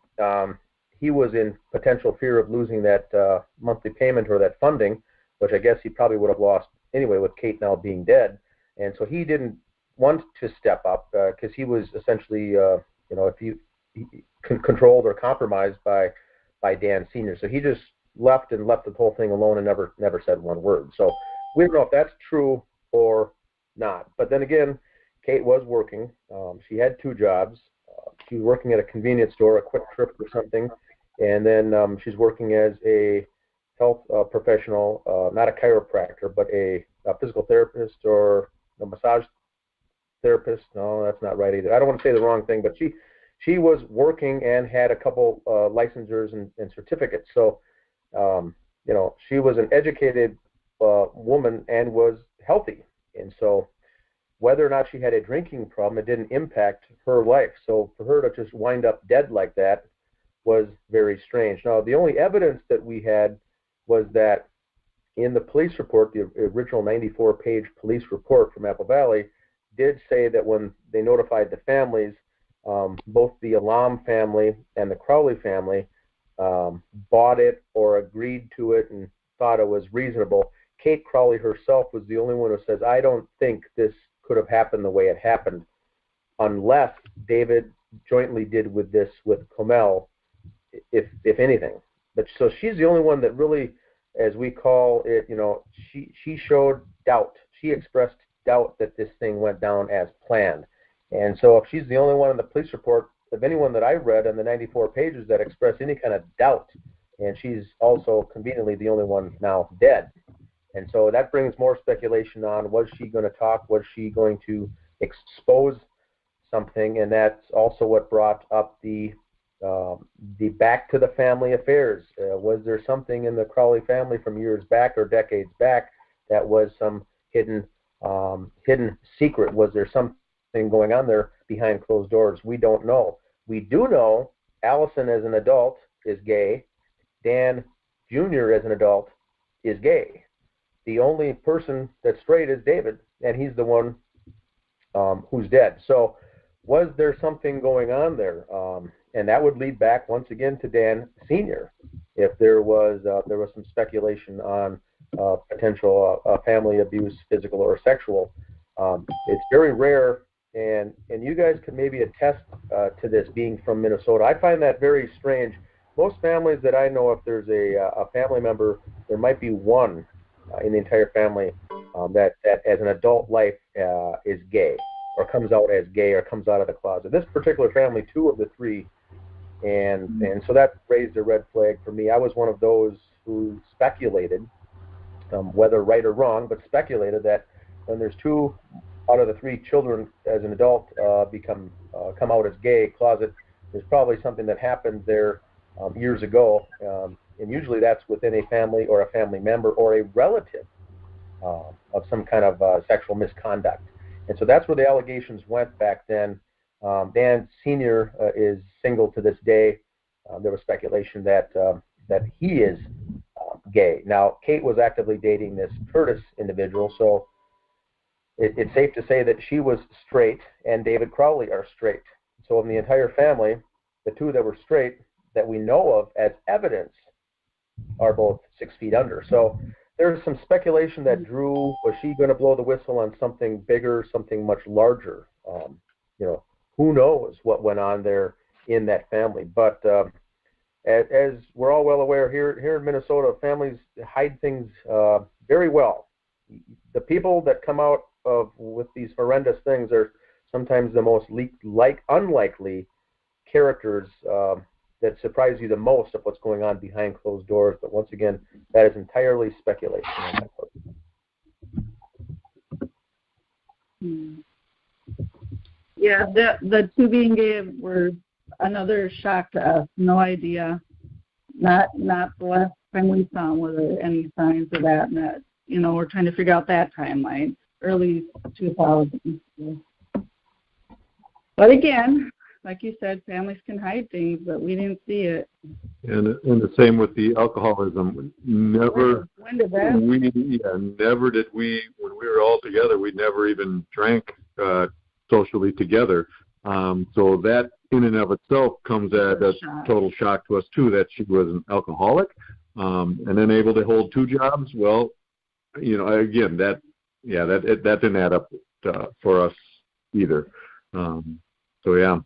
he was in potential fear of losing that monthly payment or that funding, which I guess he probably would have lost anyway with Kate now being dead. And so he didn't want to step up because he was essentially, if he controlled or compromised by Dan Sr. So he just left the whole thing alone and never said one word. So we don't know if that's true or not. But then again, Kate was working. She had 2 jobs. She was working at a convenience store, a Quick Trip or something, and then she's working as a health professional, not a chiropractor, but a physical therapist or a massage therapist. No, that's not right either. I don't want to say the wrong thing, but she was working and had a couple licensures and certificates. So, she was an educated woman and was healthy. And so whether or not she had a drinking problem, it didn't impact her life. So for her to just wind up dead like that was very strange. Now, the only evidence that we had was that in the police report, the original 94-page police report from Apple Valley did say that when they notified the families, both the Alam family and the Crowley family bought it or agreed to it and thought it was reasonable. Kate Crowley herself was the only one who says, I don't think this could have happened the way it happened unless David jointly did with Comel, if anything. But so she's the only one that really, as we call it, she showed doubt. She expressed doubt that this thing went down as planned. And so if she's the only one in the police report of anyone that I read on the 94 pages that expressed any kind of doubt, and she's also conveniently the only one now dead. And so that brings more speculation on, was she going to talk? Was she going to expose something? And that's also what brought up the back to the family affairs. Was there something in the Crowley family from years back or decades back that was some hidden secret? Was there something going on there behind closed doors? We don't know. We do know Allison as an adult is gay. Dan Jr. as an adult is gay. The only person that's straight is David, and he's the one who's dead. So was there something going on there? And that would lead back once again to Dan Sr. If there was some speculation on potential family abuse, physical or sexual. It's very rare, and you guys could maybe attest to this being from Minnesota. I find that very strange. Most families that I know, if there's a family member, there might be one in the entire family that as an adult life is gay or comes out as gay or comes out of the closet. This particular family, 2 of the 3, and so that raised a red flag for me. I was one of those who speculated, whether right or wrong, but speculated that when there's 2 out of the 3 children as an adult come out as gay, closet, there's probably something that happened there years ago. And usually that's within a family or a family member or a relative of some kind of sexual misconduct. And so that's where the allegations went back then. Dan Sr. Is single to this day. There was speculation that he is gay. Now, Kate was actively dating this Curtis individual, so it's safe to say that she was straight and David Crowley are straight. So in the entire family, the 2 that were straight that we know of as evidence are both 6 feet under. So there's some speculation that Drew, was she going to blow the whistle on something bigger, something much larger? Who knows what went on there in that family. But as we're all well aware, here in Minnesota, families hide things very well. The people that come out with these horrendous things are sometimes the most unlikely characters that surprise you the most of what's going on behind closed doors. But once again, that is entirely speculation on my part. Yeah, the two being gave were another shock to us. No idea. Not the last time we saw them were there any signs of that. And that, we're trying to figure out that timeline, early 2000s. But again, like you said, families can hide things, but we didn't see it. And the same with the alcoholism. Never. When did that? Never did we. When we were all together, we never even drank socially together. So that in and of itself comes at a total shock to us too. That she was an alcoholic, and then able to hold two jobs. Well, again, that didn't add up for us either. So yeah.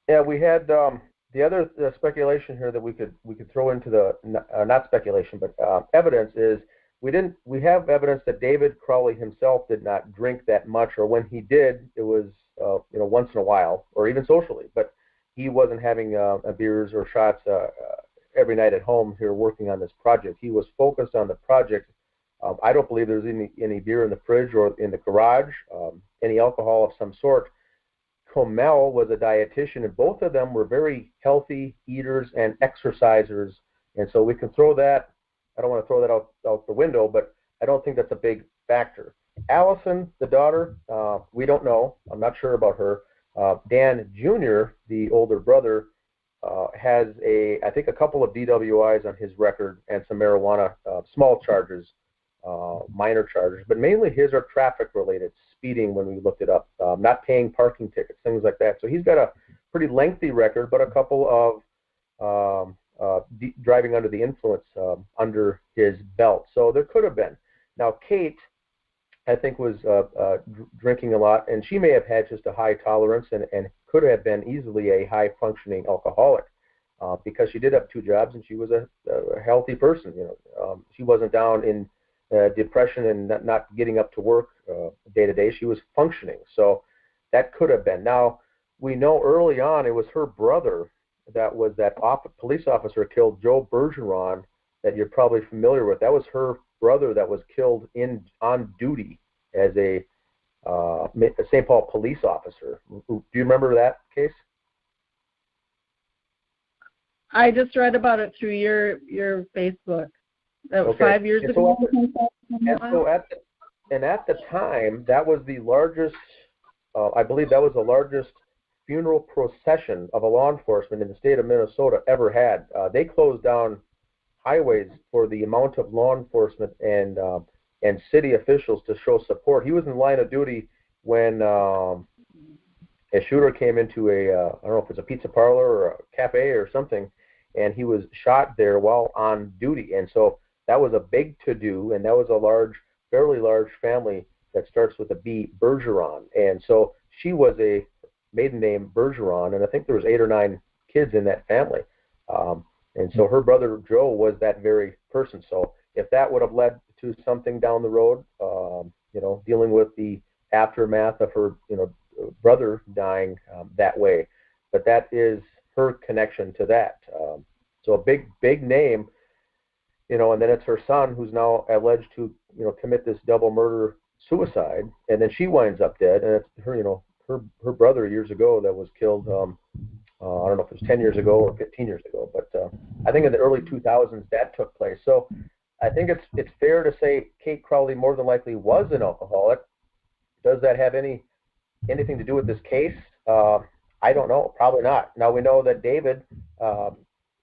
Yeah, we had the other speculation here that we could throw into the not speculation but evidence is we have evidence that David Crowley himself did not drink that much, or when he did, it was once in a while or even socially, but he wasn't having beers or shots every night at home here working on this project. He was focused on the project. I don't believe there's any beer in the fridge or in the garage, any alcohol of some sort. Comel was a dietitian, and both of them were very healthy eaters and exercisers, and so we can throw that. I don't want to throw that out the window, but I don't think that's a big factor. Allison, the daughter, we don't know. I'm not sure about her. Dan Jr., the older brother, has I think a couple of DWIs on his record and some marijuana, small charges, minor charges, but mainly his are traffic related, speeding when we looked it up, not paying parking tickets, things like that. So he's got a pretty lengthy record, but a couple of driving under the influence under his belt. So there could have been. Now Kate, I think, was drinking a lot, and she may have had just a high tolerance and could have been easily a high functioning alcoholic because she did have two jobs and she was a healthy person. She wasn't down in depression and not getting up to work day to day. She was functioning, so that could have been. Now we know early on it was her brother that was that police officer killed, Joe Bergeron, that you're probably familiar with. That was her brother that was killed on duty as a St. Paul police officer. Do you remember that case? I just read about it through your Facebook. That was 5 years ago. At the time, that was the largest, I believe that was the largest funeral procession of a law enforcement in the state of Minnesota ever had. They closed down highways for the amount of law enforcement and city officials to show support. He was in line of duty when a shooter came into I don't know if it's a pizza parlor or a cafe or something, and he was shot there while on duty. And so that was a big to-do, and that was a fairly large family that starts with a B, Bergeron. And so she was a maiden name Bergeron, and I think there was 8 or 9 kids in that family. And so her brother Joe was that very person. So if that would have led to something down the road, dealing with the aftermath of her, brother dying that way, but that is her connection to that. So a big name, and then it's her son who's now alleged to, commit this double murder suicide, and then she winds up dead, and it's her, her brother years ago that was killed. I don't know if it was 10 years ago or 15 years ago, but I think in the early 2000s that took place. So I think it's fair to say Kate Crowley more than likely was an alcoholic. Does that have anything to do with this case? I don't know. Probably not. Now we know that David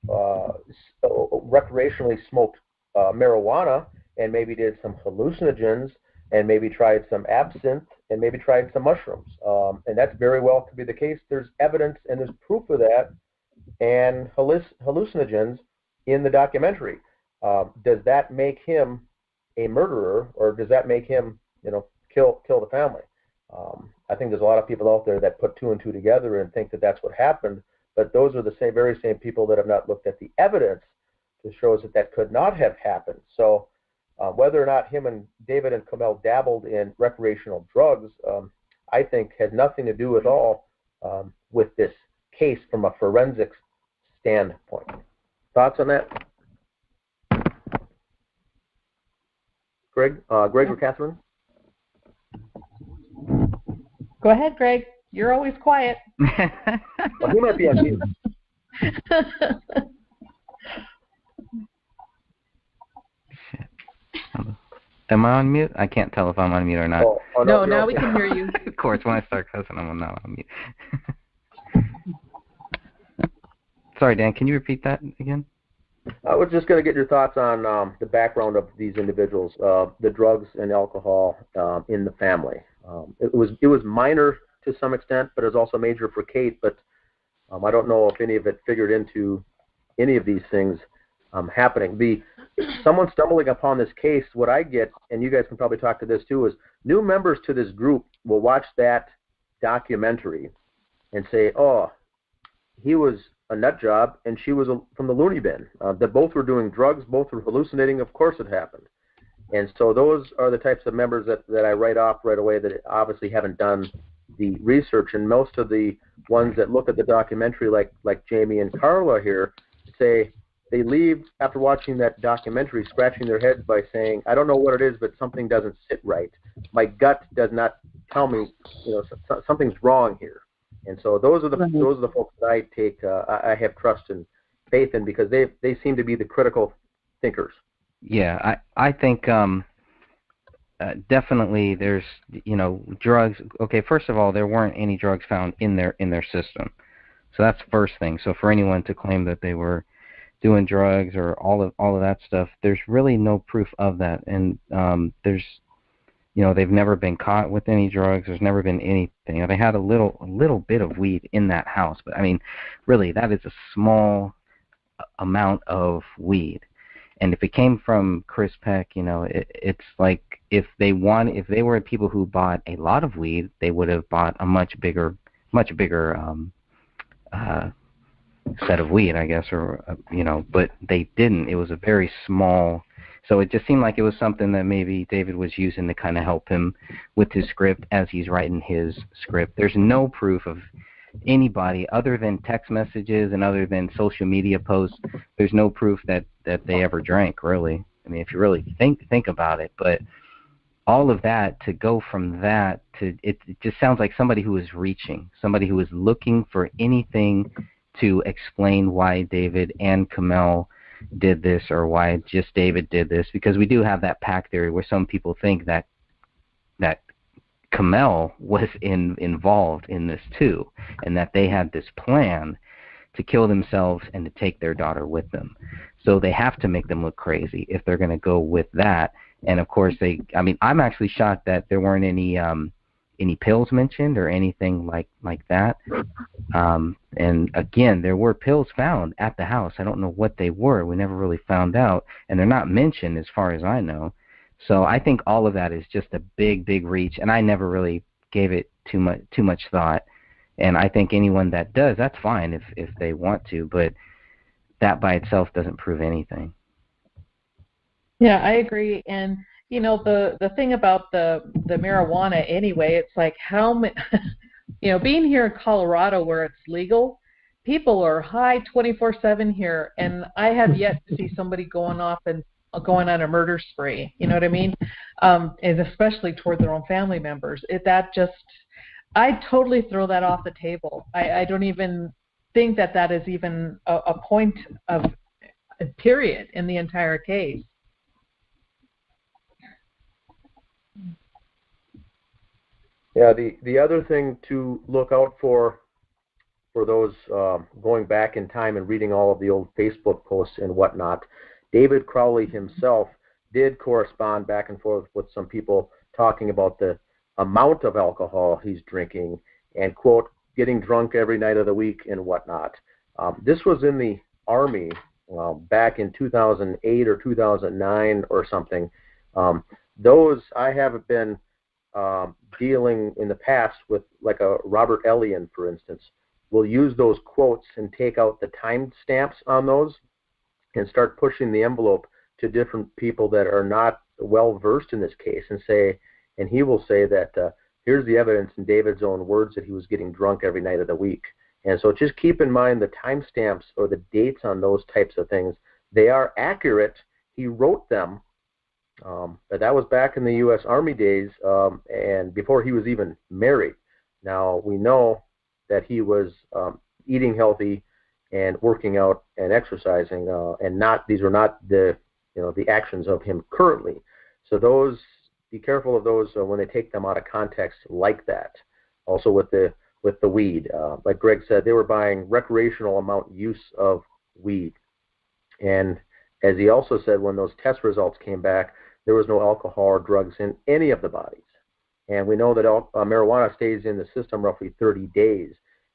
recreationally smoked marijuana and maybe did some hallucinogens and maybe tried some absinthe and maybe tried some mushrooms. And that's very well could be the case. There's evidence and there's proof of that and hallucinogens in the documentary. Does that make him a murderer, or does that make him, kill the family? I think there's a lot of people out there that put 2 and 2 together and think that that's what happened, but those are the very same people that have not looked at the evidence that shows that could not have happened. So whether or not him and David and Comel dabbled in recreational drugs, I think has nothing to do at all with this case from a forensics standpoint. Thoughts on that? Greg or Catherine? Go ahead, Greg. You're always quiet. Well, he might be on mute. Am I on mute? I can't tell if I'm on mute or not. No, now we can hear you. Of course, when I start cussing, I'm not on mute. Sorry, Dan, can you repeat that again? I was just going to get your thoughts on the background of these individuals, the drugs and alcohol in the family. It was minor to some extent, but it was also major for Kate. But I don't know if any of it figured into any of these things happening. Someone stumbling upon this case, what I get, and you guys can probably talk to this too, is new members to this group will watch that documentary and say, "Oh, he was a nut job, and she was from the loony bin. That both were doing drugs, both were hallucinating. Of course it happened." And so those are the types of members that I write off right away that obviously haven't done the research. And most of the ones that look at the documentary, like Jamie and Carla here, say they leave after watching that documentary scratching their heads by saying, "I don't know what it is, but something doesn't sit right. My gut does not tell me, something's wrong here." And so those are the folks that I take. I have trust and faith in because they seem to be the critical thinkers. Yeah, I think definitely there's drugs. Okay, first of all, there weren't any drugs found in their system, so that's the first thing. So for anyone to claim that they were doing drugs or all of that stuff, there's really no proof of that, and there's they've never been caught with any drugs. There's never been anything. They had a little bit of weed in that house, but I mean, really, that is a small amount of weed. And if it came from Chris Peck, it's like if they were people who bought a lot of weed, they would have bought a much bigger set of weed, I guess, or but they didn't. It was a very small. So it just seemed like it was something that maybe David was using to kind of help him with his script as he's writing his script. There's no proof of anybody other than text messages and other than social media posts. There's no proof that they ever drank, really. I mean, if you really think about it. But all of that, to go from that to it just sounds like somebody who is reaching, somebody who is looking for anything to explain why David and Kamel did this or why just David did this, because we do have that pack theory where some people think that Kamel was involved in this too, and that they had this plan to kill themselves and to take their daughter with them. So they have to make them look crazy if they're going to go with that. And of course I'm actually shocked that there weren't any pills mentioned or anything like that. And again, there were pills found at the house. I don't know what they were. We never really found out, and they're not mentioned as far as I know. So I think all of that is just a big reach, and I never really gave it too much thought. And I think anyone that does, that's fine if they want to, but that by itself doesn't prove anything. Yeah, I agree. And the thing about the marijuana anyway, it's like how many, being here in Colorado where it's legal, people are high 24/7 here, and I have yet to see somebody going on a murder spree. You know what I mean? And especially toward their own family members. I totally throw that off the table. I don't even think that is even a point of a period in the entire case. Yeah, the other thing to look out for those going back in time and reading all of the old Facebook posts and whatnot, David Crowley himself did correspond back and forth with some people talking about the amount of alcohol he's drinking and, quote, getting drunk every night of the week and whatnot. This was in the Army back in 2008 or 2009 or something. Those I haven't been dealing in the past with, like a Robert Elian, for instance, will use those quotes and take out the time stamps on those and start pushing the envelope to different people that are not well versed in this case and he will say that here's the evidence in David's own words that he was getting drunk every night of the week. And so just keep in mind the time stamps or the dates on those types of things. They are accurate. He wrote them. But that was back in the U.S. Army days and before he was even married. Now, we know that he was eating healthy and working out and exercising, and these were not the actions of him currently. So be careful of those when they take them out of context like that. Also with the weed, like Greg said, they were buying recreational amount use of weed, and as he also said, when those test results came back, there was no alcohol or drugs in any of the bodies. And we know that marijuana stays in the system roughly 30 days.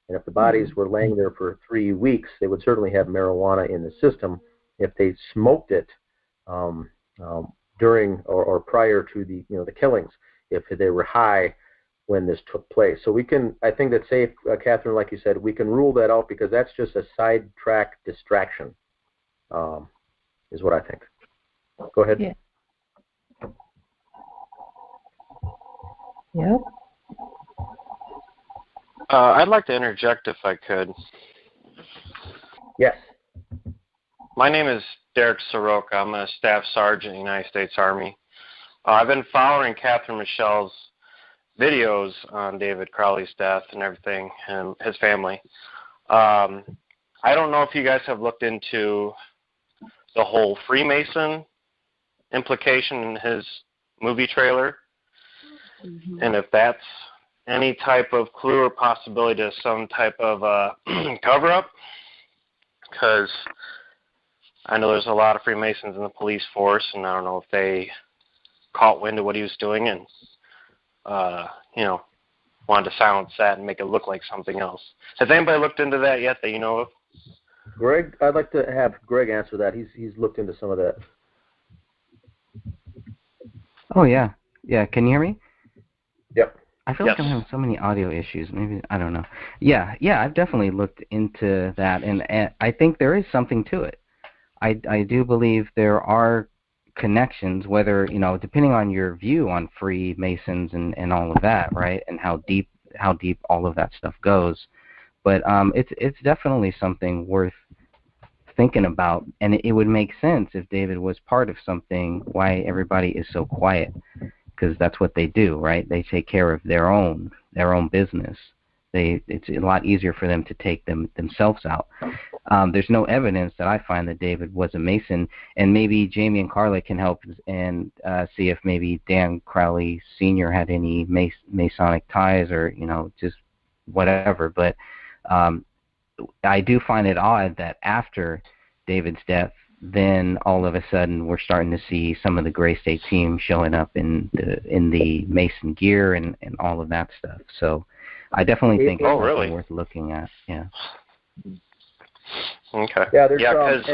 And if the bodies were laying there for 3 weeks, they would certainly have marijuana in the system if they smoked it during or prior to the killings, if they were high when this took place. So I think that's safe, Catherine, like you said, we can rule that out because that's just a sidetrack distraction, is what I think. Go ahead. Yeah. Yep. I'd like to interject if I could. Yes. My name is Derek Soroka. I'm a staff sergeant in the United States Army. I've been following Catherine Michelle's videos on David Crowley's death and everything and his family. I don't know if you guys have looked into the whole Freemason implication in his movie trailer, and if that's any type of clue or possibility to some type of cover-up, because I know there's a lot of Freemasons in the police force, and I don't know if they caught wind of what he was doing and, wanted to silence that and make it look like something else. Has anybody looked into that yet that you know of? Greg, I'd like to have Greg answer that. He's looked into some of that. Oh, yeah. Yeah, can you hear me? Yep. I feel like I'm having so many audio issues. Maybe, I don't know. Yeah, I've definitely looked into that, and I think there is something to it. I do believe there are connections, whether, depending on your view on Freemasons and all of that, right, and how deep all of that stuff goes. But it's definitely something worth thinking about, and it would make sense if David was part of something, why everybody is so quiet. Because that's what they do, right? They take care of their own business. It's a lot easier for them to take themselves out. There's no evidence that I find that David was a Mason, and maybe Jamie and Carla can help and see if maybe Dan Crowley Sr. had any Masonic ties or just whatever. But I do find it odd that after David's death, then all of a sudden we're starting to see some of the Gray State team showing up in the Mason gear and all of that stuff. So I definitely think it's something worth looking at. Yeah. Okay. Yeah, because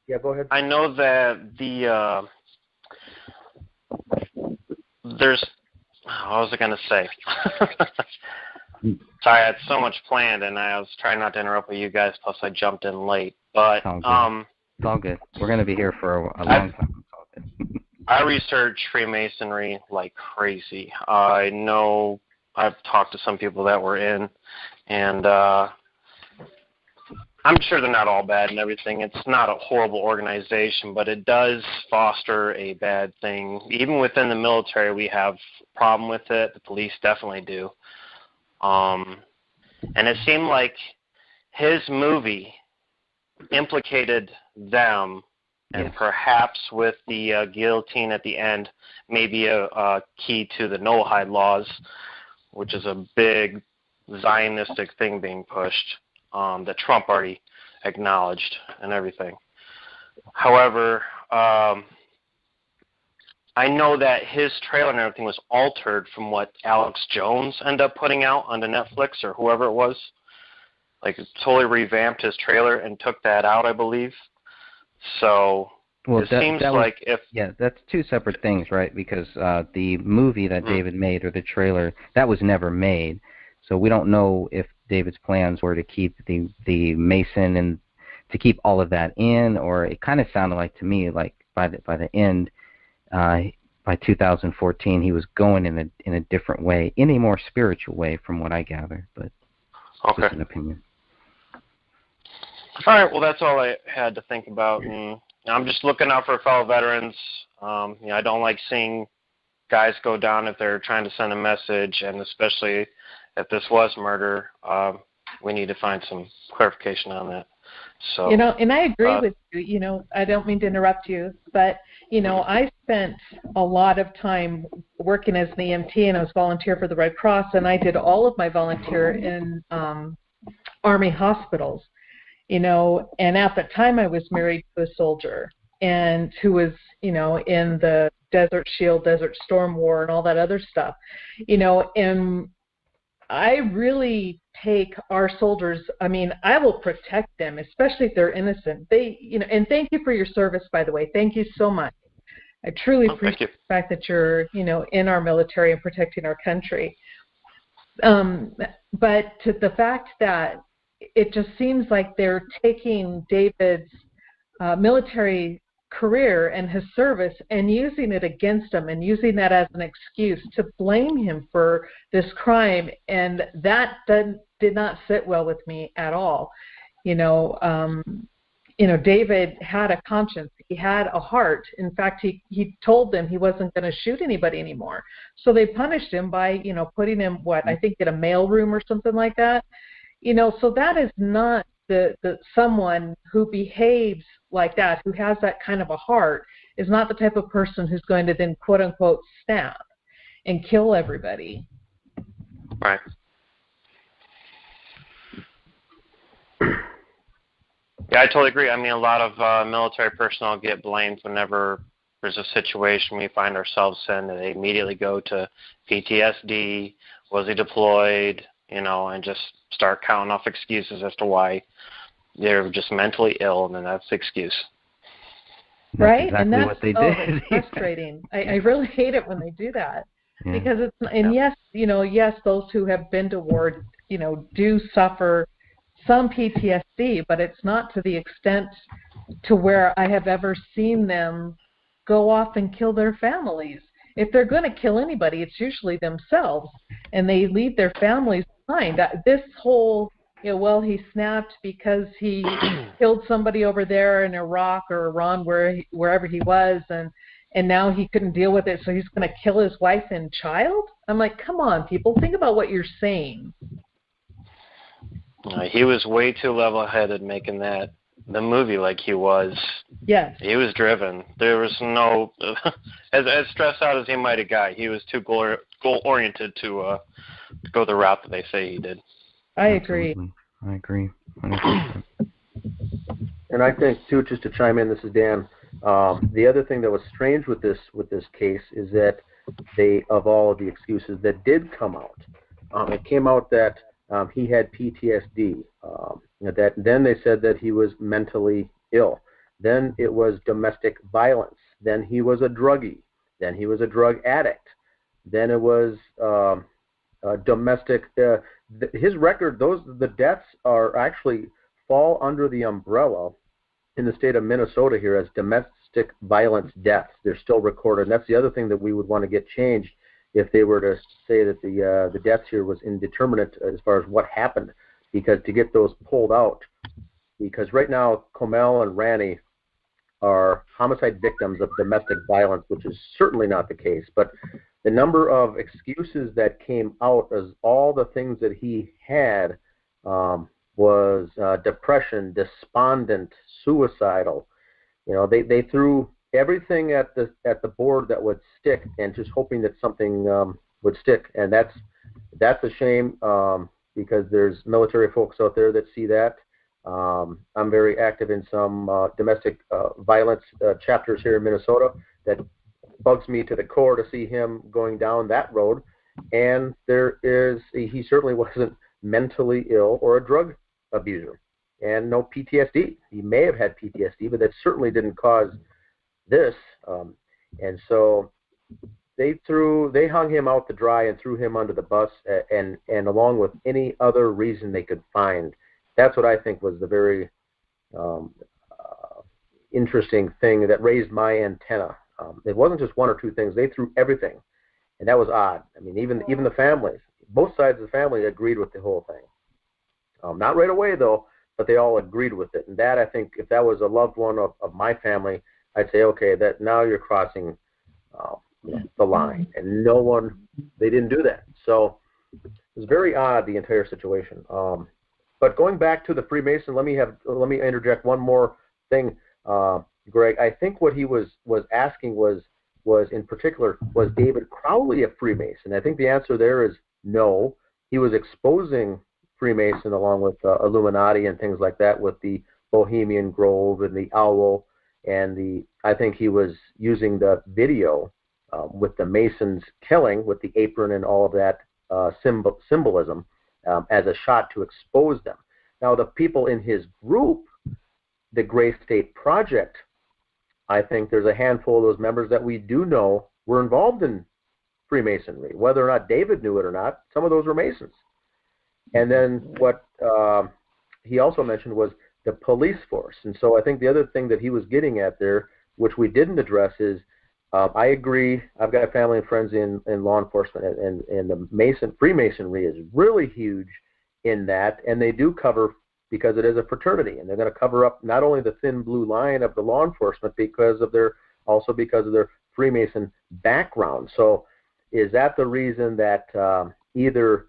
yeah, go ahead. I know that there's what was I going to say? Sorry, I had so much planned, and I was trying not to interrupt with you guys, plus I jumped in late. But it's all good. We're going to be here for a long time. I research Freemasonry like crazy. I know I've talked to some people that were in, and I'm sure they're not all bad and everything. It's not a horrible organization, but it does foster a bad thing. Even within the military, we have a problem with it. The police definitely do. And it seemed like his movie implicated them, and perhaps with the guillotine at the end, maybe a key to the Noahide laws, which is a big Zionistic thing being pushed that Trump already acknowledged and everything. However, I know that his trailer and everything was altered from what Alex Jones ended up putting out on the Netflix or whoever it was. Like, it totally revamped his trailer and took that out, I believe. So it seems like if... Yeah, that's two separate things, right? Because the movie that David made, or the trailer, that was never made. So we don't know if David's plans were to keep the Mason and to keep all of that in, or it kind of sounded like to me like by the end, by 2014, he was going in a different way, in a more spiritual way, from what I gather. But okay, just an opinion. All right, well, that's all I had to think about, and I'm just looking out for fellow veterans. I don't like seeing guys go down if they're trying to send a message, and especially if this was murder, we need to find some clarification on that. So, and I agree with you. I don't mean to interrupt you, but I spent a lot of time working as an EMT, and I was volunteer for the Red Cross, and I did all of my volunteer in Army hospitals. And at the time I was married to a soldier, and who was in the Desert Shield, Desert Storm War, and all that other stuff. And I really take our soldiers, I will protect them, especially if they're innocent. And thank you for your service, by the way. Thank you so much. I truly appreciate the fact that you're, in our military and protecting our country. But to the fact that it just seems like they're taking David's military career and his service and using it against him and using that as an excuse to blame him for this crime, and that did not sit well with me at all. David had a conscience. He had a heart. In fact, he told them he wasn't going to shoot anybody anymore. So they punished him by, putting him, I think in a mail room or something like that. So that is not the someone who behaves like that, who has that kind of a heart, is not the type of person who's going to then quote unquote snap and kill everybody. Right. Yeah, I totally agree. A lot of military personnel get blamed whenever there's a situation we find ourselves in, and they immediately go to PTSD, was he deployed, and just start counting off excuses as to why they're just mentally ill, and then that's the excuse. Right? Exactly and that's what they did. It's frustrating. I really hate it when they do that. Yeah. Because yes, those who have been to war, do suffer some PTSD, but it's not to the extent to where I have ever seen them go off and kill their families. If they're going to kill anybody, it's usually themselves, and they leave their families behind. This whole, he snapped because he killed somebody over there in Iraq or Iran, wherever he was, and now he couldn't deal with it, so he's going to kill his wife and child? I'm like, come on, people, think about what you're saying. He was way too level-headed making the movie like he was. Yes. He was driven. There was no, as stressed out as he might have got, he was too goal-oriented to go the route that they say he did. I agree. I agree. 100%. And I think, too, just to chime in, this is Dan, the other thing that was strange with this case is that of all of the excuses that did come out, it came out that he had PTSD. Then they said that he was mentally ill. Then it was domestic violence. Then he was a druggie. Then he was a drug addict. Then it was domestic. His record, the deaths are actually fall under the umbrella in the state of Minnesota here as domestic violence deaths. They're still recorded. And that's the other thing that we would want to get changed if they were to say that the deaths here was indeterminate as far as what happened, because to get those pulled out, because right now Comel and Ranney are homicide victims of domestic violence, which is certainly not the case, but the number of excuses that came out as all the things that he had was depression, despondent, suicidal. They threw everything at the board that would stick, and just hoping that something would stick, and that's a shame because there's military folks out there that see that. I'm very active in some domestic violence chapters here in Minnesota. That bugs me to the core to see him going down that road, and he certainly wasn't mentally ill or a drug abuser, and no PTSD. He may have had PTSD, but that certainly didn't cause this, and so they hung him out to dry and threw him under the bus, and along with any other reason they could find. That's what I think was the very interesting thing that raised my antenna. It wasn't just one or two things; they threw everything, and that was odd. Even the families, both sides of the family agreed with the whole thing. Not right away though, but they all agreed with it. And that, I think, if that was a loved one of my family, I'd say, okay, that now you're crossing the line, and they didn't do that. So was very odd, the entire situation. But going back to the Freemason, let me interject one more thing, Greg. I think what he was asking was in particular, was David Crowley a Freemason? I think the answer there is no. He was exposing Freemason along with Illuminati and things like that with the Bohemian Grove and the Owl, and I think he was using the video with the Masons killing with the apron and all of that symbolism as a shot to expose them. Now, the people in his group, the Gray State Project, I think there's a handful of those members that we do know were involved in Freemasonry. Whether or not David knew it or not, some of those were Masons. And then what he also mentioned was the police force. And so I think the other thing that he was getting at there, which we didn't address, is I agree. I've got family and friends in law enforcement, and the Freemasonry is really huge in that, and they do cover, because it is a fraternity, and they're going to cover up not only the thin blue line of the law enforcement because of their Freemason background. So is that the reason that either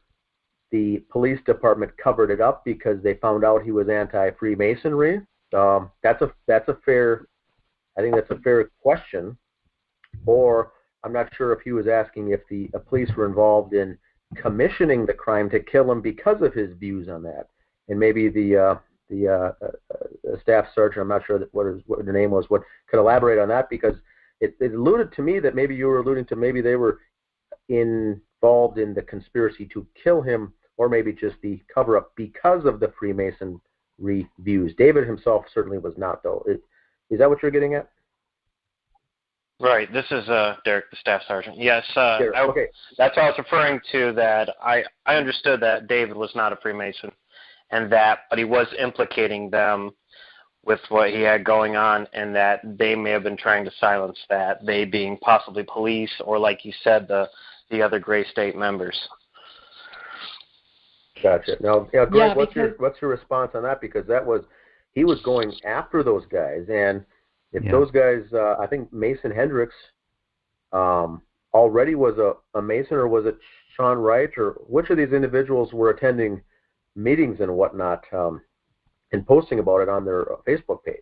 the police department covered it up because they found out he was anti-Freemasonry? That's a fair question. Or I'm not sure if he was asking if the police were involved in commissioning the crime to kill him because of his views on that. And maybe the staff sergeant, I'm not sure what her name was, could elaborate on that, because it alluded to me that maybe you were alluding to maybe they were involved in the conspiracy to kill him, or maybe just the cover-up because of the Freemasonry views. David himself certainly was not, though. Is that what you're getting at? Right. This is Derek, the staff sergeant. Yes. Okay. That's what I was referring to. That I understood that David was not a Freemason, but he was implicating them with what he had going on, and that they may have been trying to silence that. They being possibly police, or like you said, the other Gray State members. Gotcha. Now, Greg, what's your response on that? Because he was going after those guys, and if those guys, I think Mason Hendricks already was a Mason, or was it Sean Wright, or which of these individuals were attending meetings and whatnot and posting about it on their Facebook page?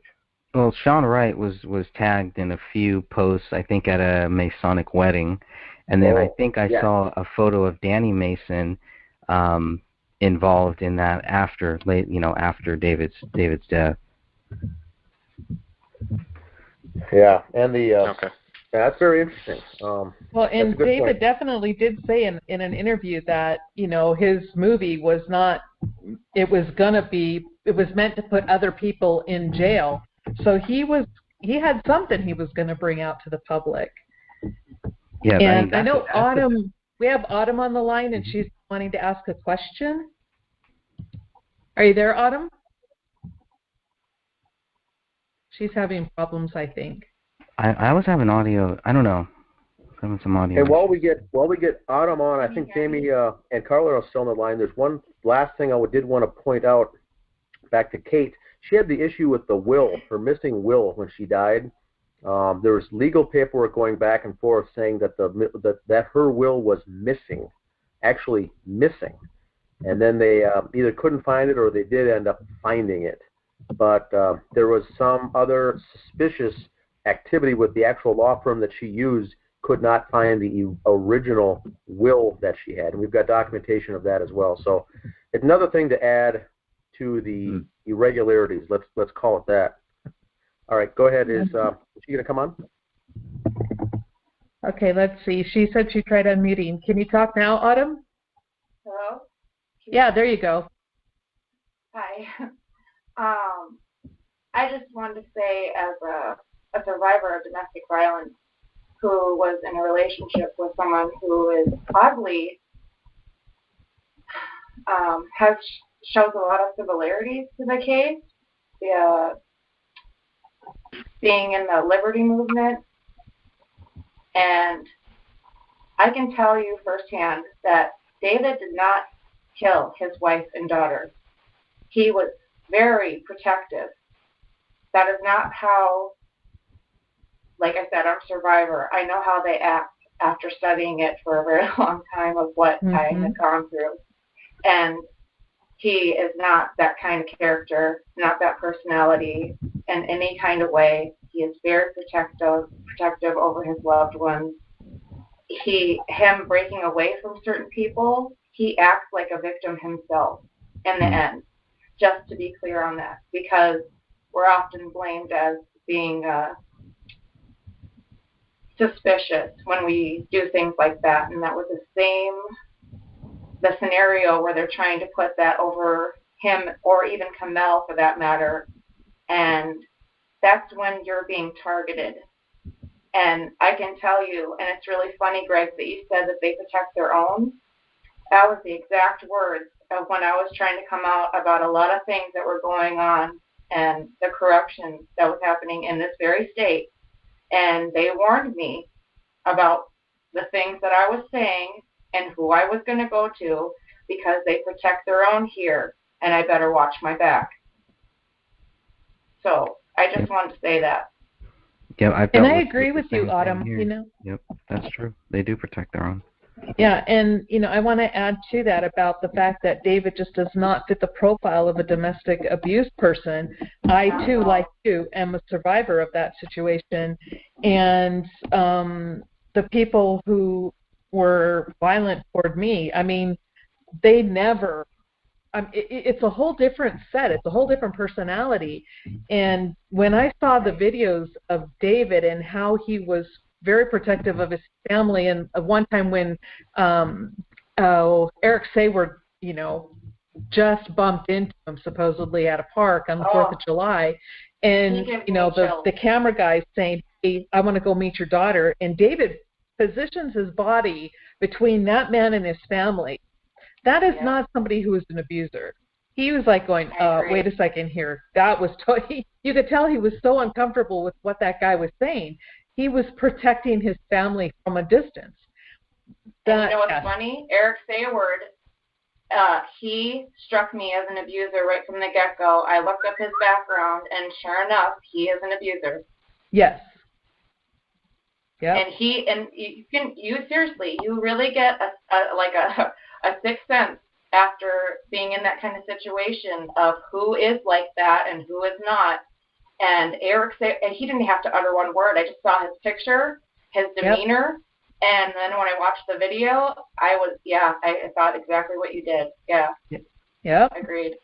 Well, Sean Wright was tagged in a few posts, I think at a Masonic wedding, and then I think I saw a photo of Danny Mason involved in that after David's death. Yeah, and that's very interesting. Well, and David definitely did say in an interview that, his movie was not, it was meant to put other people in jail. So he had something he was going to bring out to the public. Yeah, and I know Autumn, we have Autumn on the line, and she's wanting to ask a question. Are you there, Autumn? She's having problems, I think. I was having audio. I don't know. Having some audio. And while we get Autumn on, I think Jamie and Carla are still on the line. There's one last thing I did want to point out back to Kate. She had the issue with the will, her missing will when she died. There was legal paperwork going back and forth saying that that her will was missing, actually missing, and then they either couldn't find it or they did end up finding it. But there was some other suspicious activity with the actual law firm that she used, could not find the original will that she had, and we've got documentation of that as well. So it's another thing to add to the irregularities. Let's call it that. All right, go ahead. Is she going to come on? Okay, let's see. She said she tried unmuting. Can you talk now, Autumn? Hello? Yeah, there you go. Hi. I just wanted to say, as a survivor of domestic violence who was in a relationship with someone who is oddly shows a lot of similarities to the case, being in the liberty movement, and I can tell you firsthand that David did not kill his wife and daughter. He was very protective. That is not how, like I said, I'm a survivor. I know how they act after studying it for a very long time of what I had gone through. And he is not that kind of character, not that personality in any kind of way. He is very protective over his loved ones. Him breaking away from certain people, he acts like a victim himself in the end, just to be clear on that, because we're often blamed as being suspicious when we do things like that, and that was the scenario where they're trying to put that over him, or even Kamel for that matter, and that's when you're being targeted. And I can tell you, and it's really funny, Greg, that you said that they protect their own. That was the exact words of when I was trying to come out about a lot of things that were going on and the corruption that was happening in this very state. And they warned me about the things that I was saying and who I was going to go to, because they protect their own here, and I better watch my back. So I just wanted to say that. Yeah, and I agree with you, Autumn. You know. Yep, that's true. They do protect their own. Yeah, and I want to add to that about the fact that David just does not fit the profile of a domestic abuse person. I too, like you, am a survivor of that situation, and the people who were violent toward me, I mean, they never. It's a whole different set. It's a whole different personality. And when I saw the videos of David and how he was very protective of his family, and one time when Eric Sayward, just bumped into him supposedly at a park on the 4th of July, and the camera guy's saying, "Hey, I want to go meet your daughter," and David positions his body between that man and his family. That is not somebody who is an abuser. He was like going, wait a second here. That was you could tell he was so uncomfortable with what that guy was saying. He was protecting his family from a distance. And you know what's funny? Eric Sayward, he struck me as an abuser right from the get-go. I looked up his background, and sure enough, he is an abuser. Yes. Yeah. And you seriously, you really get a sixth sense after being in that kind of situation of who is like that and who is not. And Eric said, and he didn't have to utter one word. I just saw his picture, his demeanor, and then when I watched the video, I thought exactly what you did. Yeah. Yeah. Agreed.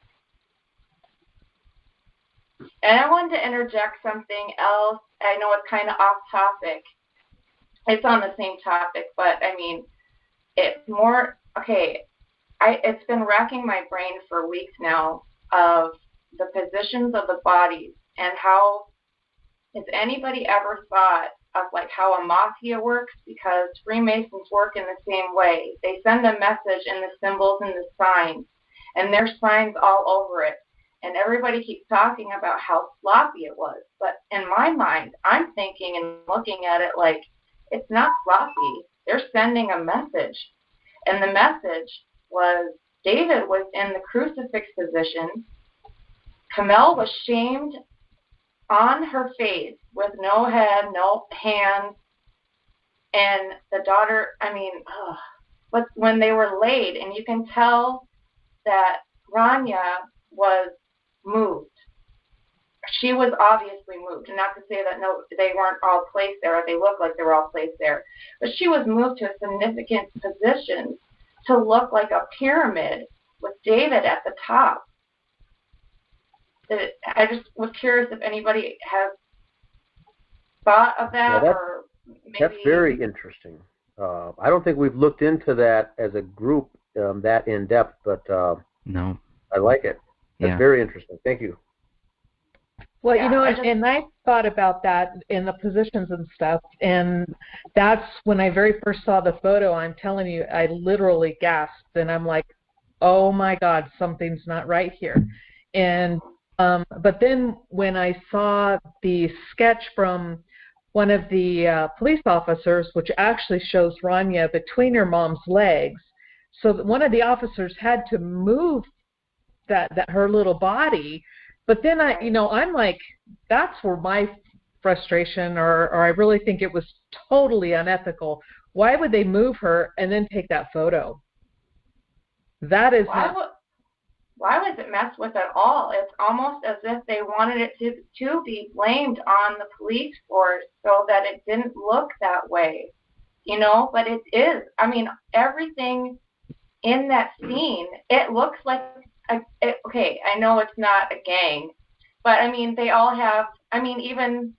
And I wanted to interject something else. I know it's kind of off topic. It's on the same topic, but I mean, it's more, okay, it's been racking my brain for weeks now of the positions of the bodies and how, has anybody ever thought of like how a mafia works? Because Freemasons work in the same way. They send a message in the symbols and the signs, and there's signs all over it. And everybody keeps talking about how sloppy it was. But in my mind, I'm thinking and looking at it like, it's not sloppy. They're sending a message. And the message was, David was in the crucifix position. Kamel was shamed on her face with no head, no hands. And the daughter, but when they were laid, and you can tell that Rania was moved. She was obviously moved, and not to say that no, they weren't all placed there, or they looked like they were all placed there, but she was moved to a significant position to look like a pyramid with David at the top. I just was curious if anybody has thought of that, or maybe... That's very interesting. I don't think we've looked into that as a group that in depth, but no, I like it. That's very interesting. Thank you. Well, and I thought about that in the positions and stuff, and that's when I very first saw the photo. I'm telling you, I literally gasped, and I'm like, oh my God, something's not right here. And but then when I saw the sketch from one of the police officers, which actually shows Rania between her mom's legs, so that one of the officers had to move that her little body. But then I'm like, that's where my frustration, or I really think it was totally unethical. Why would they move her and then take that photo? That is why was it messed with at all? It's almost as if they wanted it to be blamed on the police force so that it didn't look that way, you know, but it is. I mean, everything in that scene, it looks like, okay, I know it's not a gang, but I mean, they all have, I mean, even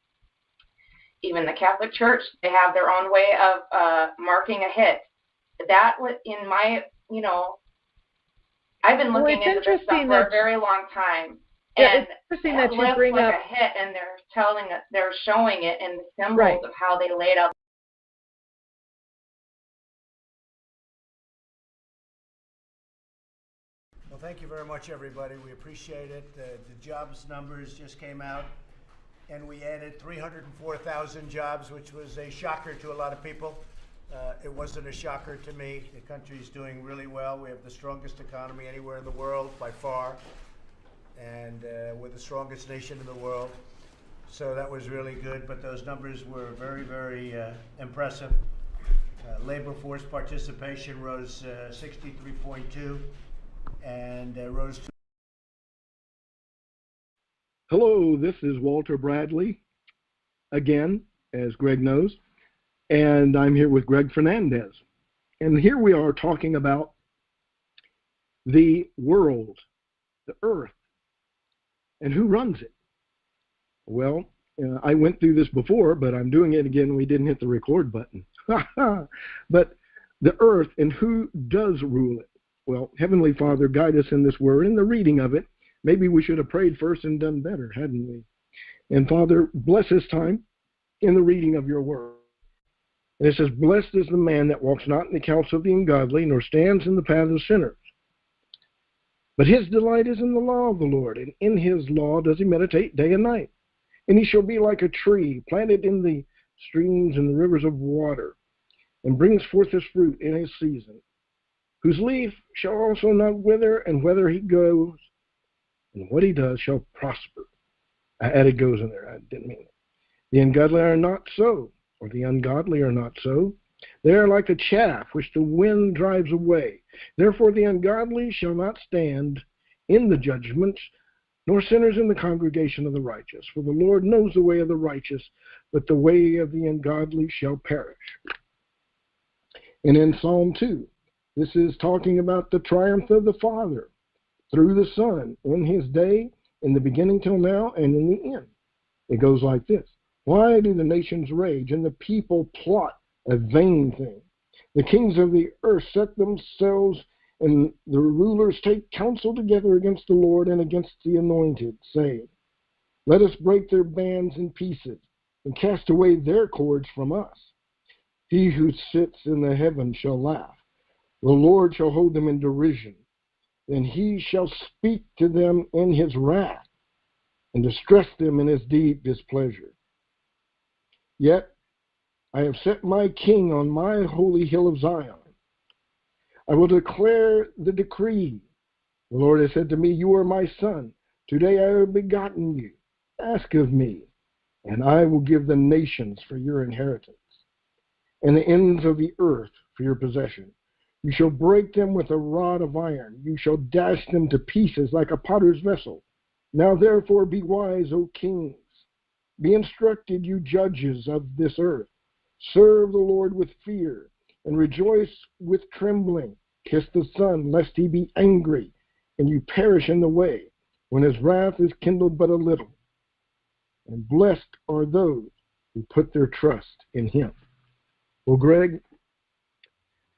the Catholic Church, they have their own way of marking a hit. That was, in my, you know, I've been looking into this stuff for a very long time, and it's interesting it that you looks bring like up a hit, and they're showing it in the symbols of how they laid out. Well, thank you very much, everybody. We appreciate it. The jobs numbers just came out, and we added 304,000 jobs, which was a shocker to a lot of people. It wasn't a shocker to me. The country's doing really well. We have the strongest economy anywhere in the world by far, and we're the strongest nation in the world. So that was really good, but those numbers were very, very impressive. Labor force participation rose 63.2 and rose to... Hello, this is Walter Bradley, again, as Greg knows. And I'm here with Greg Fernandez. And here we are talking about the world, the earth, and who runs it. Well, I went through this before, but I'm doing it again. We didn't hit the record button. But the earth and who does rule it? Well, Heavenly Father, guide us in this word, in the reading of it. Maybe we should have prayed first and done better, hadn't we? And Father, bless this time in the reading of your word. And it says, blessed is the man that walks not in the counsel of the ungodly, nor stands in the path of sinners. But his delight is in the law of the Lord, and in his law does he meditate day and night. And he shall be like a tree planted in the streams and the rivers of water, and brings forth his fruit in his season, whose leaf shall also not wither, and whither he goes, and what he does shall prosper. I added goes in there. I didn't mean it. The ungodly are not so, or the ungodly are not so. They are like the chaff which the wind drives away. Therefore the ungodly shall not stand in the judgment, nor sinners in the congregation of the righteous. For the Lord knows the way of the righteous, but the way of the ungodly shall perish. And in Psalm 2, this is talking about the triumph of the Father through the Son in his day, in the beginning till now, and in the end. It goes like this. Why do the nations rage and the people plot a vain thing? The kings of the earth set themselves, and the rulers take counsel together against the Lord and against the anointed, saying, let us break their bands in pieces and cast away their cords from us. He who sits in the heavens shall laugh. The Lord shall hold them in derision. Then he shall speak to them in his wrath and distress them in his deep displeasure. Yet I have set my king on my holy hill of Zion. I will declare the decree. The Lord has said to me, you are my son. Today I have begotten you. Ask of me, and I will give the nations for your inheritance, and the ends of the earth for your possession. You shall break them with a rod of iron. You shall dash them to pieces like a potter's vessel. Now therefore be wise, O kings. Be instructed, you judges of this earth. Serve the Lord with fear, and rejoice with trembling. Kiss the Son, lest he be angry, and you perish in the way, when his wrath is kindled but a little. And blessed are those who put their trust in him. Well, Greg,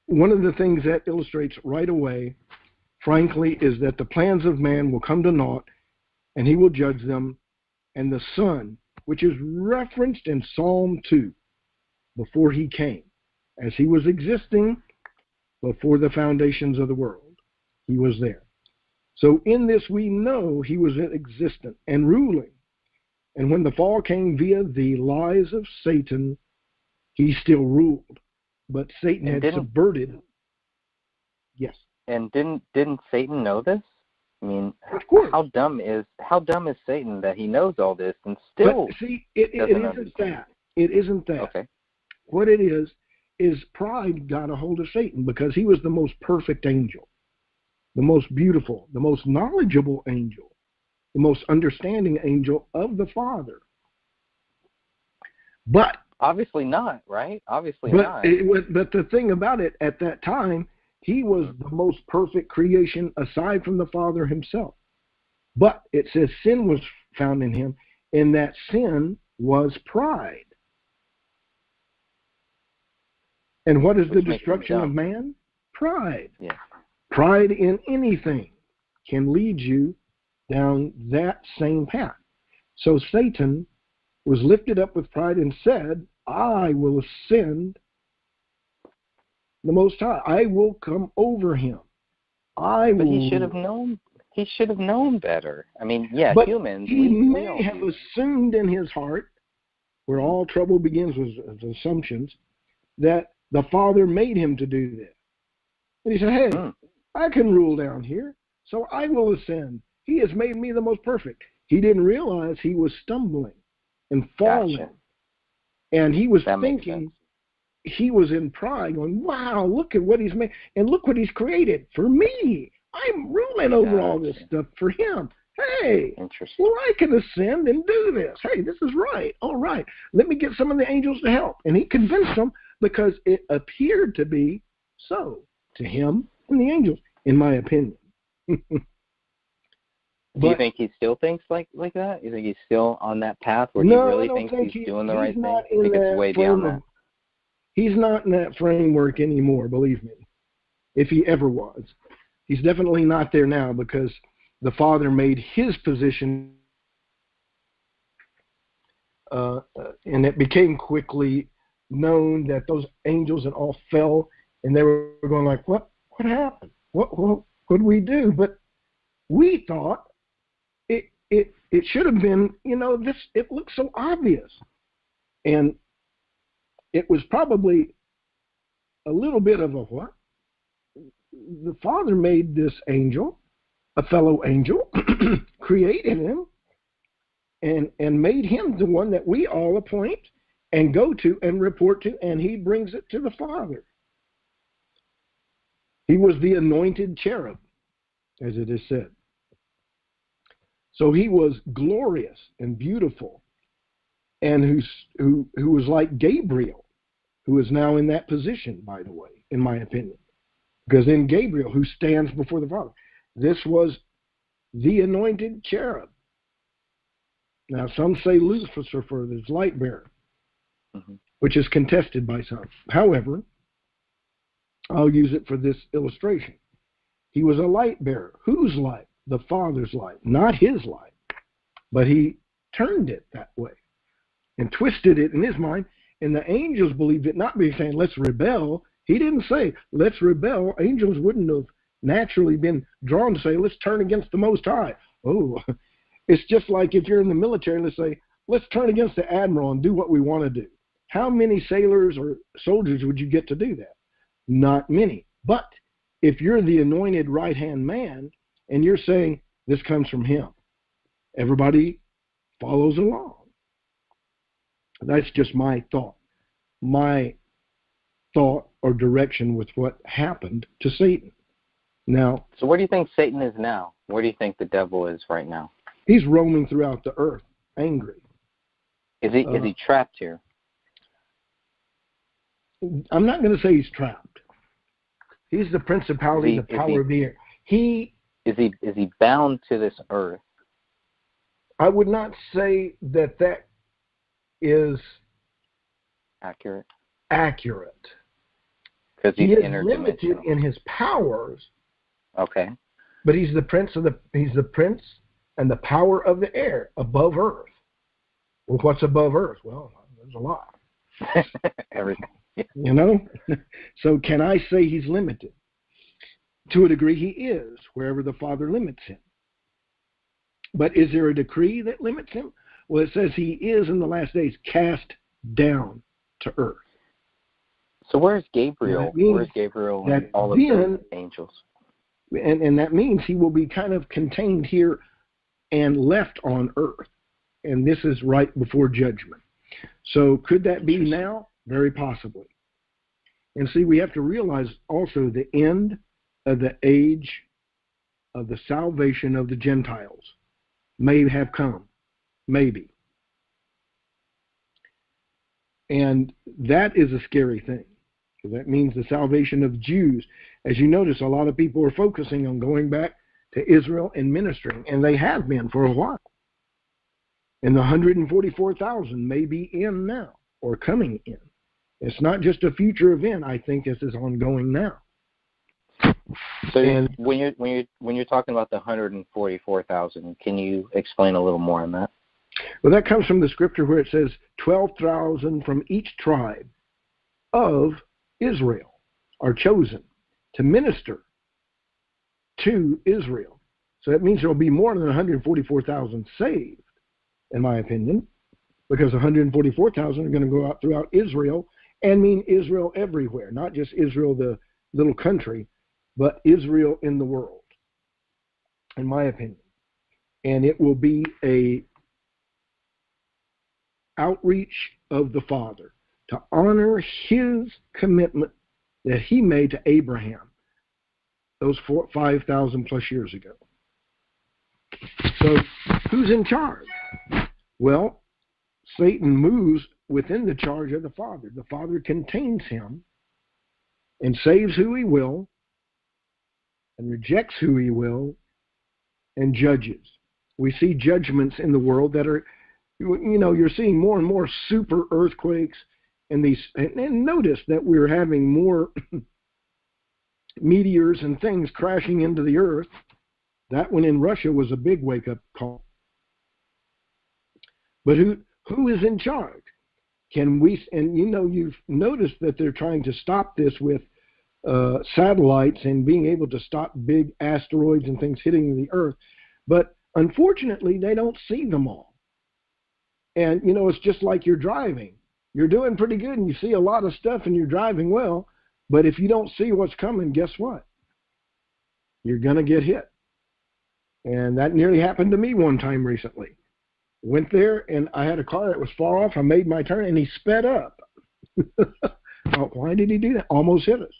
one of the things that illustrates right away, frankly, is that the plans of man will come to naught, and he will judge them, and the Son, which is referenced in Psalm 2, before he came, as he was existing before the foundations of the world, he was there. So in this we know he was existent and ruling. And when the fall came via the lies of Satan, he still ruled. But Satan had subverted. Yes. And didn't Satan know this? I mean, how dumb is Satan that he knows all this and still? But see, it isn't that. It isn't that. Okay. What it is pride got a hold of Satan because he was the most perfect angel. the most beautiful, the most knowledgeable angel, the most understanding angel of the Father. But obviously not, right? Obviously but not. But the thing about it, at that time, he was the most perfect creation aside from the Father himself. But it says sin was found in him, and that sin was pride. And what is the destruction of man? Pride. Yeah. Pride in anything can lead you down that same path. So Satan was lifted up with pride and said, I will ascend the Most High. I will come over him. But he should have known. He should have known better. I mean, yeah, but humans. He may have assumed in his heart, where all trouble begins with assumptions, that the Father made him to do this. And he said, hey, I can rule down here, so I will ascend. He has made me the most perfect. He didn't realize he was stumbling and falling. Gotcha. And he was thinking, he was in pride, going, wow, look at what he's made. And look what he's created for me. I'm ruling over all this stuff for him. Hey, well, I can ascend and do this. Hey, this is right. All right. Let me get some of the angels to help. And he convinced them because it appeared to be so to him and the angels, in my opinion. Do you think he still thinks like that? You think he's still on that path where he really thinks he's doing the right thing? I think it's way beyond that. He's not in that framework anymore, believe me, if he ever was. He's definitely not there now because the Father made his position, and it became quickly known that those angels and all fell, and they were going like, what happened? What did we do? But we thought it should have been, it looks so obvious. And it was probably a little bit of a what? The Father made this angel, a fellow angel, created him, and made him the one that we all appoint and go to and report to, and he brings it to the Father. He was the anointed cherub, as it is said. So he was glorious and beautiful, and who was like Gabriel, who is now in that position, by the way, in my opinion. Because in Gabriel, who stands before the Father, this was the anointed cherub. Now, some say Lucifer, this light bearer, which is contested by some. However, I'll use it for this illustration. He was a light bearer. Whose light? The Father's light, not his light. But he turned it that way and twisted it in his mind, and the angels believed it not be saying, let's rebel. He didn't say, let's rebel. Angels wouldn't have naturally been drawn to say, let's turn against the Most High. Oh, it's just like if you're in the military, let's say, let's turn against the admiral and do what we want to do. How many sailors or soldiers would you get to do that? Not many. But if you're the anointed right-hand man and you're saying, this comes from him, everybody follows along. That's just my thought. My thought or direction with what happened to Satan. Now, so where do you think Satan is now? Where do you think the devil is right now? He's roaming throughout the earth, angry. Is he trapped here? I'm not going to say he's trapped. He's the principality, the power of the air. Is he bound to this earth? I would not say that is accurate. Because he is limited in his powers. Okay. But he's the prince and the power of the air above earth. Well, what's above earth? Well, there's a lot. Everything. So can I say he's limited? To a degree he is, wherever the Father limits him. But is there a decree that limits him? Well, it says he is in the last days cast down to earth. So where's Gabriel? Where's Gabriel and all of the angels? And that means he will be kind of contained here and left on earth. And this is right before judgment. So could that be now? Very possibly. And see, we have to realize also the end of the age of the salvation of the Gentiles may have come. Maybe. And that is a scary thing, because that means the salvation of Jews. As you notice, a lot of people are focusing on going back to Israel and ministering, and they have been for a while. And the 144,000 may be in now, or coming in. It's not just a future event. I think this is ongoing now. So when you're talking about the 144,000, can you explain a little more on that? Well, that comes from the scripture where it says 12,000 from each tribe of Israel are chosen to minister to Israel. So that means there will be more than 144,000 saved, in my opinion, because 144,000 are going to go out throughout Israel and mean Israel everywhere, not just Israel, the little country, but Israel in the world, in my opinion. And it will be a outreach of the Father to honor his commitment that he made to Abraham those 5,000 plus years ago. So who's in charge? Well, Satan moves within the charge of the Father. The Father contains him and saves who he will and rejects who he will and judges. We see judgments in the world that are, you're seeing more and more super earthquakes and these, and notice that we're having more meteors and things crashing into the earth. That one in Russia was a big wake-up call. But who is in charge? Can we, and you've noticed that they're trying to stop this with satellites and being able to stop big asteroids and things hitting the earth. But unfortunately, they don't see them all. And, it's just like you're driving. You're doing pretty good and you see a lot of stuff and you're driving well. But if you don't see what's coming, guess what? You're going to get hit. And that nearly happened to me one time recently. Went there and I had a car that was far off. I made my turn and he sped up. Oh, why did he do that? Almost hit us.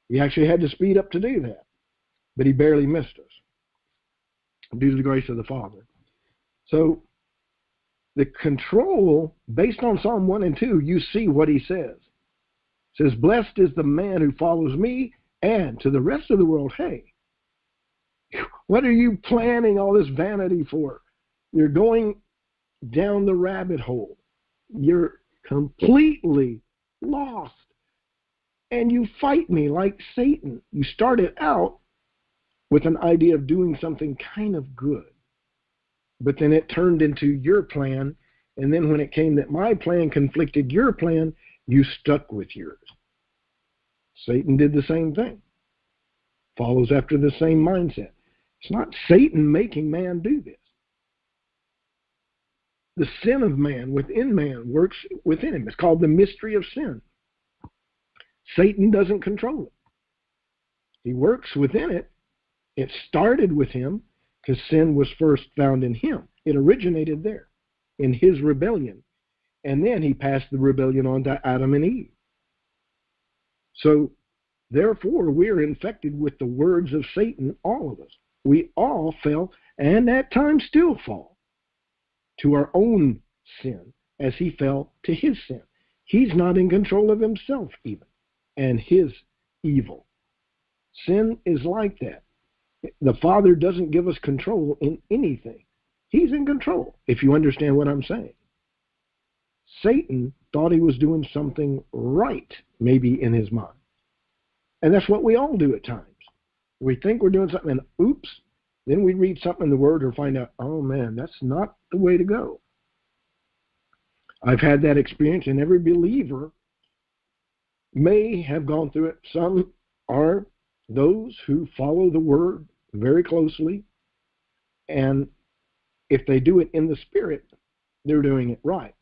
He actually had to speed up to do that. But he barely missed us due to the grace of the Father. So the control, based on Psalm 1 and 2, you see what he says. It says, blessed is the man who follows me, and to the rest of the world, hey, what are you planning all this vanity for? You're going down the rabbit hole. You're completely lost. And you fight me like Satan. You started out with an idea of doing something kind of good. But then it turned into your plan. And then when it came that my plan conflicted your plan, you stuck with yours. Satan did the same thing. Follows after the same mindset. It's not Satan making man do this. The sin of man within man works within him. It's called the mystery of sin. Satan doesn't control it. He works within it. It started with him because sin was first found in him. It originated there in his rebellion. And then he passed the rebellion on to Adam and Eve. So, therefore, we're infected with the words of Satan, all of us. We all fell, and at times still fall, to our own sin as he fell to his sin. He's not in control of himself even, and his evil. Sin is like that. The Father doesn't give us control in anything. He's in control, if you understand what I'm saying. Satan thought he was doing something right, maybe in his mind. And that's what we all do at times. We think we're doing something, and oops, then we read something in the Word or find out, oh man, that's not the way to go. I've had that experience, and every believer may have gone through it. Some are those who follow the Word very closely, and if they do it in the Spirit, they're doing it right.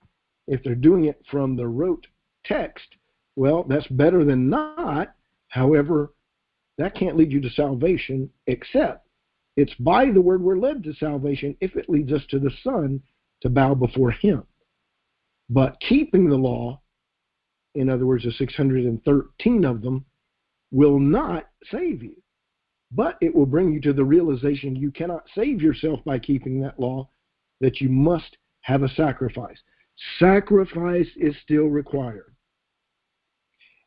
If they're doing it from the rote text, well, that's better than not. However, that can't lead you to salvation, except it's by the Word we're led to salvation if it leads us to the Son to bow before Him. But keeping the law, in other words, the 613 of them, will not save you. But it will bring you to the realization you cannot save yourself by keeping that law, that you must have a sacrifice. Sacrifice is still required.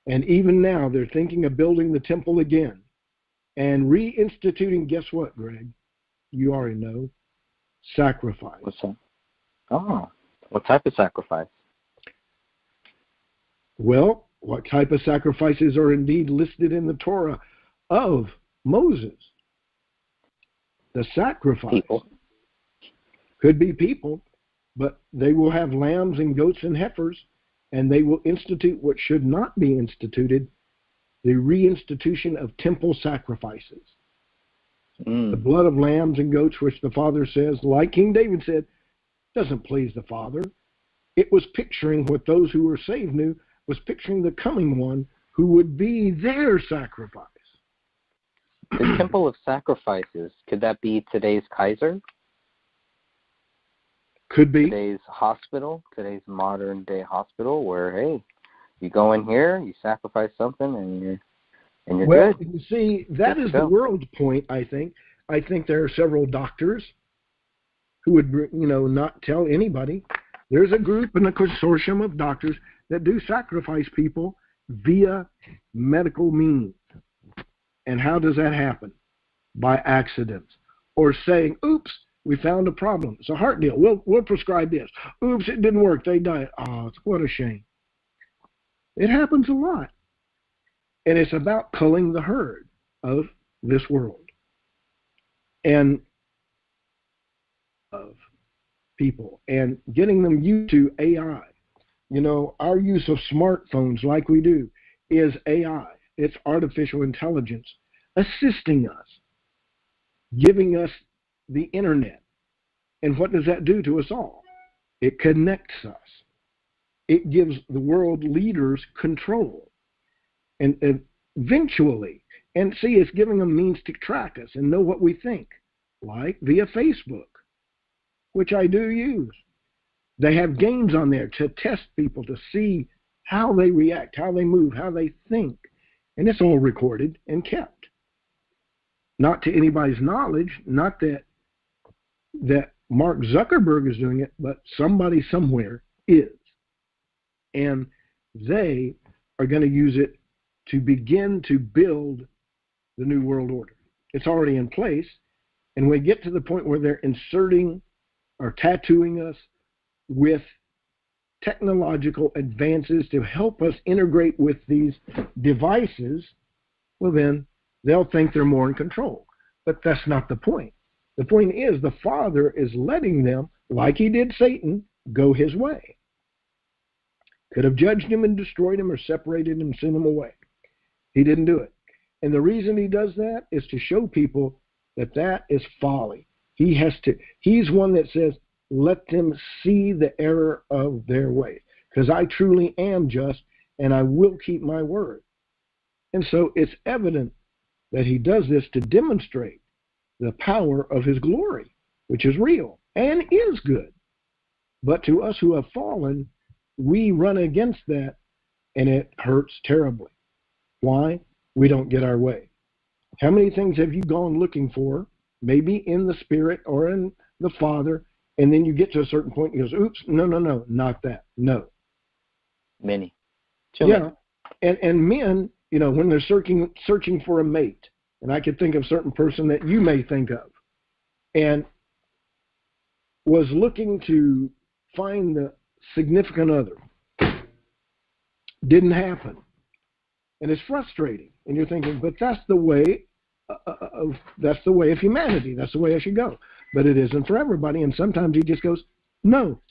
And even now, they're thinking of building the temple again and reinstituting, guess what, Greg? You already know, sacrifice. What's that? Oh, what type of sacrifice? Well, what type of sacrifices are indeed listed in the Torah of Moses? The sacrifice. People. Could be people, but they will have lambs and goats and heifers, and they will institute what should not be instituted, the reinstitution of temple sacrifices. The blood of lambs and goats, which the Father says, like King David said, doesn't please the Father. It was picturing what those who were saved knew, was picturing the coming one who would be their sacrifice. The temple of sacrifices, could that be today's Kaiser? Could be. Today's hospital, today's modern day hospital, where, hey, you go in here, you sacrifice something, and you're well, good. You see, that is the world point, I think. I think there are several doctors who would, not tell anybody. There's a group and a consortium of doctors that do sacrifice people via medical means. And how does that happen? By accidents. Or saying, oops, we found a problem. It's a heart deal. We'll prescribe this. Oops, it didn't work. They died. Oh, what a shame. It happens a lot. And it's about culling the herd of this world and of people and getting them used to AI. Our use of smartphones like we do is AI. It's artificial intelligence assisting us, giving us the internet. And what does that do to us all? It connects us. It gives the world leaders control. And eventually, and see, it's giving them means to track us and know what we think, like via Facebook, which I do use. They have games on there to test people to see how they react, how they move, how they think. And it's all recorded and kept. Not to anybody's knowledge, not that Mark Zuckerberg is doing it, but somebody somewhere is. And they are going to use it to begin to build the New World Order. It's already in place. And we get to the point where they're inserting or tattooing us with technological advances to help us integrate with these devices, well then, they'll think they're more in control. But that's not the point. The point is the Father is letting them, like he did Satan, go his way. Could have judged him and destroyed him or separated him and sent him away. He didn't do it. And the reason he does that is to show people that that is folly. He's one that says, let them see the error of their way. Because I truly am just, and I will keep my word. And so it's evident that he does this to demonstrate the power of his glory, which is real and is good. But to us who have fallen, we run against that, and it hurts terribly. Why? We don't get our way. How many things have you gone looking for, maybe in the Spirit or in the Father, and then you get to a certain point and you goes, oops, no, not that. No. Many. Yeah. And men, when they're searching for a mate, and I could think of a certain person that you may think of, and was looking to find the significant other. Didn't happen. And it's frustrating. And you're thinking, but that's the way of humanity. That's the way I should go. But it isn't for everybody. And sometimes he just goes, no,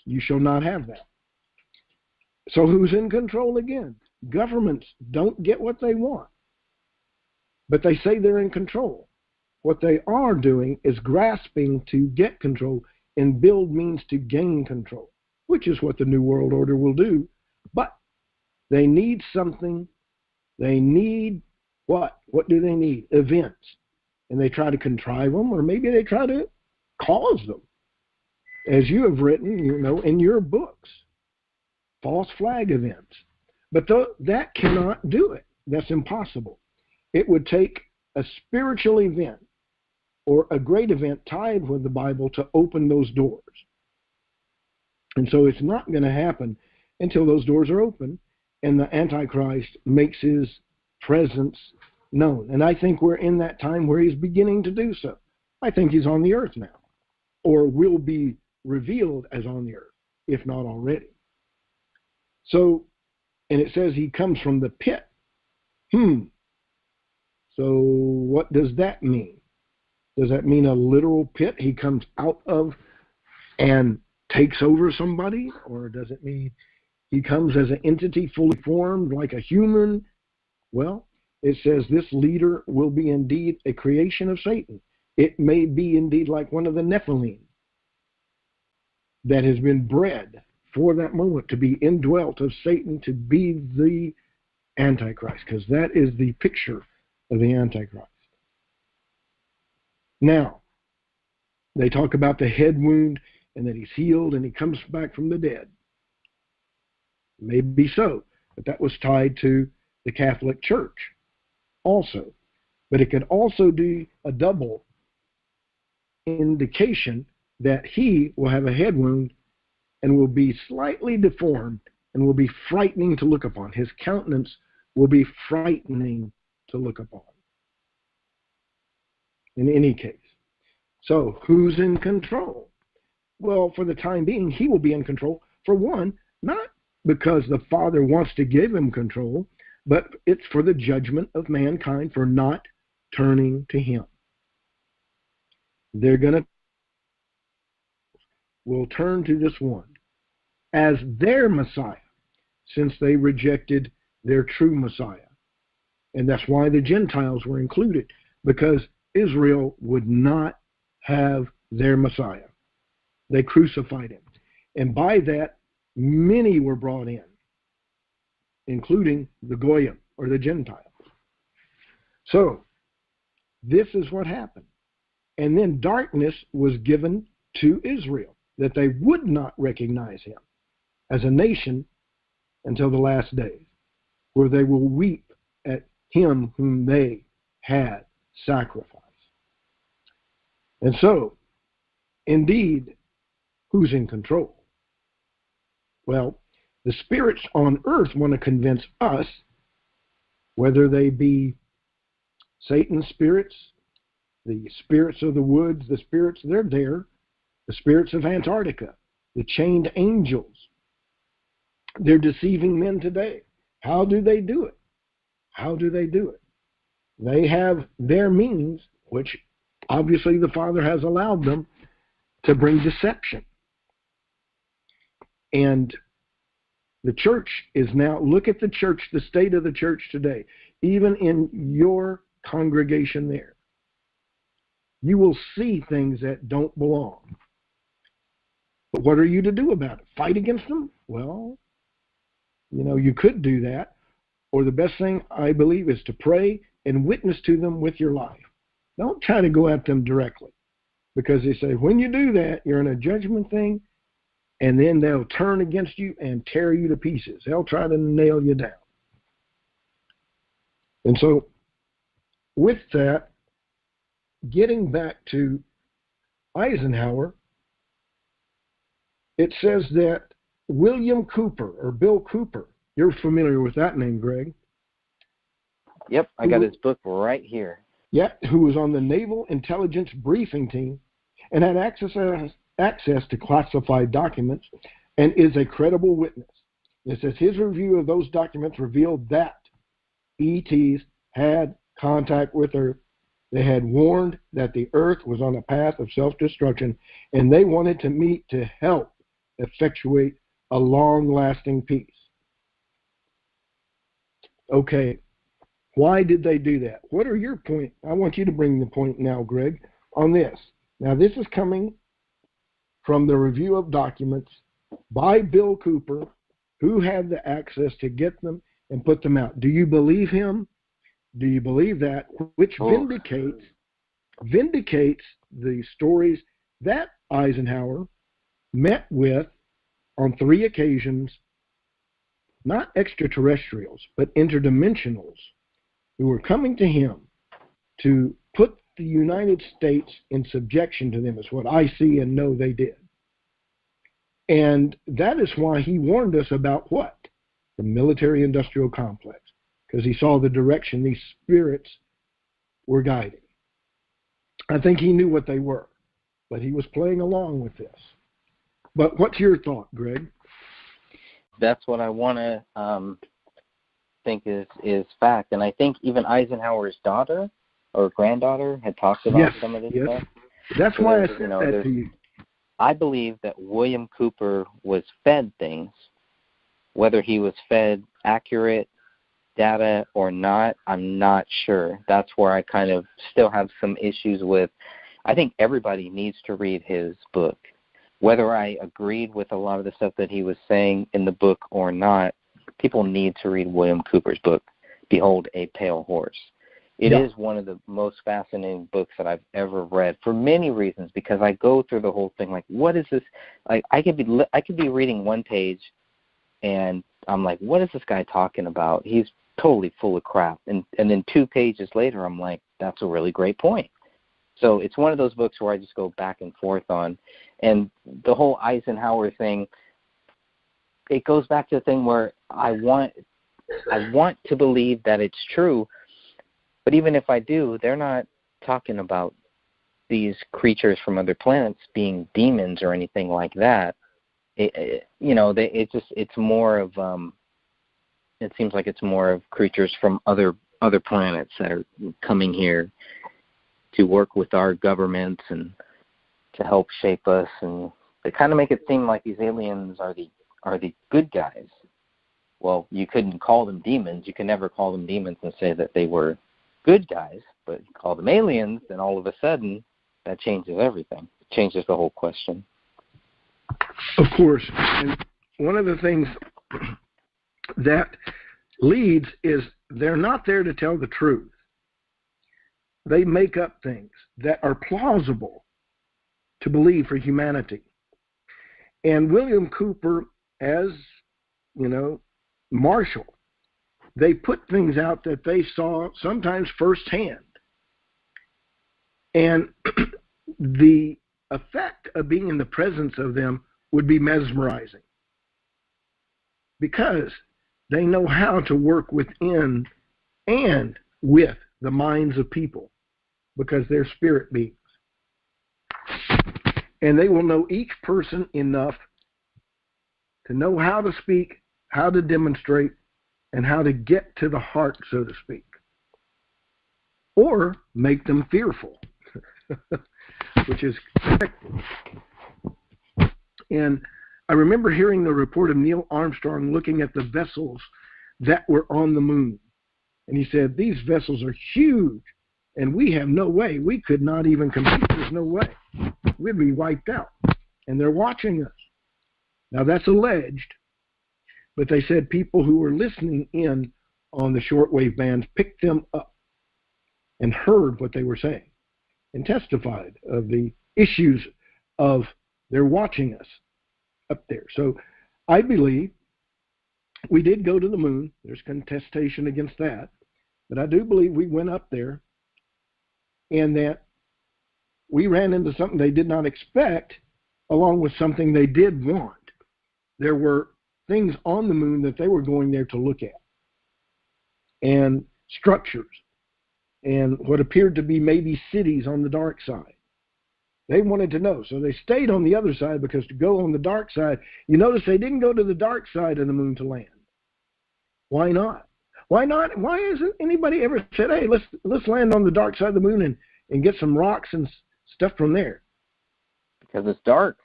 you shall not have that. So who's in control again? Governments don't get what they want. But they say they're in control. What they are doing is grasping to get control, and build means to gain control, which is what the New World Order will do. But they need something. They need what? What do they need? Events. And they try to contrive them, or maybe they try to cause them. As you have written, in your books, false flag events. But that cannot do it. That's impossible. It would take a spiritual event or a great event tied with the Bible to open those doors. And so it's not going to happen until those doors are open and the Antichrist makes his presence known. And I think we're in that time where he's beginning to do so. I think he's on the earth now, or will be revealed as on the earth, if not already. So, and it says he comes from the pit. So what does that mean? Does that mean a literal pit he comes out of and takes over somebody? Or does it mean he comes as an entity fully formed like a human? Well, it says this leader will be indeed a creation of Satan. It may be indeed like one of the Nephilim that has been bred for that moment to be indwelt of Satan, to be the Antichrist, because that is the picture of the Antichrist. Now, they talk about the head wound and that he's healed and he comes back from the dead. Maybe so, but that was tied to the Catholic Church also. But it could also be a double indication that he will have a head wound and will be slightly deformed and will be frightening to look upon. His countenance will be frightening to look upon. In any case. So, who's in control? Well, for the time being, he will be in control. For one, not because the Father wants to give him control, but it's for the judgment of mankind for not turning to him. They're going to will turn to this one as their Messiah, since they rejected their true Messiah. And that's why the Gentiles were included, because Israel would not have their Messiah. They crucified him. And by that, many were brought in, including the Goyim, or the Gentiles. So, this is what happened. And then darkness was given to Israel, that they would not recognize him as a nation until the last days, where they will weep at him whom they had sacrificed. And so, indeed, who's in control? Well, the spirits on earth want to convince us, whether they be Satan's spirits, the spirits of the woods, the spirits, they're there, the spirits of Antarctica, the chained angels. They're deceiving men today. How do they do it? How do they do it? They have their means, which obviously the Father has allowed them to bring deception. And the church is now, look at the church, the state of the church today, even in your congregation there. You will see things that don't belong. But what are you to do about it? Fight against them? Well, you know, you could do that. Or the best thing, I believe, is to pray and witness to them with your life. Don't try to go at them directly. Because they say, when you do that, you're in a judgment thing, and then they'll turn against you and tear you to pieces. They'll try to nail you down. And so, with that, getting back to Eisenhower, it says that William Cooper, or Bill Cooper, you're familiar with that name, Greg. Yep, I got his book right here. Yeah, who was on the Naval Intelligence Briefing Team and had access to classified documents and is a credible witness. It says his review of those documents revealed that ETs had contact with Earth. They had warned that the Earth was on a path of self-destruction, and they wanted to meet to help effectuate a long-lasting peace. Okay, why did they do that? What are your points? I want you to bring the point now, Greg, on this. Now, this is coming from the review of documents by Bill Cooper, who had the access to get them and put them out. Do you believe him? Do you believe that? Which vindicates the stories that Eisenhower met with on 3 occasions, not extraterrestrials, but interdimensionals, who were coming to him to put the United States in subjection to them, is what I see and know they did. And that is why he warned us about what? The military-industrial complex, because he saw the direction these spirits were guiding. I think he knew what they were, but he was playing along with this. But what's your thought, Greg? That's what I want to think is fact. And I think even Eisenhower's daughter or granddaughter had talked about some of this stuff. That's so why I said that to you. I believe that William Cooper was fed things, whether he was fed accurate data or not, I'm not sure. That's where I kind of still have some issues with. I think everybody needs to read his book. Whether I agreed with a lot of the stuff that he was saying in the book or not, people need to read William Cooper's book, Behold a Pale Horse. It is one of the most fascinating books that I've ever read for many reasons, because I go through the whole thing like, what is this? Like, I could be reading one page and I'm like, what is this guy talking about? He's totally full of crap. And then 2 pages later, I'm like, that's a really great point. So it's one of those books where I just go back and forth on. And the whole Eisenhower thing, it goes back to the thing where I want to believe that it's true, but even if I do, they're not talking about these creatures from other planets being demons or anything like that. It's more of it seems like it's more of creatures from other planets that are coming here to work with our governments and to help shape us, and they kind of make it seem like these aliens are the good guys. Well, you couldn't call them demons. You can never call them demons and say that they were good guys, but you call them aliens, and all of a sudden that changes everything. It changes the whole question. Of course. And one of the things that leads is they're not there to tell the truth. They make up things that are plausible to believe for humanity. And William Cooper, as, Marshall, they put things out that they saw sometimes firsthand. And the effect of being in the presence of them would be mesmerizing, because they know how to work within and with the minds of people, because they're spirit beings. And they will know each person enough to know how to speak, how to demonstrate, and how to get to the heart, so to speak, or make them fearful, which is effective. And I remember hearing the report of Neil Armstrong looking at the vessels that were on the moon. And he said, these vessels are huge, and we have no way. We could not even compete. There's no way. We'd be wiped out. And they're watching us. Now, that's alleged, but they said people who were listening in on the shortwave bands picked them up and heard what they were saying and testified of the issues of they're watching us up there. So I believe we did go to the moon. There's contestation against that. But I do believe we went up there and that we ran into something they did not expect, along with something they did want. There were things on the moon that they were going there to look at, and structures, and what appeared to be maybe cities on the dark side. They wanted to know, so they stayed on the other side, because to go on the dark side, you notice they didn't go to the dark side of the moon to land. Why not? Why not? Why hasn't anybody ever said, hey, let's land on the dark side of the moon and get some rocks and stuff from there? Because it's dark.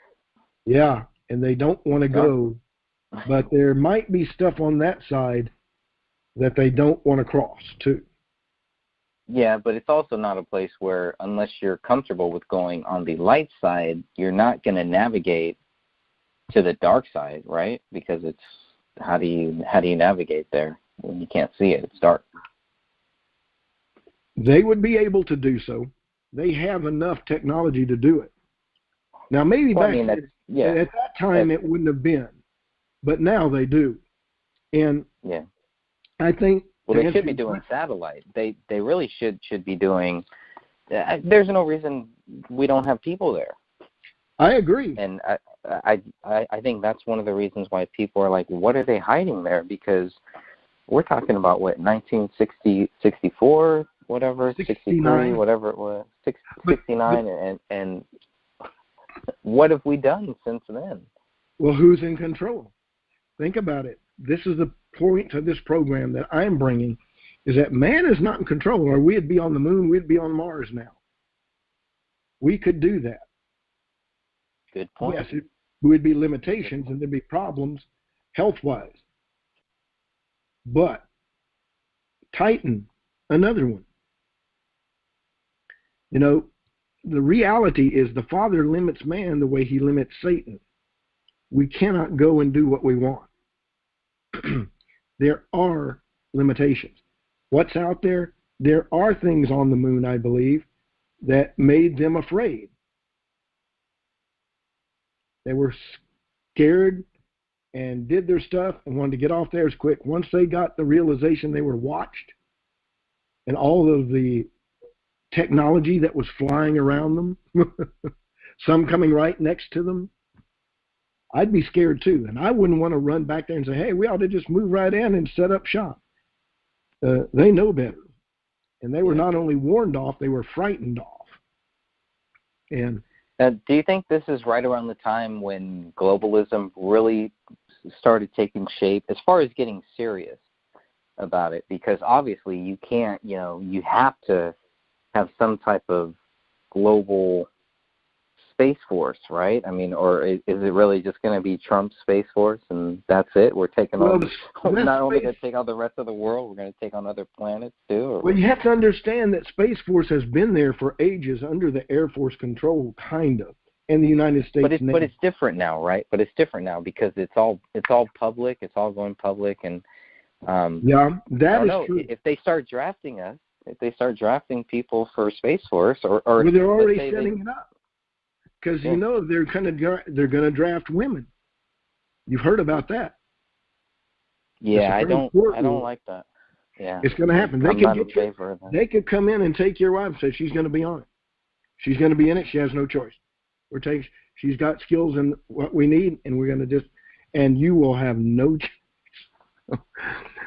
Yeah, and they don't want to go, but there might be stuff on that side that they don't want to cross too. Yeah, but it's also not a place where, unless you're comfortable with going on the light side, you're not going to navigate to the dark side, right? Because it's how do you navigate there when you can't see it? It's dark. They would be able to do so. They have enough technology to do it. Now, maybe at that time it wouldn't have been, but now they do. And I think Well, they should be doing satellite. They really should be doing. There's no reason we don't have people there. I agree. And I think that's one of the reasons why people are like, what are they hiding there? Because we're talking about, what, 1960, 64, whatever, 63, whatever it was, 69, and what have we done since then? Well, who's in control? Think about it. This is the point to this program that I'm bringing, is that man is not in control, or we'd be on the moon, we'd be on Mars now. We could do that. Good point. Yes, it would be limitations and there'd be problems health-wise. But Titan, another one. You know, the reality is the Father limits man the way he limits Satan. We cannot go and do what we want. There are limitations. What's out there? There are things on the moon, I believe, that made them afraid. They were scared and did their stuff and wanted to get off there as quick. Once they got the realization they were watched and all of the technology that was flying around them, some coming right next to them, I'd be scared too. And I wouldn't want to run back there and say, hey, we ought to just move right in and set up shop. They know better. And they were not only warned off, they were frightened off. And do you think this is right around the time when globalism really started taking shape as far as getting serious about it? Because obviously you can't, you have to have some type of global Space Force, right? I mean, or is it really just going to be Trump's Space Force and that's it? We're taking on, we're not only going to take on the rest of the world, we're going to take on other planets too? Or well, you have to understand that Space Force has been there for ages under the Air Force control, kind of, and the United States Navy. But it's different now, right? But it's different now because it's all public, it's all going public, and yeah, that is true. If they start drafting us, if they start drafting people for Space Force, or well, they're already setting it up. Because they're going to draft women. You've heard about that. Yeah, I don't like that. Yeah, it's going to happen. They could come in and take your wife and say she's going to be on it. She's going to be in it. She has no choice. She's got skills and what we need, and we're going to and you will have no choice.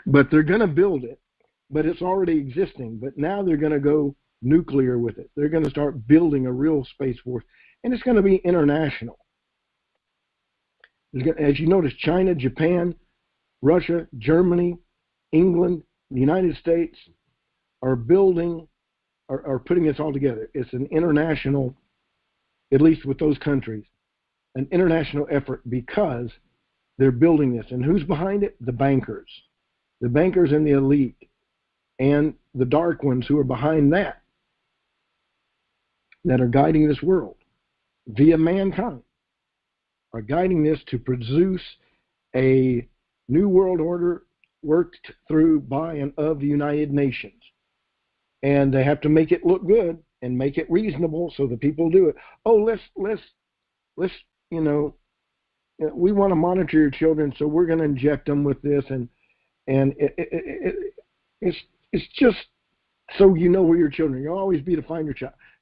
But they're going to build it. But it's already existing. But now they're going to go nuclear with it. They're going to start building a real Space Force. And it's going to be international. As you notice, China, Japan, Russia, Germany, England, the United States are building, are putting this all together. It's an international, at least with those countries, an international effort because they're building this. And who's behind it? The bankers. The bankers and the elite and the dark ones who are behind that are guiding this world via mankind, are guiding this to produce a new world order worked through by and of the United Nations. And they have to make it look good and make it reasonable so the people do it. Oh, let's we want to monitor your children, so we're going to inject them with this, and it's just so you know where your children. You'll always be to find your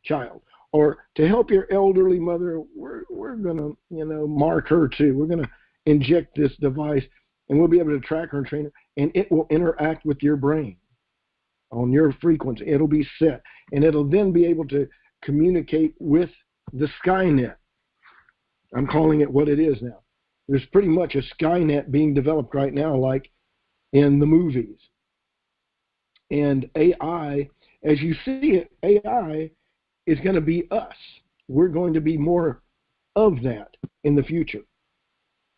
child. Or to help your elderly mother, we're going to, mark her too. We're going to inject this device, and we'll be able to track her and train her, and it will interact with your brain on your frequency. It'll be set, and it'll then be able to communicate with the Skynet. I'm calling it what it is now. There's pretty much a Skynet being developed right now, like in the movies. And AI, as you see it, AI is going to be us. We're going to be more of that in the future.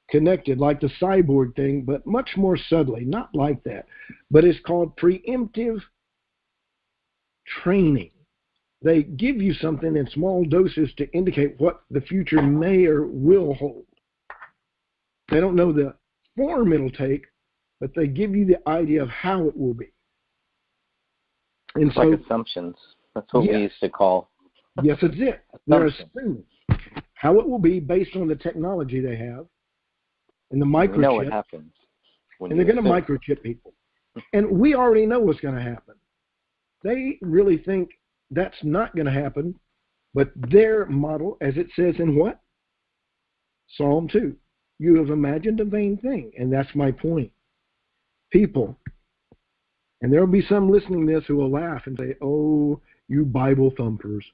Connected like the cyborg thing, but much more subtly, not like that. But it's called preemptive training. They give you something in small doses to indicate what the future may or will hold. They don't know the form it'll take, but they give you the idea of how it will be. And it's like assumptions. That's what we used to call. Yes, it's it. They're assuming how it will be based on the technology they have and the microchip. We know what happens. And they're going to microchip people. And we already know what's going to happen. They really think that's not going to happen, but their model, as it says in what? Psalm 2. You have imagined a vain thing, and that's my point. People, and there will be some listening to this who will laugh and say, oh, you Bible thumpers.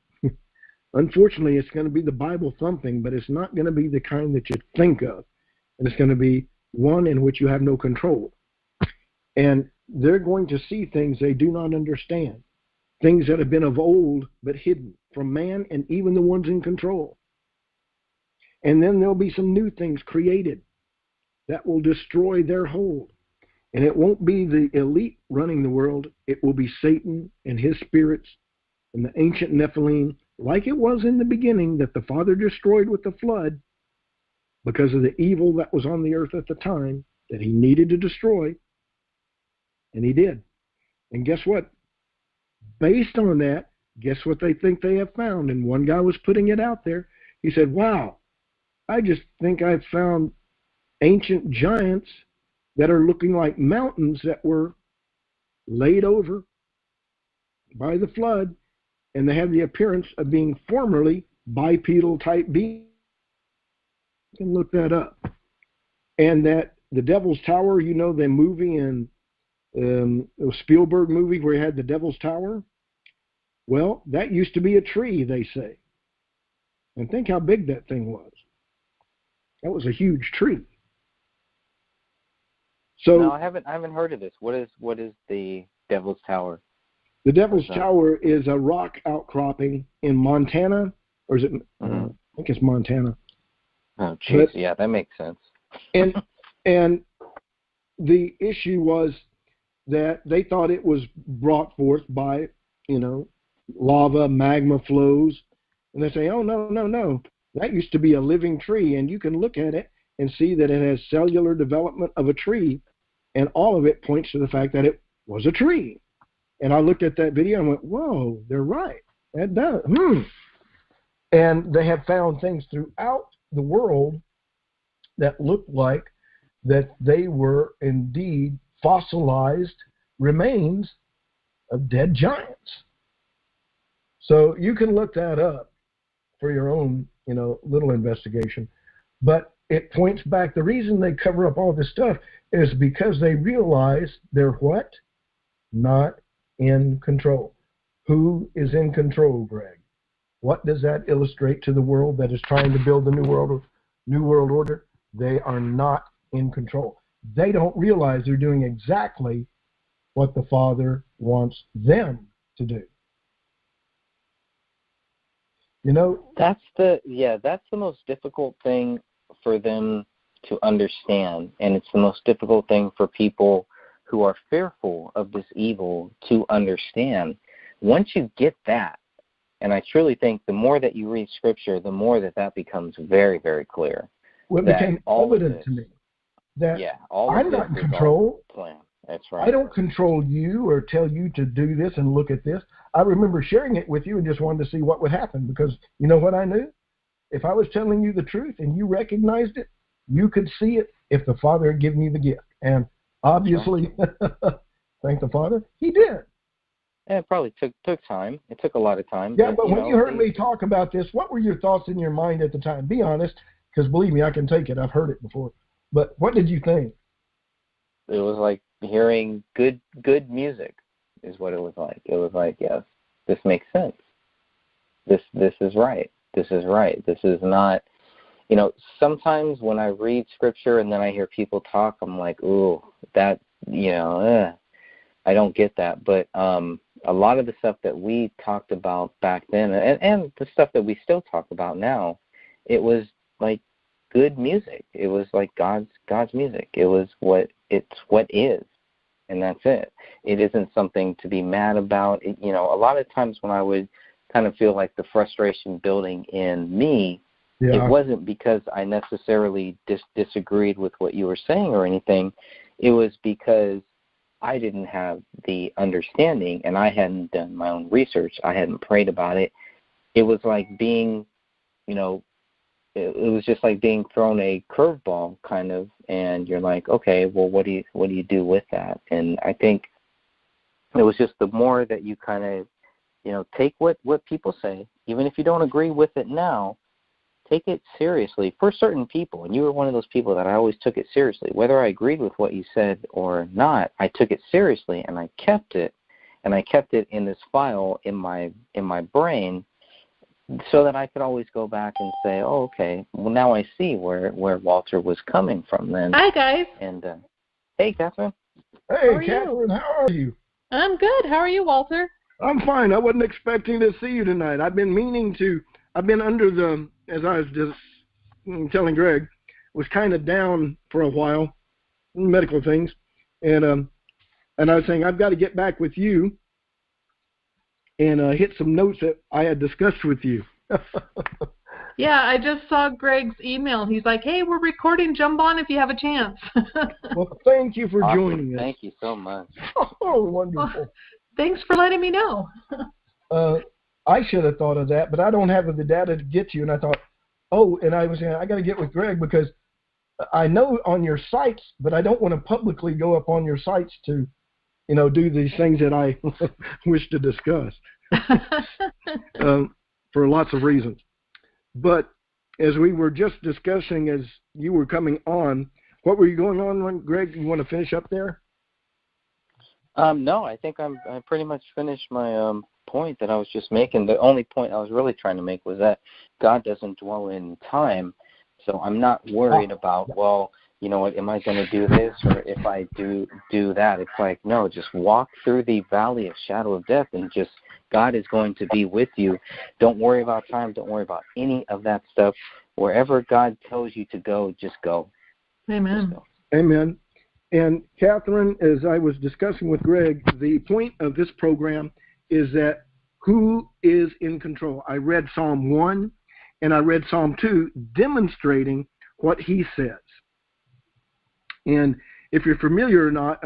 Unfortunately, it's going to be the Bible thumping, but it's not going to be the kind that you think of. And it's going to be one in which you have no control. And they're going to see things they do not understand, things that have been of old but hidden from man and even the ones in control. And then there'll be some new things created that will destroy their hold. And it won't be the elite running the world. It will be Satan and his spirits and the ancient Nephilim, like it was in the beginning that the Father destroyed with the flood because of the evil that was on the earth at the time that he needed to destroy. And he did. And guess what? Based on that, guess what they think they have found? And one guy was putting it out there. He said, wow, I just think I've found ancient giants that are looking like mountains that were laid over by the flood, and they have the appearance of being formerly bipedal type beings. You can look that up. And that the Devil's Tower, you know, the movie in the Spielberg movie where he had the Devil's Tower? Well, that used to be a tree, they say. And think how big that thing was. That was a huge tree. So no, I haven't heard of this. What is the Devil's Tower? The Devil's Tower is a rock outcropping in Montana, or is it? I think it's Montana. Oh, jeez, yeah, that makes sense. and the issue was that they thought it was brought forth by, you know, lava, magma flows, and they say, oh no, that used to be a living tree, and you can look at it and see that it has cellular development of a tree, and all of it points to the fact that it was a tree. And I looked at that video and went, whoa, they're right. That does. And they have found things throughout the world that look like that they were indeed fossilized remains of dead giants. So you can look that up for your own, you know, little investigation. But it points back, the reason they cover up all this stuff is because they realize they're what? Not in control. Who is in control, Greg? What does that illustrate to the world that is trying to build the New World Order? They are not in control. They don't realize they're doing exactly what the Father wants them to do. You know, that's the most difficult thing for them to understand, and it's the most difficult thing for people who are fearful of this evil to understand. Once you get that, and I truly think the more that you read Scripture, the more that becomes very, very clear. Well, it became evident to me that I'm not in control. Plan. That's right. I don't control you or tell you to do this and look at this. I remember sharing it with you and just wanted to see what would happen, because you know what I knew? If I was telling you the truth and you recognized it, you could see it if the Father had given you the gift. And obviously, thank the Father, he did. And it probably took time. It took a lot of time. Yeah, but when you heard me talk about this, what were your thoughts in your mind at the time? Be honest, because believe me, I can take it. I've heard it before. But what did you think? It was like hearing good music is what it was like. It was like, yes, this makes sense. This is right. This is right. This is not, you know, sometimes when I read Scripture and then I hear people talk, I'm like, ooh, that, you know, I don't get that. But a lot of the stuff that we talked about back then and the stuff that we still talk about now, it was like good music. It was like God's music. It was what is, and that's it. It isn't something to be mad about. You know, a lot of times when I would kind of feel like the frustration building in me, it wasn't because I necessarily disagreed with what you were saying or anything. It was because I didn't have the understanding and I hadn't done my own research. I hadn't prayed about it. It was like being, you know, it was just like being thrown a curveball kind of, and you're like, okay, well, what do you do with that? And I think it was just the more that you kind of, take what people say, even if you don't agree with it now, take it seriously for certain people. And you were one of those people that I always took it seriously. Whether I agreed with what you said or not, I took it seriously, and I kept it. And I kept it in this file in my brain, so that I could always go back and say, oh, okay, well, now I see where Walter was coming from then. Hi, guys. And hey, Catherine. Hey, Catherine, how are you? I'm good. How are you, Walter? I'm fine. I wasn't expecting to see you tonight. I've been under the, as I was just telling Greg, was kind of down for a while, medical things, and I was saying I've got to get back with you and hit some notes that I had discussed with you. Yeah, I just saw Greg's email. He's like, hey, we're recording. Jump on if you have a chance. Well, thank you for Awesome. joining us. Thank you so much. Oh, wonderful. Well, thanks for letting me know. I should have thought of that, but I don't have the data to get you. And I thought, and I was saying, I got to get with Greg because I know on your sites, but I don't want to publicly go up on your sites to, do these things that I wish to discuss for lots of reasons. But as we were just discussing, as you were coming on, what were you going on, Greg? You want to finish up there? No, I think I pretty much finished my point that I was just making. The only point I was really trying to make was that God doesn't dwell in time, so I'm not worried about, well, am I going to do this, or if I do that? It's like, no, just walk through the valley of shadow of death, and just God is going to be with you. Don't worry about time. Don't worry about any of that stuff. Wherever God tells you to go, just go. Amen. Just go. Amen. And Catherine, as I was discussing with Greg, the point of this program is that who is in control? I read Psalm 1 and I read Psalm 2 demonstrating what he says. And if you're familiar or not,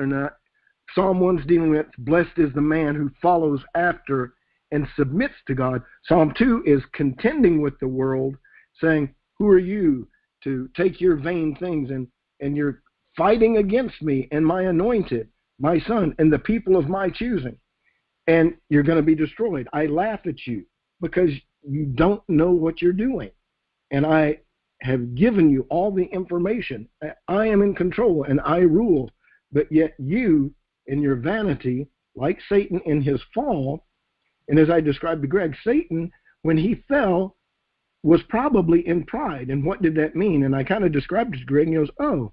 Psalm 1's dealing with blessed is the man who follows after and submits to God. Psalm 2 is contending with the world, saying, who are you to take your vain things and you're fighting against me and my anointed, my son, and the people of my choosing. And you're going to be destroyed. I laugh at you because you don't know what you're doing. And I have given you all the information. I am in control and I rule. But yet you, in your vanity, like Satan in his fall, and as I described to Greg, Satan, when he fell, was probably in pride. And what did that mean? And I kind of described it to Greg, and he goes, oh,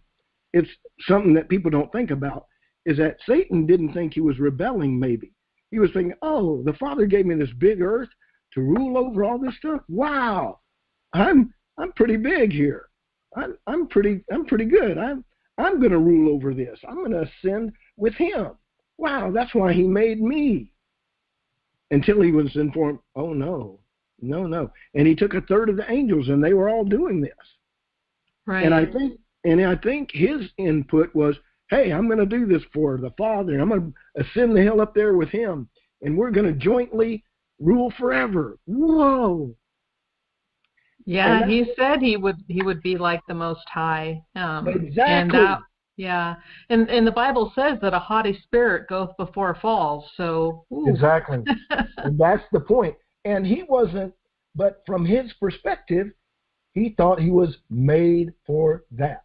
it's something that people don't think about, is that Satan didn't think he was rebelling maybe. He was thinking, oh, the Father gave me this big earth to rule over all this stuff. Wow, I'm pretty big here. I'm pretty good. I'm going to rule over this. I'm going to ascend with him. Wow, that's why he made me. Until he was informed, oh, no. And he took a third of the angels, and they were all doing this. Right. And I think his input was, hey, I'm going to do this for the Father. I'm going to ascend the hill up there with him, and we're going to jointly rule forever. Whoa. Yeah, he said he would be like the Most High. Exactly. And the Bible says that a haughty spirit goeth before a fall. So exactly, and that's the point. And he wasn't, but from his perspective, he thought he was made for that.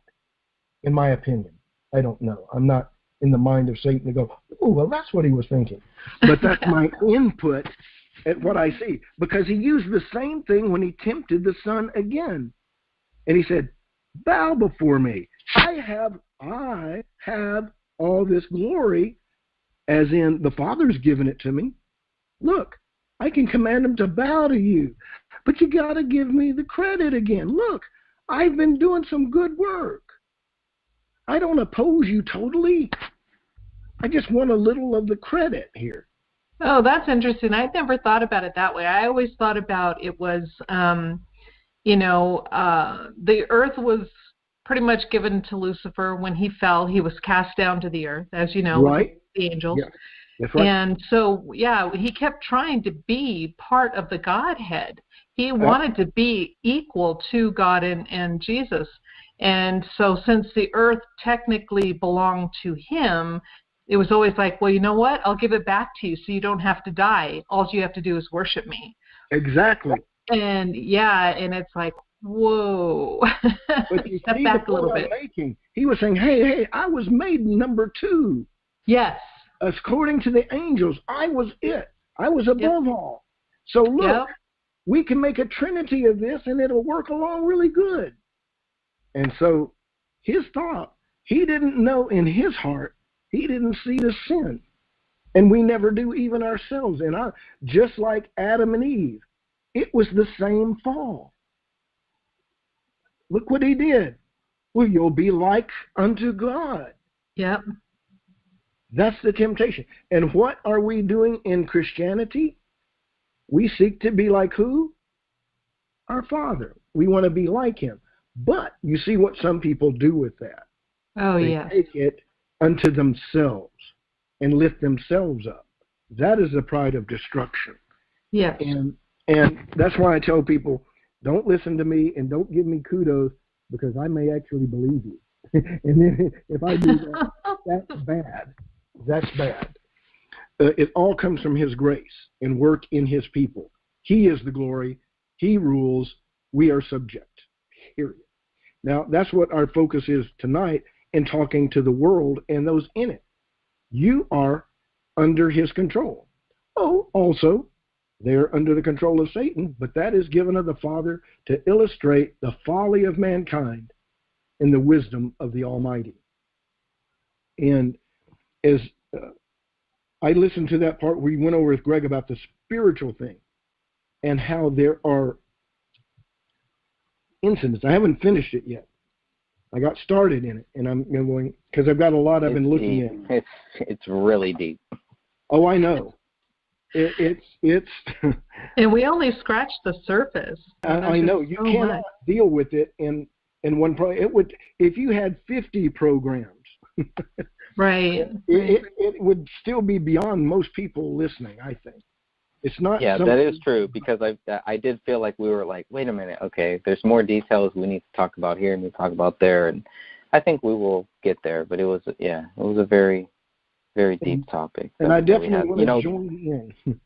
In my opinion, I don't know. I'm not in the mind of Satan to go, oh, well, that's what he was thinking. But that's my input at what I see, because he used the same thing when he tempted the Son again. And he said, bow before me. I have all this glory, as in the Father's given it to me. Look, I can command them to bow to you, but you got to give me the credit again. Look, I've been doing some good work. I don't oppose you totally. I just want a little of the credit here. Oh, that's interesting. I'd never thought about it that way. I always thought about it was, the earth was pretty much given to Lucifer. When he fell, he was cast down to the earth, as you know, right. with the angels. Yeah. That's right. And so, yeah, he kept trying to be part of the Godhead. He wanted to be equal to God and Jesus. And so since the earth technically belonged to him, it was always like, well, you know what? I'll give it back to you so you don't have to die. All you have to do is worship me. Exactly. And yeah, and it's like, whoa. But you Step see back the a little point I'm bit. making. He was saying, hey, I was made number 2. Yes. According to the angels, I was it. I was above all. So look, we can make a trinity of this and it'll work along really good. And so his thought, he didn't know in his heart, he didn't see the sin. And we never do even ourselves. And just like Adam and Eve, it was the same fall. Look what he did. Well, you'll be like unto God. Yep. That's the temptation. And what are we doing in Christianity? We seek to be like who? Our Father. We want to be like him. But you see what some people do with that. Oh, they yeah. take it unto themselves and lift themselves up. That is the pride of destruction. Yes. And that's why I tell people, don't listen to me and don't give me kudos because I may actually believe you. And then if I do that, that's bad. That's bad. It all comes from his grace and work in his people. He is the glory. He rules. We are subject. Period. Now, that's what our focus is tonight in talking to the world and those in it. You are under his control. Oh, also, they're under the control of Satan, but that is given of the Father to illustrate the folly of mankind and the wisdom of the Almighty. And as I listened to that part we went over with Greg about the spiritual thing and how there are incidents. I haven't finished it yet. I got started in it, and I'm going because I've got a lot I've been looking at. It's really deep. Oh, I know. It's. And we only scratched the surface. I know you cannot deal with it in one program. It would if you had 50 programs. Right. It would still be beyond most people listening. I think it's not. Yeah, that is true because I did feel like we were like, wait a minute, okay, there's more details we need to talk about here and we talk about there, and I think we will get there. But it was a very, very deep topic. And I definitely want to join in.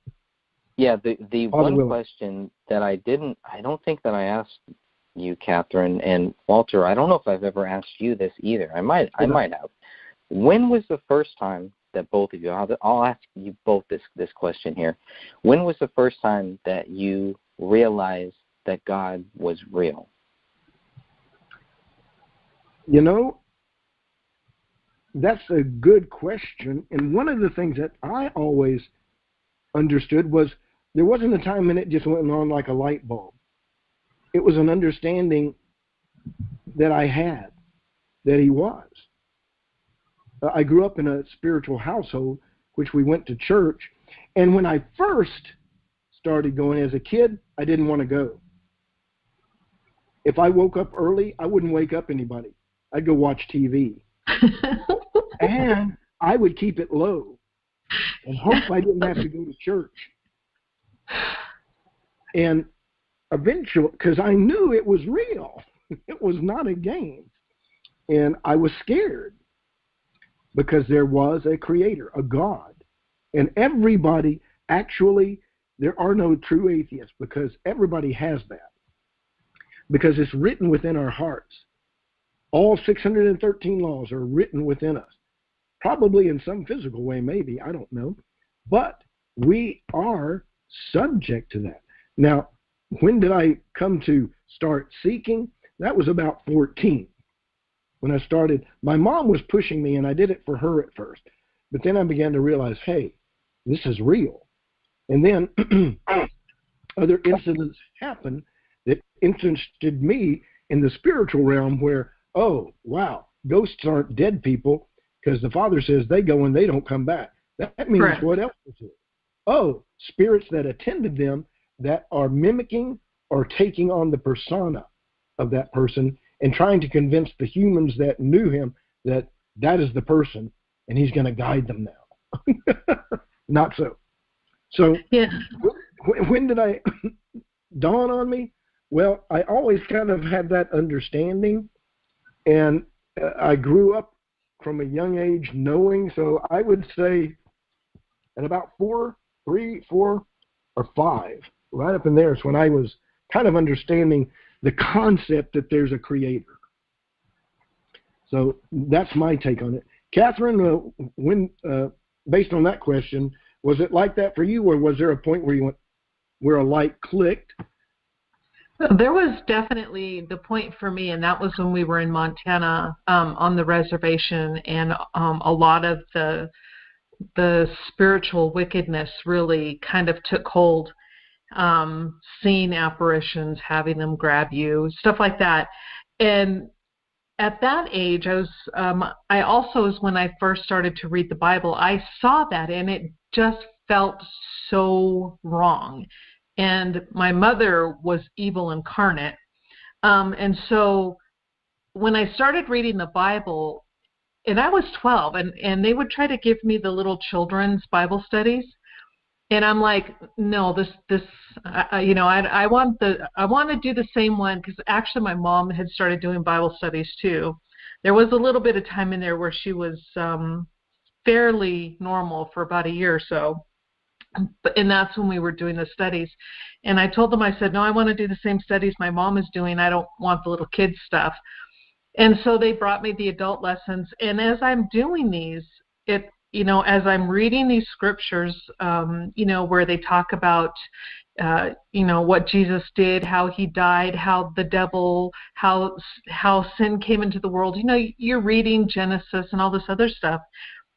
Yeah, the one question that I don't think that I asked you, Catherine, and Walter, I don't know if I've ever asked you this either. I might have. When was the first time that both of you, I'll ask you both this question here. When was the first time that you realized that God was real? You know, that's a good question. And one of the things that I always understood was there wasn't a time when it just went on like a light bulb. It was an understanding that I had that he was. I grew up in a spiritual household, which we went to church. And when I first started going as a kid, I didn't want to go. If I woke up early, I wouldn't wake up anybody. I'd go watch TV. And I would keep it low and hope I didn't have to go to church. And eventually, because I knew it was real, it was not a game. And I was scared. Because there was a creator, a God. And everybody, actually, there are no true atheists because everybody has that. Because it's written within our hearts. All 613 laws are written within us. Probably in some physical way, maybe, I don't know. But we are subject to that. Now, when did I come to start seeking? That was about 14. When I started, my mom was pushing me, and I did it for her at first. But then I began to realize, hey, this is real. And then other incidents happened that interested me in the spiritual realm where, oh, wow, ghosts aren't dead people because the Father says they go and they don't come back. That means what else is it? Oh, spirits that attended them that are mimicking or taking on the persona of that person and trying to convince the humans that knew him that that is the person and he's going to guide them now. Not so. So Yeah. when did I dawn on me? Well, I always kind of had that understanding, and I grew up from a young age knowing. So I would say at about 3, 4, or 5, right up in there is when I was kind of understanding the concept that there's a creator. So that's my take on it. Catherine, when based on that question, was it like that for you, or was there a point where you went, where a light clicked? There was definitely the point for me, and that was when we were in Montana on the reservation, and a lot of the spiritual wickedness really kind of took hold. Seeing apparitions, having them grab you, stuff like that. And at that age, I also was when I first started to read the Bible, I saw that, and it just felt so wrong. And my mother was evil incarnate. And so when I started reading the Bible, and I was 12, and they would try to give me the little children's Bible studies. And I'm like, no, I want to do the same one, because actually my mom had started doing Bible studies too. There was a little bit of time in there where she was fairly normal for about a year or so. And that's when we were doing the studies. And I told them, I said, no, I want to do the same studies my mom is doing. I don't want the little kids stuff. And so they brought me the adult lessons. And as I'm doing these, as I'm reading these scriptures, where they talk about, what Jesus did, how he died, how the devil, how sin came into the world. You're reading Genesis and all this other stuff.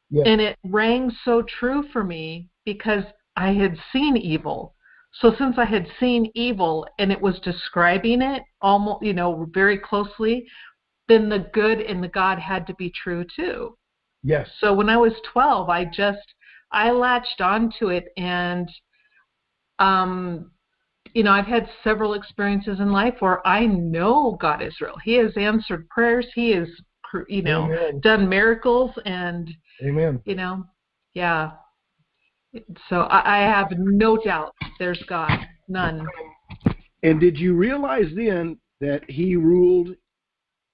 Yeah. And it rang so true for me because I had seen evil. So since I had seen evil and it was describing it almost, very closely, then the good and the God had to be true too. Yes. So when I was 12, I latched onto it, and I've had several experiences in life where I know God is real. He has answered prayers. He has, done miracles, and Amen. Yeah. So I have no doubt there's God. None. And did you realize then that he ruled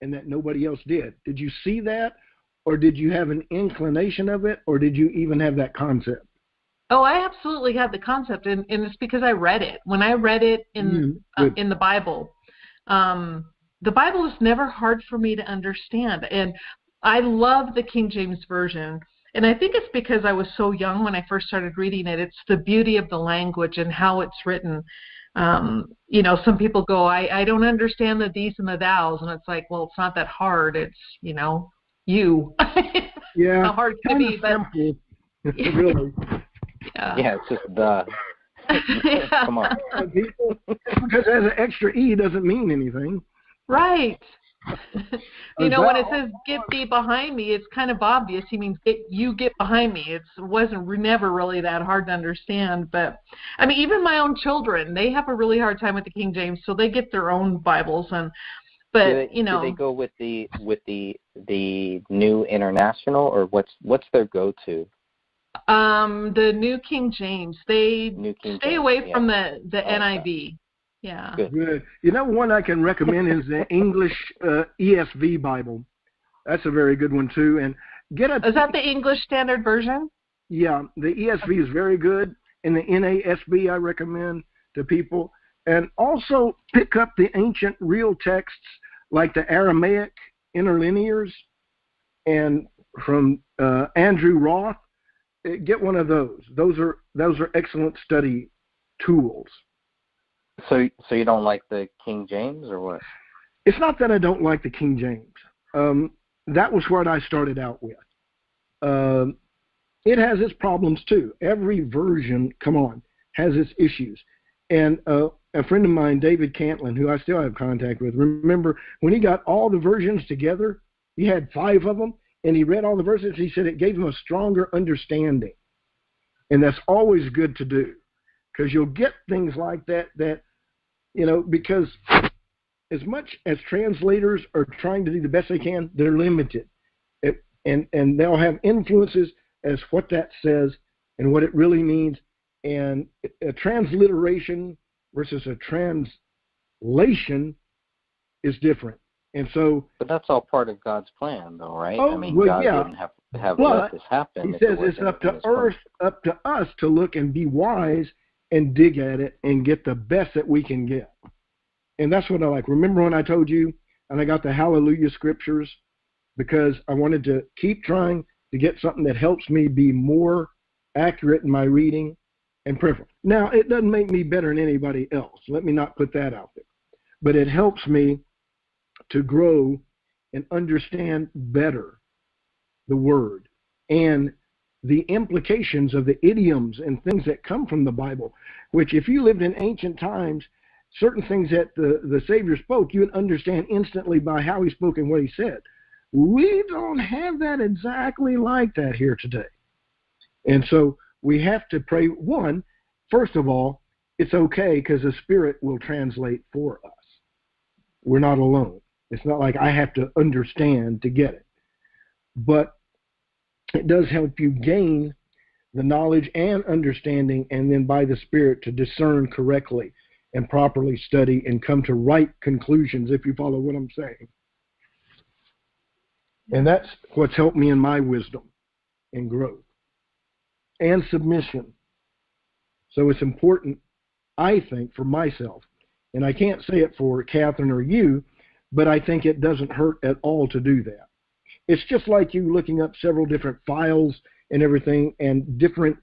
and that nobody else did? Did you see that? Or did you have an inclination of it? Or did you even have that concept? Oh, I absolutely had the concept. And it's because I read it. When I read it in the Bible, the Bible is never hard for me to understand. And I love the King James Version. And I think it's because I was so young when I first started reading it. It's the beauty of the language and how it's written. Some people go, I don't understand the these and the thous. And it's like, well, it's not that hard. It's, you. Yeah. How hard can it be? But really. Yeah, it's just the. Yeah. Come on. Because it has an extra E doesn't mean anything. Right. When it says "get thee behind me," it's kind of obvious. He means get behind me. It wasn't never really that hard to understand. But I mean, even my own children, they have a really hard time with the King James, so they get their own Bibles. Do they go with the New International, or what's their go-to? The New King James. They stay away from the NIV. Yeah. Good. One I can recommend is the English ESV Bible. That's a very good one too. And Is that the English Standard Version? Yeah, the ESV is very good, and the NASB I recommend to people. And also pick up the ancient real texts like the Aramaic interlinears, and from Andrew Roth. Get one of those. Those are excellent study tools. So you don't like the King James, or what? It's not that I don't like the King James. That was what I started out with. It has its problems too. Every version, has its issues. And a friend of mine, David Cantlin, who I still have contact with, remember when he got all the versions together, he had 5 of them, and he read all the verses. He said it gave him a stronger understanding. And that's always good to do, because you'll get things like that, because as much as translators are trying to do the best they can, they're limited. And they'll have influences as what that says and what it really means. And a transliteration versus a translation is different. And so, but that's all part of God's plan, though, right? Oh, I mean, well, God yeah. wouldn't have But let this happen. he if it says it's wasn't up to in his plan. up to us to look and be wise and dig at it and get the best that we can get. And that's what I like. Remember when I told you, and I got the Hallelujah scriptures, because I wanted to keep trying to get something that helps me be more accurate in my reading and preference. Now, it doesn't make me better than anybody else. Let me not put that out there. But it helps me to grow and understand better the Word and the implications of the idioms and things that come from the Bible, which if you lived in ancient times, certain things that the Savior spoke, you would understand instantly by how he spoke and what he said. We don't have that exactly like that here today. And so we have to pray, first of all, it's okay because the Spirit will translate for us. We're not alone. It's not like I have to understand to get it. But it does help you gain the knowledge and understanding, and then by the Spirit to discern correctly and properly study and come to right conclusions, if you follow what I'm saying. And that's what's helped me in my wisdom and growth and submission. So it's important, I think, for myself, and I can't say it for Catherine or you, but I think it doesn't hurt at all to do that. It's just like you looking up several different files and everything and different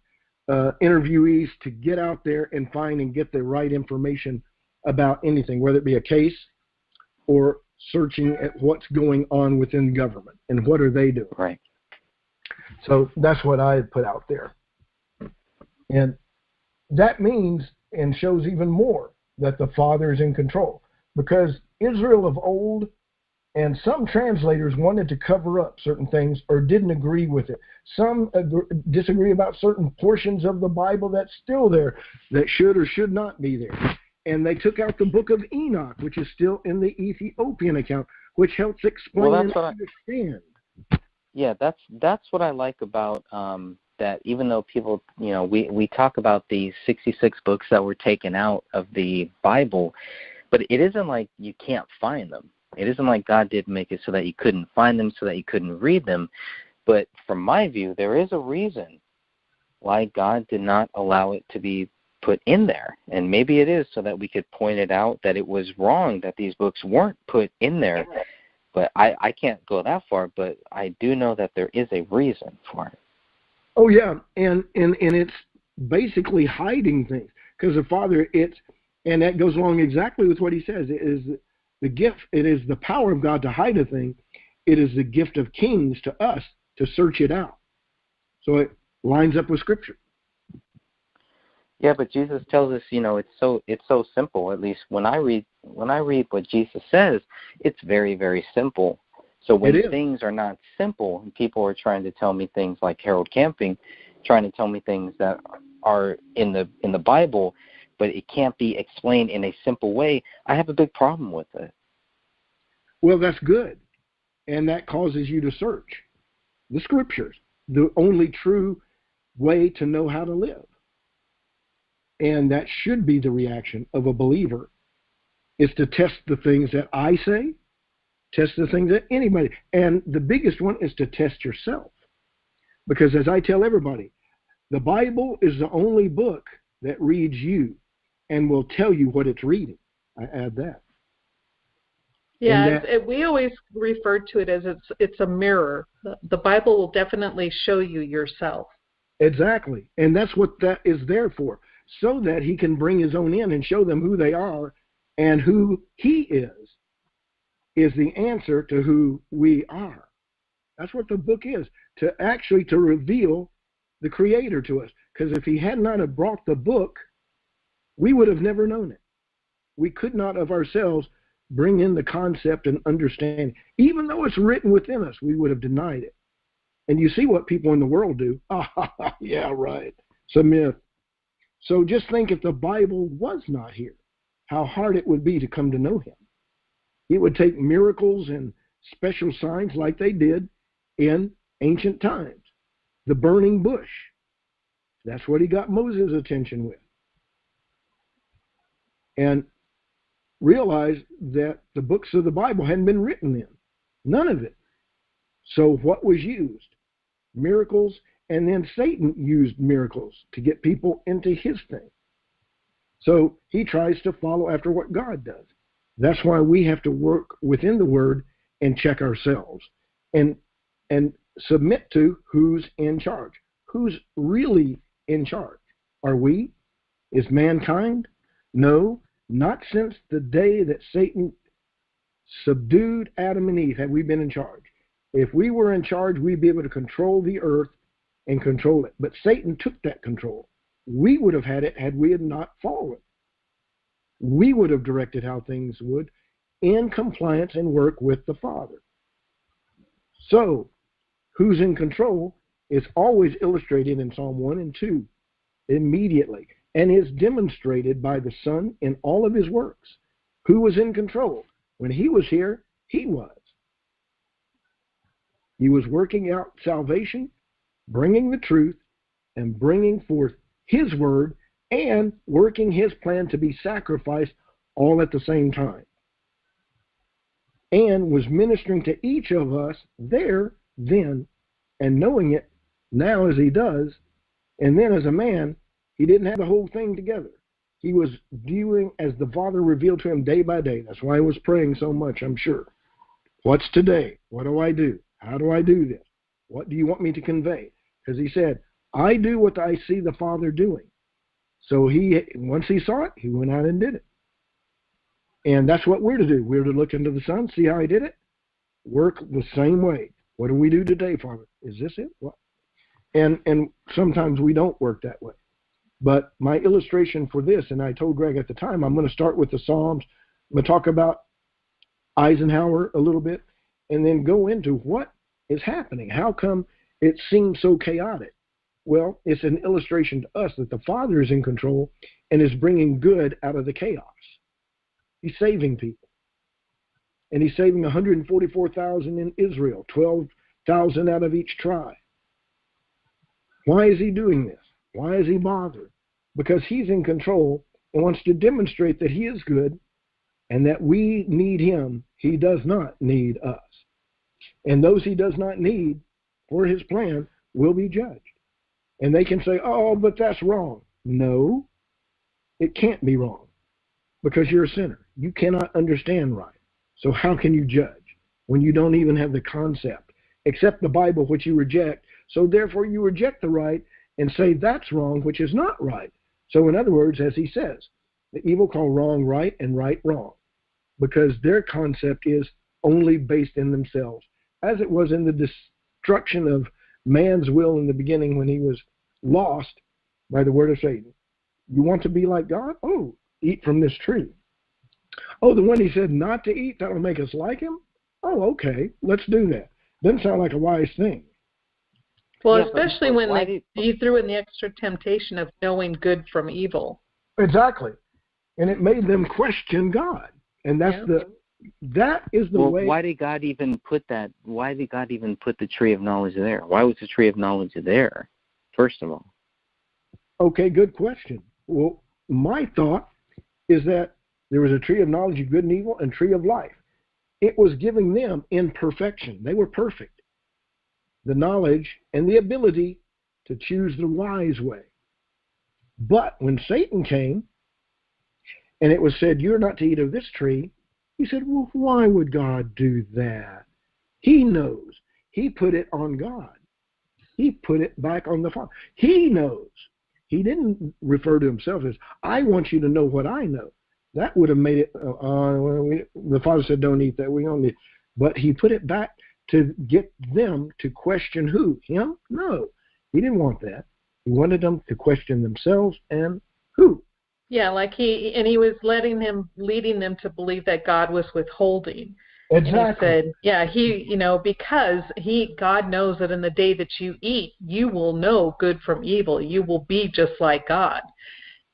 interviewees to get out there and find and get the right information about anything, whether it be a case or searching at what's going on within government and what are they doing. Right. So that's what I put out there. And that means and shows even more that the Father is in control, because Israel of old and some translators wanted to cover up certain things or didn't agree with it. Some disagree about certain portions of the Bible that's still there that should or should not be there. And they took out the book of Enoch, which is still in the Ethiopian account, which helps explain and understand. Yeah, that's what I like about that. Even though people, we talk about the 66 books that were taken out of the Bible, but it isn't like you can't find them. It isn't like God did make it so that you couldn't find them, so that you couldn't read them. But from my view, there is a reason why God did not allow it to be put in there. And maybe it is so that we could point it out that it was wrong that these books weren't put in there. But I can't go that far, but I do know that there is a reason for it. Oh, yeah, and it's basically hiding things. Because the Father, and that goes along exactly with what he says, it is the gift, it is the power of God to hide a thing. It is the gift of kings to us to search it out. So it lines up with Scripture. Yeah, but Jesus tells us, it's so simple. At least when I read what Jesus says, it's very, very simple. So when things are not simple, and people are trying to tell me things like Harold Camping, trying to tell me things that are in the Bible, but it can't be explained in a simple way, I have a big problem with it. Well, that's good. And that causes you to search the Scriptures, the only true way to know how to live. And that should be the reaction of a believer, is to test the things that I say, test the things that anybody, and the biggest one is to test yourself. Because as I tell everybody, the Bible is the only book that reads you and will tell you what it's reading. I add that. Yeah, we always refer to it as it's a mirror. The Bible will definitely show you yourself. Exactly. And that's what that is there for, so that he can bring his own in and show them who they are, and who he is the answer to who we are. That's what the book is, to reveal the Creator to us. Because if he had not have brought the book, we would have never known it. We could not of ourselves bring in the concept and understand. Even though it's written within us, we would have denied it. And you see what people in the world do. Yeah, right. It's a myth. So just think, if the Bible was not here, how hard it would be to come to know him. It would take miracles and special signs like they did in ancient times. the burning bush. That's what he got Moses' attention with. And realized that the books of the Bible hadn't been written then. None of it. So what was used? Miracles, and then Satan used miracles to get people into his thing. So he tries to follow after what God does. That's why we have to work within the Word and check ourselves and submit to who's in charge. Who's really in charge? Are we? Is mankind? No, not since the day that Satan subdued Adam and Eve have we been in charge. If we were in charge, we'd be able to control the earth and control it. But Satan took that control. We would have had it had we had not fallen. We would have directed how things would in compliance and work with the Father. So, who's in control is always illustrated in Psalm 1 and 2 immediately, and is demonstrated by the Son in all of his works. Who was in control? When he was here, he was. He was working out salvation, bringing the truth, and bringing forth his word, and working his plan to be sacrificed all at the same time. And was ministering to each of us there, then, and knowing it now as he does, and then as a man, he didn't have the whole thing together. He was doing as the Father revealed to him day by day. That's why he was praying so much, I'm sure. What's today? What do I do? How do I do this? What do you want me to convey? Because he said, I do what I see the Father doing. So once he saw it, he went out and did it. And that's what we're to do. We're to look into the Son, see how he did it, work the same way. What do we do today, Father? Is this it? What? And sometimes we don't work that way. But my illustration for this, and I told Greg at the time, I'm going to start with the Psalms. I'm going to talk about Eisenhower a little bit, and then go into what is happening. How come it seems so chaotic? Well, it's an illustration to us that the Father is in control and is bringing good out of the chaos. He's saving people. And he's saving 144,000 in Israel, 12,000 out of each tribe. Why is he doing this? Why is he bothered? Because he's in control and wants to demonstrate that he is good and that we need him. He does not need us. And those he does not need for his plan will be judged. And they can say, oh, but that's wrong. No, it can't be wrong because you're a sinner. You cannot understand right. So how can you judge when you don't even have the concept, except the Bible, which you reject? So therefore you reject the right and say that's wrong, which is not right. So in other words, as he says, the evil call wrong right and right wrong, because their concept is only based in themselves, as it was in the destruction of man's will in the beginning when he was lost by the word of Satan. You want to be like God? Oh, eat from this tree. Oh, the one he said not to eat, that will make us like him? Oh, okay, let's do that. Doesn't sound like a wise thing. Well, yeah, especially when he threw in the extra temptation of knowing good from evil. Exactly. And it made them question God. And that is the way. Why did God even put that? Why did God even put the tree of knowledge there? Why was the tree of knowledge there, first of all? Okay, good question. Well, my thought is that there was a tree of knowledge of good and evil and tree of life. It was giving them in perfection. They were perfect. The knowledge and the ability to choose the wise way. But when Satan came and it was said, you're not to eat of this tree, he said, well, why would God do that? He knows. He put it on God. He put it back on the Father. He knows. He didn't refer to himself as, I want you to know what I know. That would have made it, the Father said, don't eat that. We don't need. But he put it back to get them to question who? Him? No. He didn't want that. He wanted them to question themselves and who? Yeah, like he was leading them to believe that God was withholding. Exactly. And he said, yeah, because God knows that in the day that you eat, you will know good from evil. You will be just like God.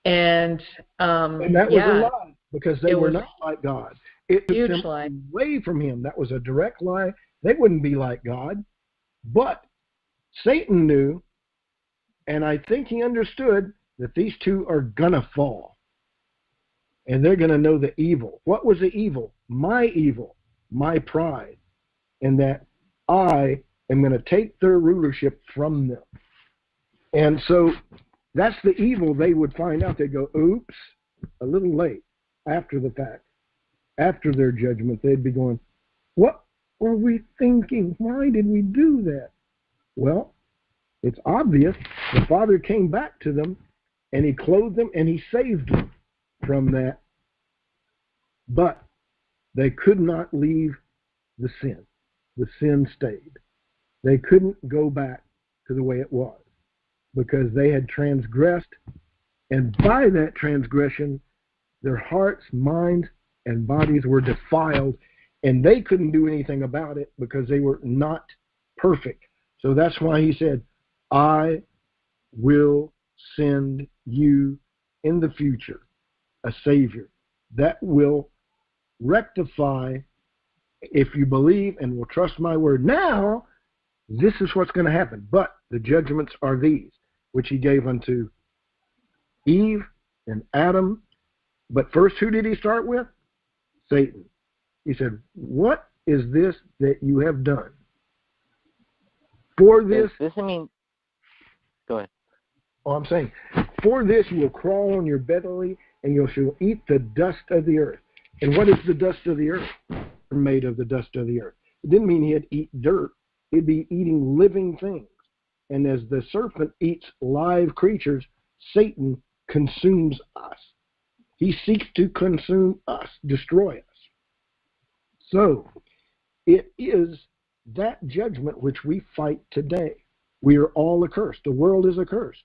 And that was a lie, because they were not like God. It took huge them lie. away from him. That was a direct lie. They wouldn't be like God. But Satan knew, and I think he understood, that these two are going to fall. And they're going to know the evil. What was the evil? My pride. And that I am going to take their rulership from them. And so that's the evil they would find out. They'd go, oops, a little late, after the fact. After their judgment, they'd be going, what were we thinking? Why did we do that? Well, it's obvious. The Father came back to them, and he clothed them, and he saved them from that. But they could not leave the sin. The sin stayed. They couldn't go back to the way it was because they had transgressed, and by that transgression, their hearts, minds, and bodies were defiled, and they couldn't do anything about it because they were not perfect. So that's why he said, I will send you in the future a Savior that will rectify, if you believe and will trust my word. Now, this is what's going to happen. But the judgments are these, which he gave unto Eve and Adam. But first, who did he start with? Satan. He said, what is this that you have done? For this... Does this mean... Go ahead. Oh, I'm saying, for this you will crawl on your belly, and you shall eat the dust of the earth. And what is the dust of the earth? Made of the dust of the earth. It didn't mean he'd eat dirt. He'd be eating living things. And as the serpent eats live creatures, Satan consumes us. He seeks to consume us, destroy us. So, it is that judgment which we fight today. We are all accursed. The world is accursed.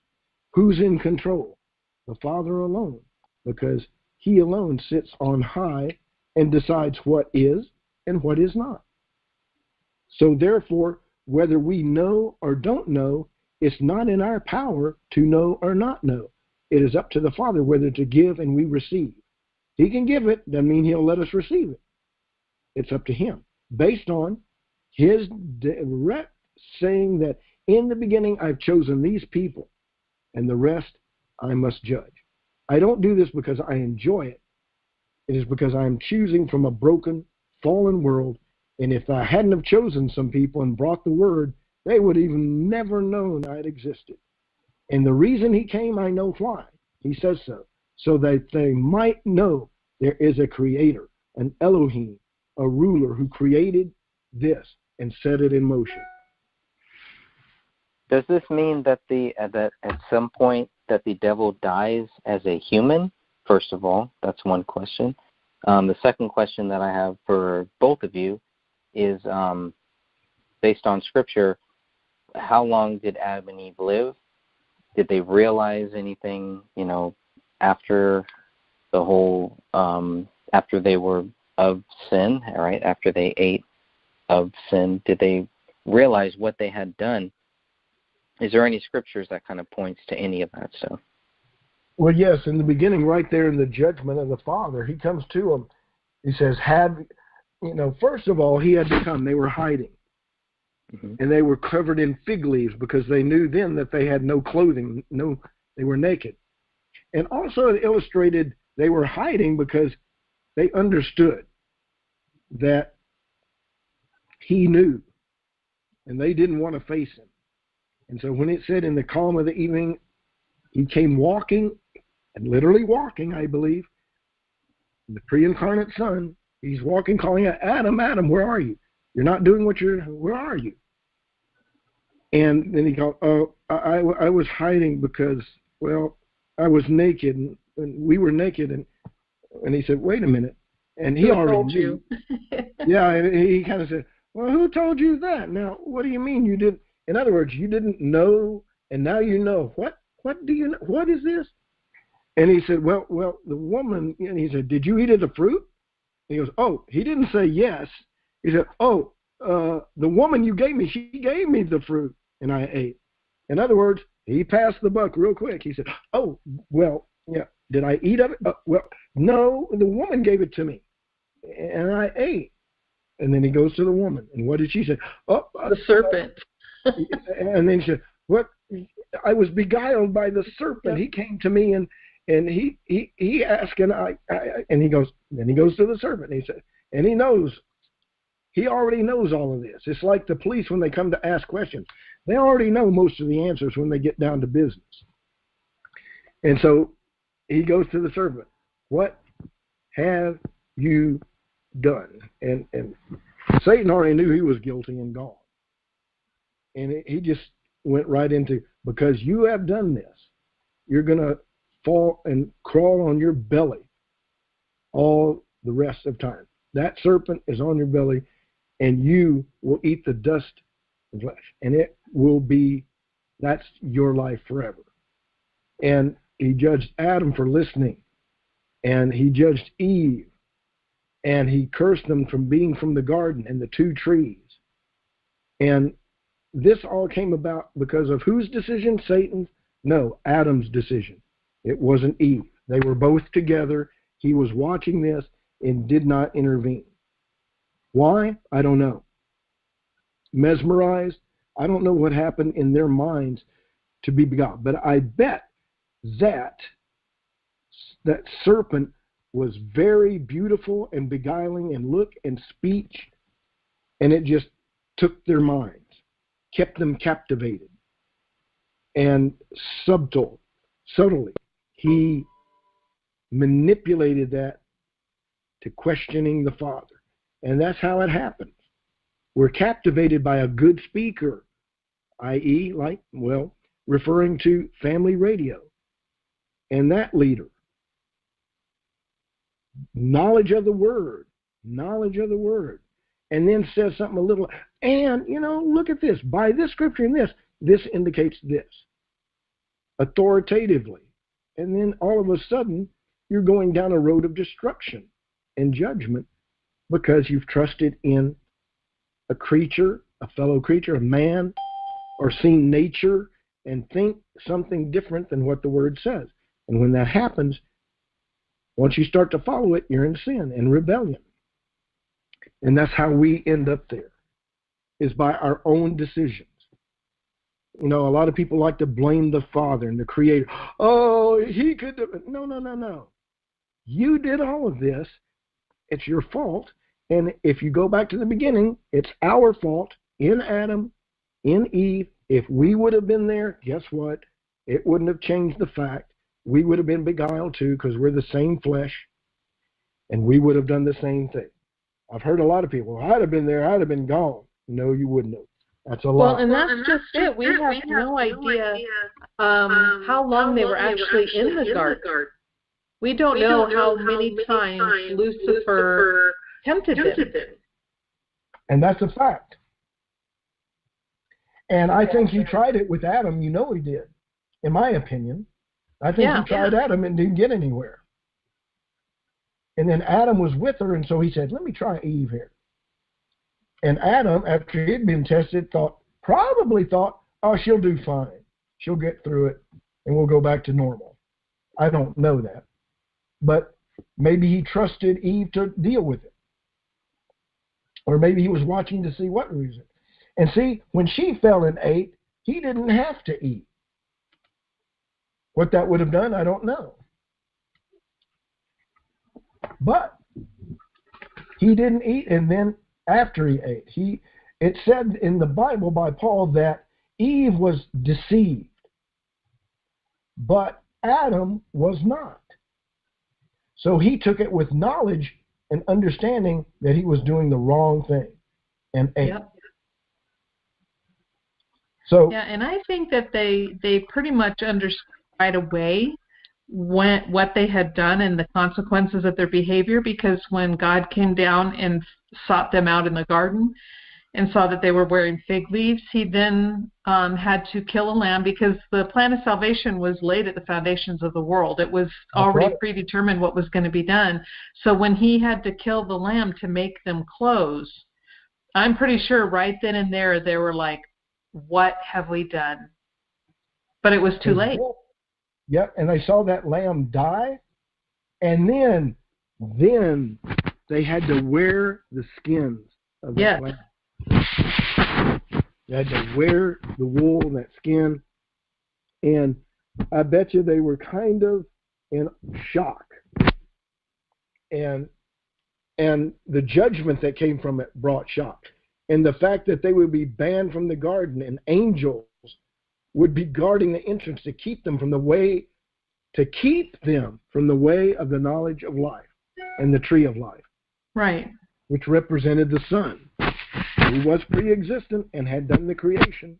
Who's in control? The Father alone, because he alone sits on high and decides what is and what is not. So therefore, whether we know or don't know, it's not in our power to know or not know. It is up to the Father whether to give and we receive. He can give it, doesn't mean he'll let us receive it. It's up to him, based on his direct saying that in the beginning I've chosen these people, and the rest I must judge. I don't do this because I enjoy it. It is because I'm choosing from a broken, fallen world, and if I hadn't have chosen some people and brought the word, they would even never known I'd existed. And the reason he came, I know why. He says so that they might know there is a creator, an Elohim, a ruler who created this and set it in motion. Does this mean that that at some point that the devil dies as a human? First of all, that's one question. The second question that I have for both of you is, based on Scripture, how long did Adam and Eve live? Did they realize anything, after the whole, after they were of sin, right? After they ate of sin, did they realize what they had done? Is there any scriptures that kind of points to any of that stuff? Well, yes, in the beginning, right there in the judgment of the Father, he comes to them. He says, first of all, he had to come. They were hiding. Mm-hmm. And they were covered in fig leaves because they knew then that they had no clothing. They were naked. And also it illustrated they were hiding because they understood that he knew, and they didn't want to face him. And so when it said in the calm of the evening, he came walking, and literally walking, I believe, the pre-incarnate Son, he's walking, calling out, Adam, Adam, where are you? You're not doing where are you? And then he called, I was hiding because, I was naked, and we were naked, and he said, wait a minute. And he already told you. Yeah, he kind of said, well, who told you that? Now, what do you mean you didn't? In other words, you didn't know, and now you know. What do you know? What is this? And he said, well, the woman, and he said, did you eat of the fruit? And he goes, oh, he didn't say yes. He said, the woman you gave me, she gave me the fruit, and I ate. In other words, he passed the buck real quick. He said, did I eat of it? No, the woman gave it to me, and I ate. And then he goes to the woman, and what did she say? The serpent. And then she said, "What? I was beguiled by the serpent. He came to me and he asked, and he goes. Then he goes to the serpent. And he said, and he knows. He already knows all of this. It's like the police when they come to ask questions. They already know most of the answers when they get down to business. And so he goes to the serpent. What have you done? And Satan already knew he was guilty and gone. And he just went right into, because you have done this, you're going to fall and crawl on your belly all the rest of time. That serpent is on your belly, and you will eat the dust and flesh. And it will be, that's your life forever. And he judged Adam for listening. And he judged Eve. And he cursed them from being from the garden and the two trees. And this all came about because of whose decision? Satan's? No, Adam's decision. It wasn't Eve. They were both together. He was watching this and did not intervene. Why? I don't know. Mesmerized? I don't know what happened in their minds to be beguiled. But I bet that serpent was very beautiful and beguiling in look and speech, and it just took their minds, kept them captivated. And subtly, he manipulated that to questioning the Father. And that's how it happens. We're captivated by a good speaker, i.e., referring to family radio. And that leader, knowledge of the word, and then says something a little, and, look at this, by this scripture and this indicates this, authoritatively. And then all of a sudden, you're going down a road of destruction and judgment because you've trusted in a creature, a fellow creature, a man, or seen nature and think something different than what the word says. And when that happens, once you start to follow it, you're in sin and rebellion. And that's how we end up there, is by our own decisions. A lot of people like to blame the Father and the Creator. Oh, he could do it. No. You did all of this. It's your fault. And if you go back to the beginning, it's our fault in Adam, in Eve. If we would have been there, guess what? It wouldn't have changed the fact. We would have been beguiled too, because we're the same flesh, and we would have done the same thing. I've heard a lot of people, I'd have been there, I'd have been gone. No, you wouldn't have. That's a lie. Well, and that's just it. We have no idea how long they were actually in the garden. We don't know how many times Lucifer tempted them. And that's a fact. And I think he tried it with Adam. He did, in my opinion. I think he tried Adam and didn't get anywhere. And then Adam was with her, and so he said, let me try Eve here. And Adam, after he'd been tested, probably thought, oh, she'll do fine. She'll get through it, and we'll go back to normal. I don't know that. But maybe he trusted Eve to deal with it. Or maybe he was watching to see what reason. And see, when she fell and ate, he didn't have to eat. What that would have done, I don't know. But he didn't eat, and then after he ate, it said in the Bible by Paul that Eve was deceived, but Adam was not. So he took it with knowledge and understanding that he was doing the wrong thing and ate. Yep. So and I think that they pretty much understood right away what they had done and the consequences of their behavior, because when God came down and sought them out in the garden and saw that they were wearing fig leaves, he then had to kill a lamb, because the plan of salvation was laid at the foundations of the world. It was already predetermined what was going to be done. So when he had to kill the lamb to make them close, I'm pretty sure right then and there they were like, what have we done? But it was too late. Yep, and they saw that lamb die, and then they had to wear the skins of that lamb. They had to wear the wool and that skin. And I bet you they were kind of in shock. And the judgment that came from it brought shock. And the fact that they would be banned from the garden and angels would be guarding the entrance to keep them from the way of the knowledge of life and the tree of life. Right. Which represented the Son, who was pre-existent and had done the creation.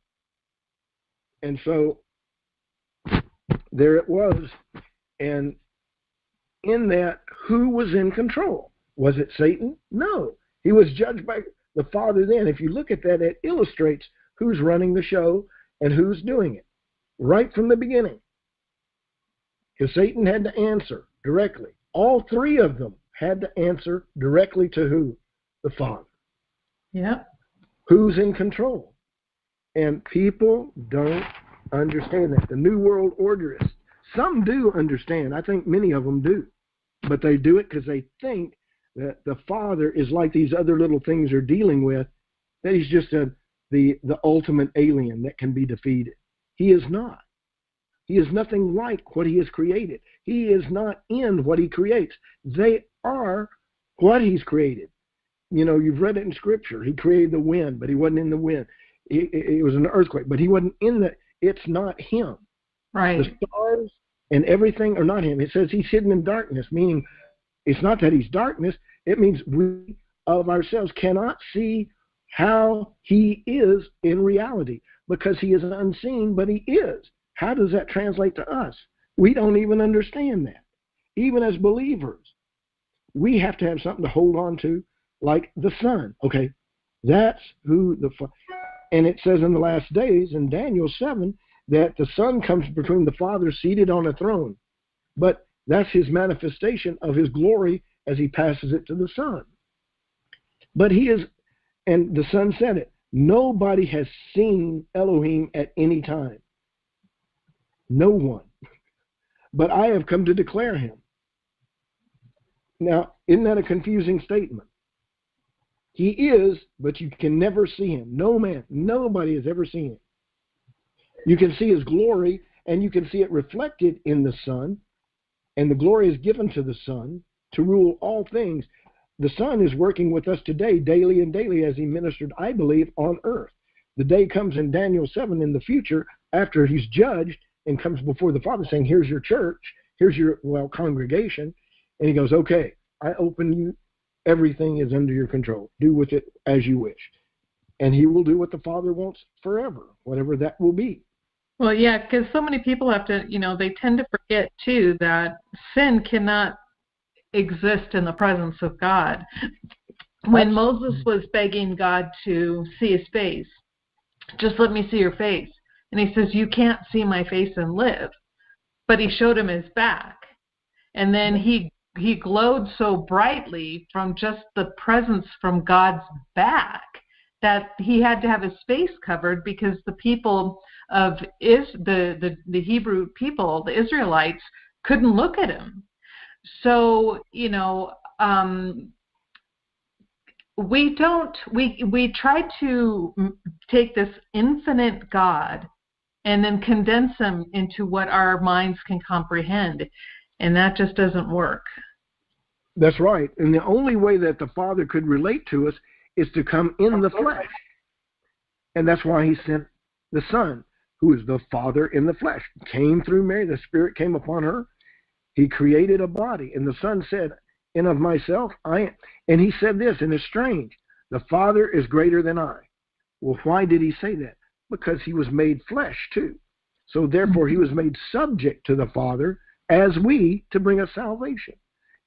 And so there it was. And in that, who was in control? Was it Satan? No. He was judged by the Father then. If you look at that, it illustrates who's running the show and who's doing it right from the beginning. Because Satan had to answer directly. All three of them had to answer directly to who? The Father. Yep. Who's in control? And people don't understand that. The New World Orderists, some do understand. I think many of them do. But they do it because they think that the Father is like these other little things they're dealing with, that he's just the ultimate alien that can be defeated. He is not. He is nothing like what he has created. He is not in what he creates. They are what he's created. You know, you've read it in Scripture. He created the wind, but he wasn't in the wind. It was an earthquake, but he wasn't in the. It's not him. Right. The stars and everything are not him. It says he's hidden in darkness, meaning it's not that he's darkness. It means we of ourselves cannot see how he is in reality because he is unseen, but he is. How does that translate to us? We don't even understand that. Even as believers, we have to have something to hold on to, like the Son. Okay, that's who and it says in the last days in Daniel 7 that the Son comes between the Father seated on a throne. But that's his manifestation of his glory as he passes it to the Son. But he is, and the Son said it, nobody has seen Elohim at any time. No one. But I have come to declare him. Now, isn't that a confusing statement? He is, but you can never see him. No man, nobody has ever seen him. You can see his glory, and you can see it reflected in the Son, and the glory is given to the Son to rule all things. The Son is working with us today, daily and daily, as he ministered, I believe, on earth. The day comes in Daniel 7 in the future, after he's judged, and comes before the Father saying, here's your church, here's your, congregation. And he goes, okay, I open you, everything is under your control. Do with it as you wish. And he will do what the Father wants forever, whatever that will be. Well, yeah, because so many people have to, they tend to forget, too, that sin cannot exist in the presence of God. When Moses was begging God to see his face, just let me see your face. And he says, you can't see my face and live. But he showed him his back. And then he glowed so brightly from just the presence from God's back that he had to have his face covered because the people of the Hebrew people, the Israelites, couldn't look at him. So, we try to take this infinite God and then condense him into what our minds can comprehend. And that just doesn't work. That's right. And the only way that the Father could relate to us is to come in the flesh. And that's why he sent the Son, who is the Father in the flesh. Came through Mary, the Spirit came upon her. He created a body. And the Son said, in of myself, I am. And he said this, and it's strange. The Father is greater than I. Well, why did he say that? Because he was made flesh too. So therefore he was made subject to the Father as we to bring us salvation.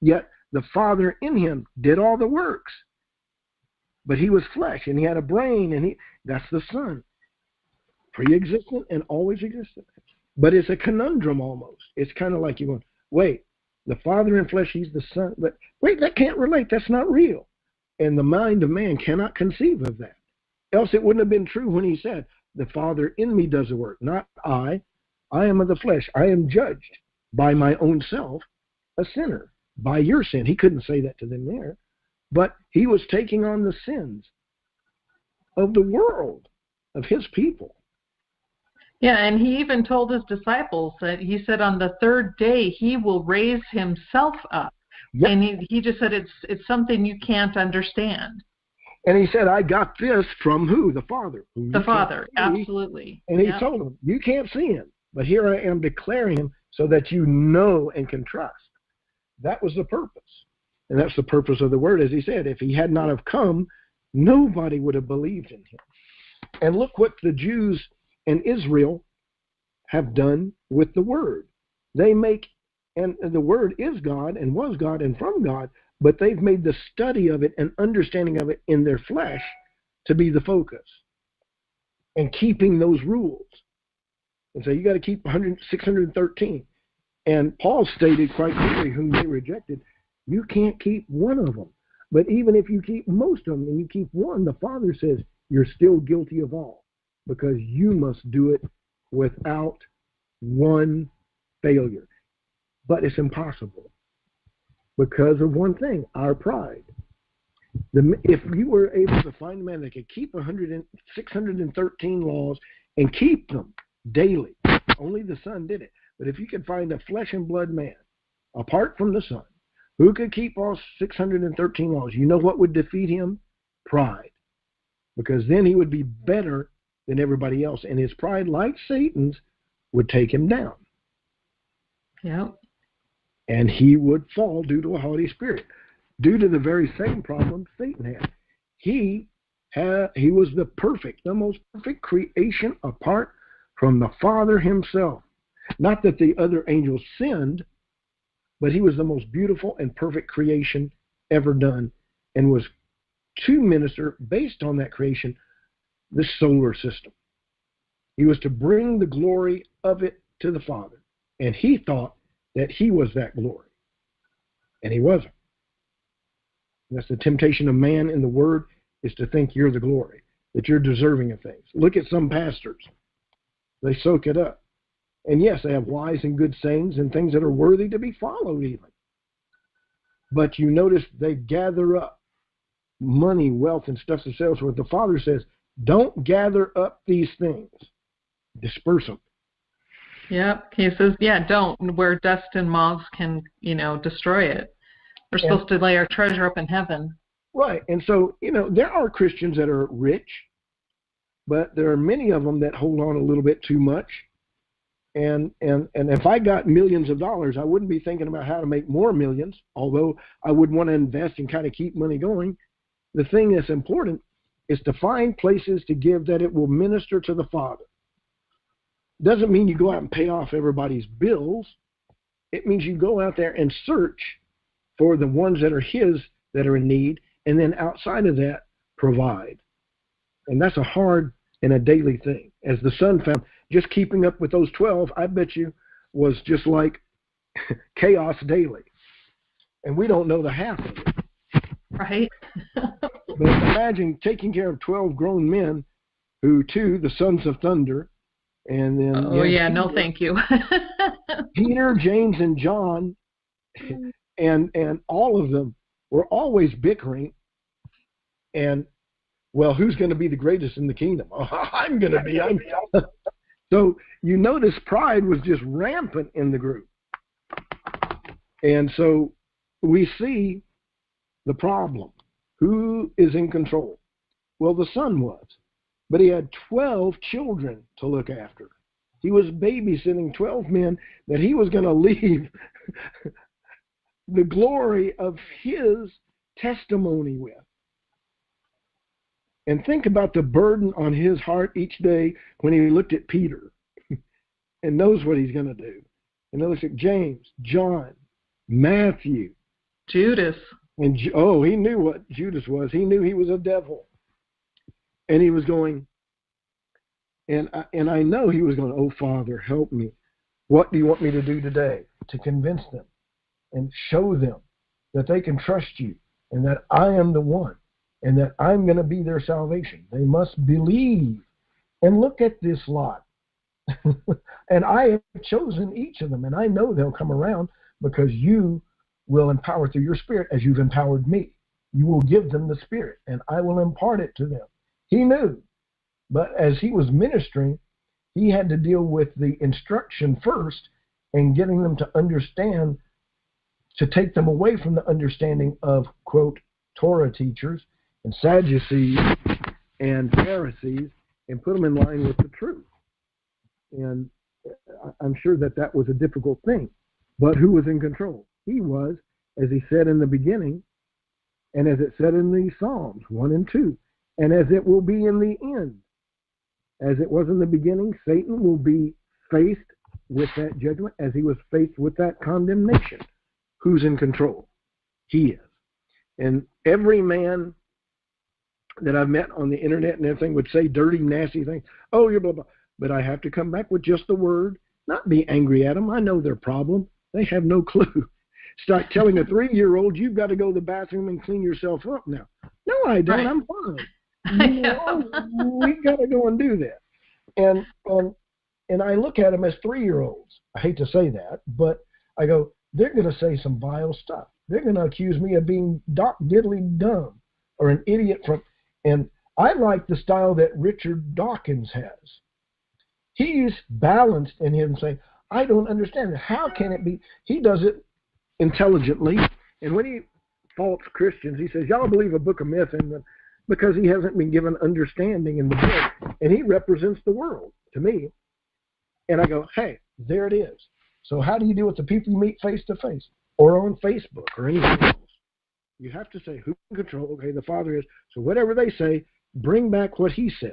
Yet the Father in him did all the works. But he was flesh and he had a brain, and that's the Son. Pre-existent and always existent. But it's a conundrum almost. It's kind of like you're going, wait, the Father in flesh, he's the Son. But wait, that can't relate. That's not real. And the mind of man cannot conceive of that. Else it wouldn't have been true when he said, the Father in me does the work, not I. I am of the flesh. I am judged by my own self, a sinner, by your sin. He couldn't say that to them there. But he was taking on the sins of the world. of his people. Yeah, and he even told his disciples that he said on the third day he will raise himself up. Yep. And he just said it's something you can't understand. And he said, I got this from who? The Father. The Father, absolutely. And he told them, you can't see him, but here I am declaring him so that you know and can trust. That was the purpose. And that's the purpose of the word, as he said. If he had not have come, nobody would have believed in him. And look what the Jews in Israel have done with the word. They make, and the word is God and was God and from God, but they've made the study of it and understanding of it in their flesh to be the focus. And keeping those rules. And so you got to keep 613. And Paul stated quite clearly, whom they rejected, you can't keep one of them. But even if you keep most of them and you keep one, the Father says you're still guilty of all, because you must do it without one failure. But it's impossible because of one thing, our pride. If you were able to find a man that could keep 613 laws and keep them daily, only the Son did it. But if you could find a flesh and blood man, apart from the Son, who could keep all 613 laws, you know what would defeat him? Pride. Because then he would be better than everybody else. And his pride, like Satan's, would take him down. Yep. And he would fall due to a haughty spirit, due to the very same problem Satan had. He was the most perfect creation apart from the Father himself. Not that the other angels sinned, but he was the most beautiful and perfect creation ever done, and was to minister, based on that creation, the solar system. He was to bring the glory of it to the Father, and he thought that he was that glory, and he wasn't. And that's the temptation of man in the Word, is to think you're the glory, that you're deserving of things. Look at some pastors. They soak it up. And yes, they have wise and good sayings and things that are worthy to be followed even. But you notice they gather up money, wealth, and stuff to sell. So what the Father says, don't gather up these things. Disperse them. Yep. He says, don't, where dust and moths can, destroy it. We're supposed to lay our treasure up in heaven. Right. And so, there are Christians that are rich, but there are many of them that hold on a little bit too much. And if I got millions of dollars, I wouldn't be thinking about how to make more millions, although I would want to invest and kind of keep money going. The thing that's important is to find places to give that it will minister to the Father. Doesn't mean you go out and pay off everybody's bills. It means you go out there and search for the ones that are his that are in need, and then outside of that, provide. And that's a hard and a daily thing. As the Son found, just keeping up with those 12, I bet you, was just like chaos daily. And we don't know the half of it. Right. But imagine taking care of 12 grown men who, too, the sons of thunder, and then... Peter, no thank you. Peter, James, and John, and all of them were always bickering, and, well, who's going to be the greatest in the kingdom? Oh, I'm going to be. So you notice pride was just rampant in the group. And so we see the problem. Who is in control? Well, the Son was. But he had 12 children to look after. He was babysitting 12 men that he was going to leave the glory of his testimony with. And think about the burden on his heart each day when he looked at Peter and knows what he's going to do. And he looks at James, John, Matthew, Judas. And he knew what Judas was. He knew he was a devil. And he was going, and I know he was going, oh, Father, help me. What do you want me to do today to convince them and show them that they can trust you and that I am the one and that I'm going to be their salvation? They must believe. And look at this lot. And I have chosen each of them, and I know they'll come around because you will empower through your Spirit as you've empowered me. You will give them the Spirit, and I will impart it to them. He knew But as he was ministering, he had to deal with the instruction first and getting them to understand, to take them away from the understanding of, quote, Torah teachers and Sadducees and Pharisees and put them in line with the truth. And I'm sure that that was a difficult thing. But who was in control? He was, as he said in the beginning, and as it said in the Psalms 1 and 2, and as it will be in the end. As it was in the beginning, Satan will be faced with that judgment as he was faced with that condemnation. Who's in control? He is. And every man that I've met on the internet and everything would say dirty, nasty things. Oh, you're blah, blah. But I have to come back with just the word, not be angry at them. I know their problem. They have no clue. Start telling a 3-year-old, you've got to go to the bathroom and clean yourself up now. No, I don't. Right. I'm fine. We got to go and do that. And I look at them as 3-year-olds. I hate to say that, but I go, they're going to say some vile stuff. They're going to accuse me of being diddly dumb or an idiot and I like the style that Richard Dawkins has. He's balanced in him saying, I don't understand it. How can it be? He does it intelligently. And when he faults Christians, he says, y'all believe a book of myth because he hasn't been given understanding in the book. And he represents the world to me. And I go, hey, there it is. So how do you deal with the people you meet face to face or on Facebook or anything else? You have to say, who's in control? Okay, the Father is. So whatever they say, bring back what he says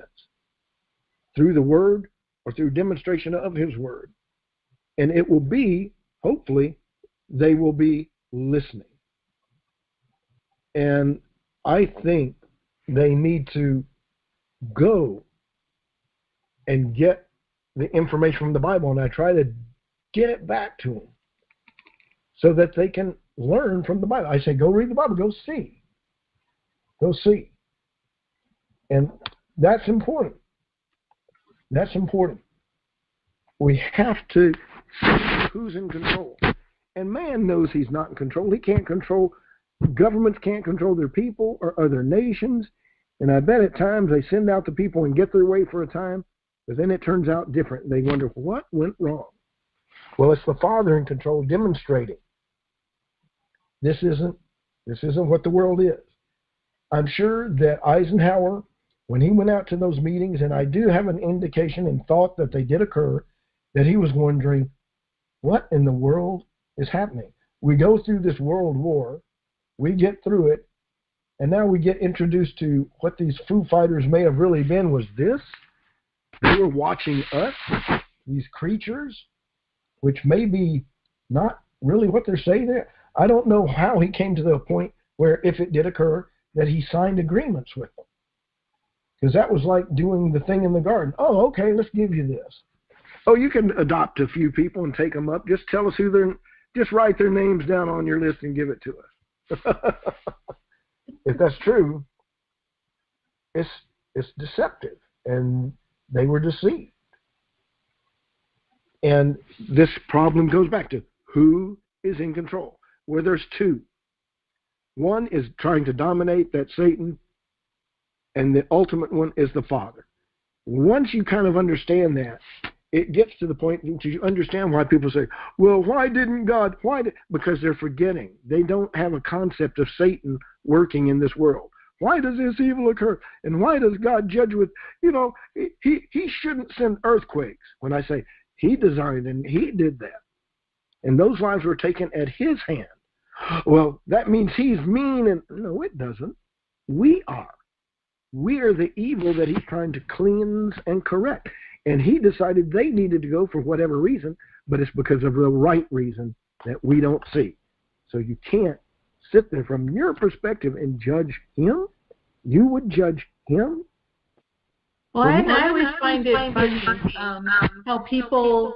through the word or through demonstration of his word. And it will be, hopefully, they will be listening. And I think they need to go and get the information from the Bible, and I try to get it back to them so that they can learn from the Bible. I say, go read the Bible, go see. Go see. And that's important. That's important. We have to see who's in control. And man knows he's not in control. He can't control, governments can't control their people or other nations. And I bet at times they send out the people and get their way for a time, but then it turns out different. They wonder, what went wrong? Well, it's the Father in control demonstrating. This isn't what the world is. I'm sure that Eisenhower, when he went out to those meetings, and I do have an indication and thought that they did occur, that he was wondering, what in the world is happening? We go through this world war, we get through it, and now we get introduced to what these Foo Fighters may have really been. Was this? They were watching us, these creatures, which may be not really what they're saying there. I don't know how he came to the point where, if it did occur, that he signed agreements with them. Because that was like doing the thing in the garden. Oh, okay, let's give you this. Oh, you can adopt a few people and take them up. Just tell us who they're, just write their names down on your list and give it to us. If that's true, it's deceptive. And they were deceived. And this problem goes back to who is in control. Where there's two. One is trying to dominate, that's Satan, and the ultimate one is the Father. Once you kind of understand that, it gets to the point that you understand why people say, well, why didn't God? Because they're forgetting. They don't have a concept of Satan working in this world. Why does this evil occur? And why does God judge with, he shouldn't send earthquakes. When I say he designed and he did that. And those lives were taken at his hand. Well, that means he's mean. And no, it doesn't. We are. We are the evil that he's trying to cleanse and correct. And he decided they needed to go for whatever reason, but it's because of the right reason that we don't see. So you can't sit there from your perspective and judge him. You would judge him. Well, I always find it funny how people,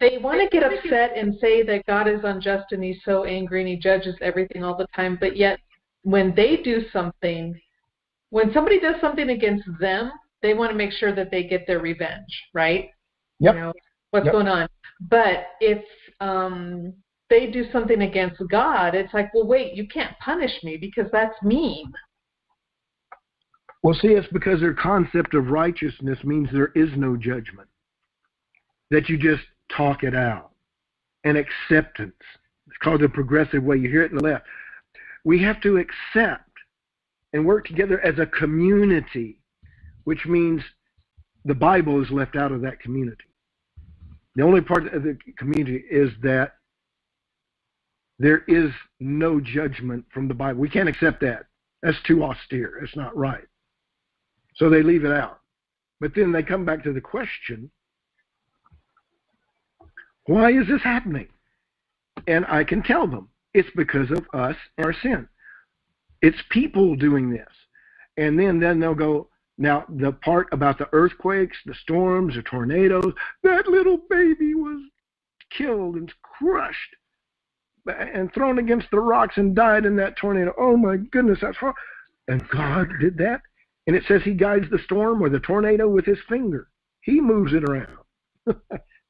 they want to get upset and say that God is unjust and he's so angry and he judges everything all the time, but yet when they do something, when somebody does something against them, they want to make sure that they get their revenge, right? Yep. What's going on. But if they do something against God, it's like, well, wait, you can't punish me because that's mean. Well, see, it's because their concept of righteousness means there is no judgment, that you just talk it out. And acceptance. It's called the progressive way. You hear it in the left. We have to accept and work together as a community, which means the Bible is left out of that community. The only part of the community is that there is no judgment from the Bible. We can't accept that. That's too austere. It's not right. So they leave it out. But then they come back to the question, why is this happening? And I can tell them, it's because of us and our sin. It's people doing this. And then they'll go, now the part about the earthquakes, the storms, the tornadoes, that little baby was killed and crushed and thrown against the rocks and died in that tornado. Oh my goodness, that's horrible. And God did that. And it says he guides the storm or the tornado with his finger. He moves it around.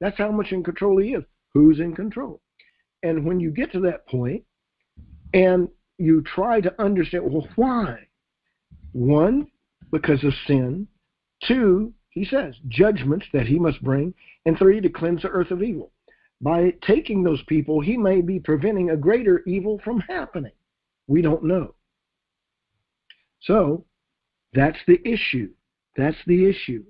That's how much in control he is. Who's in control? And when you get to that point and you try to understand, well, why? One, because of sin. Two, he says, judgments that he must bring. And three, to cleanse the earth of evil. By taking those people, he may be preventing a greater evil from happening. We don't know. So, that's the issue. That's the issue.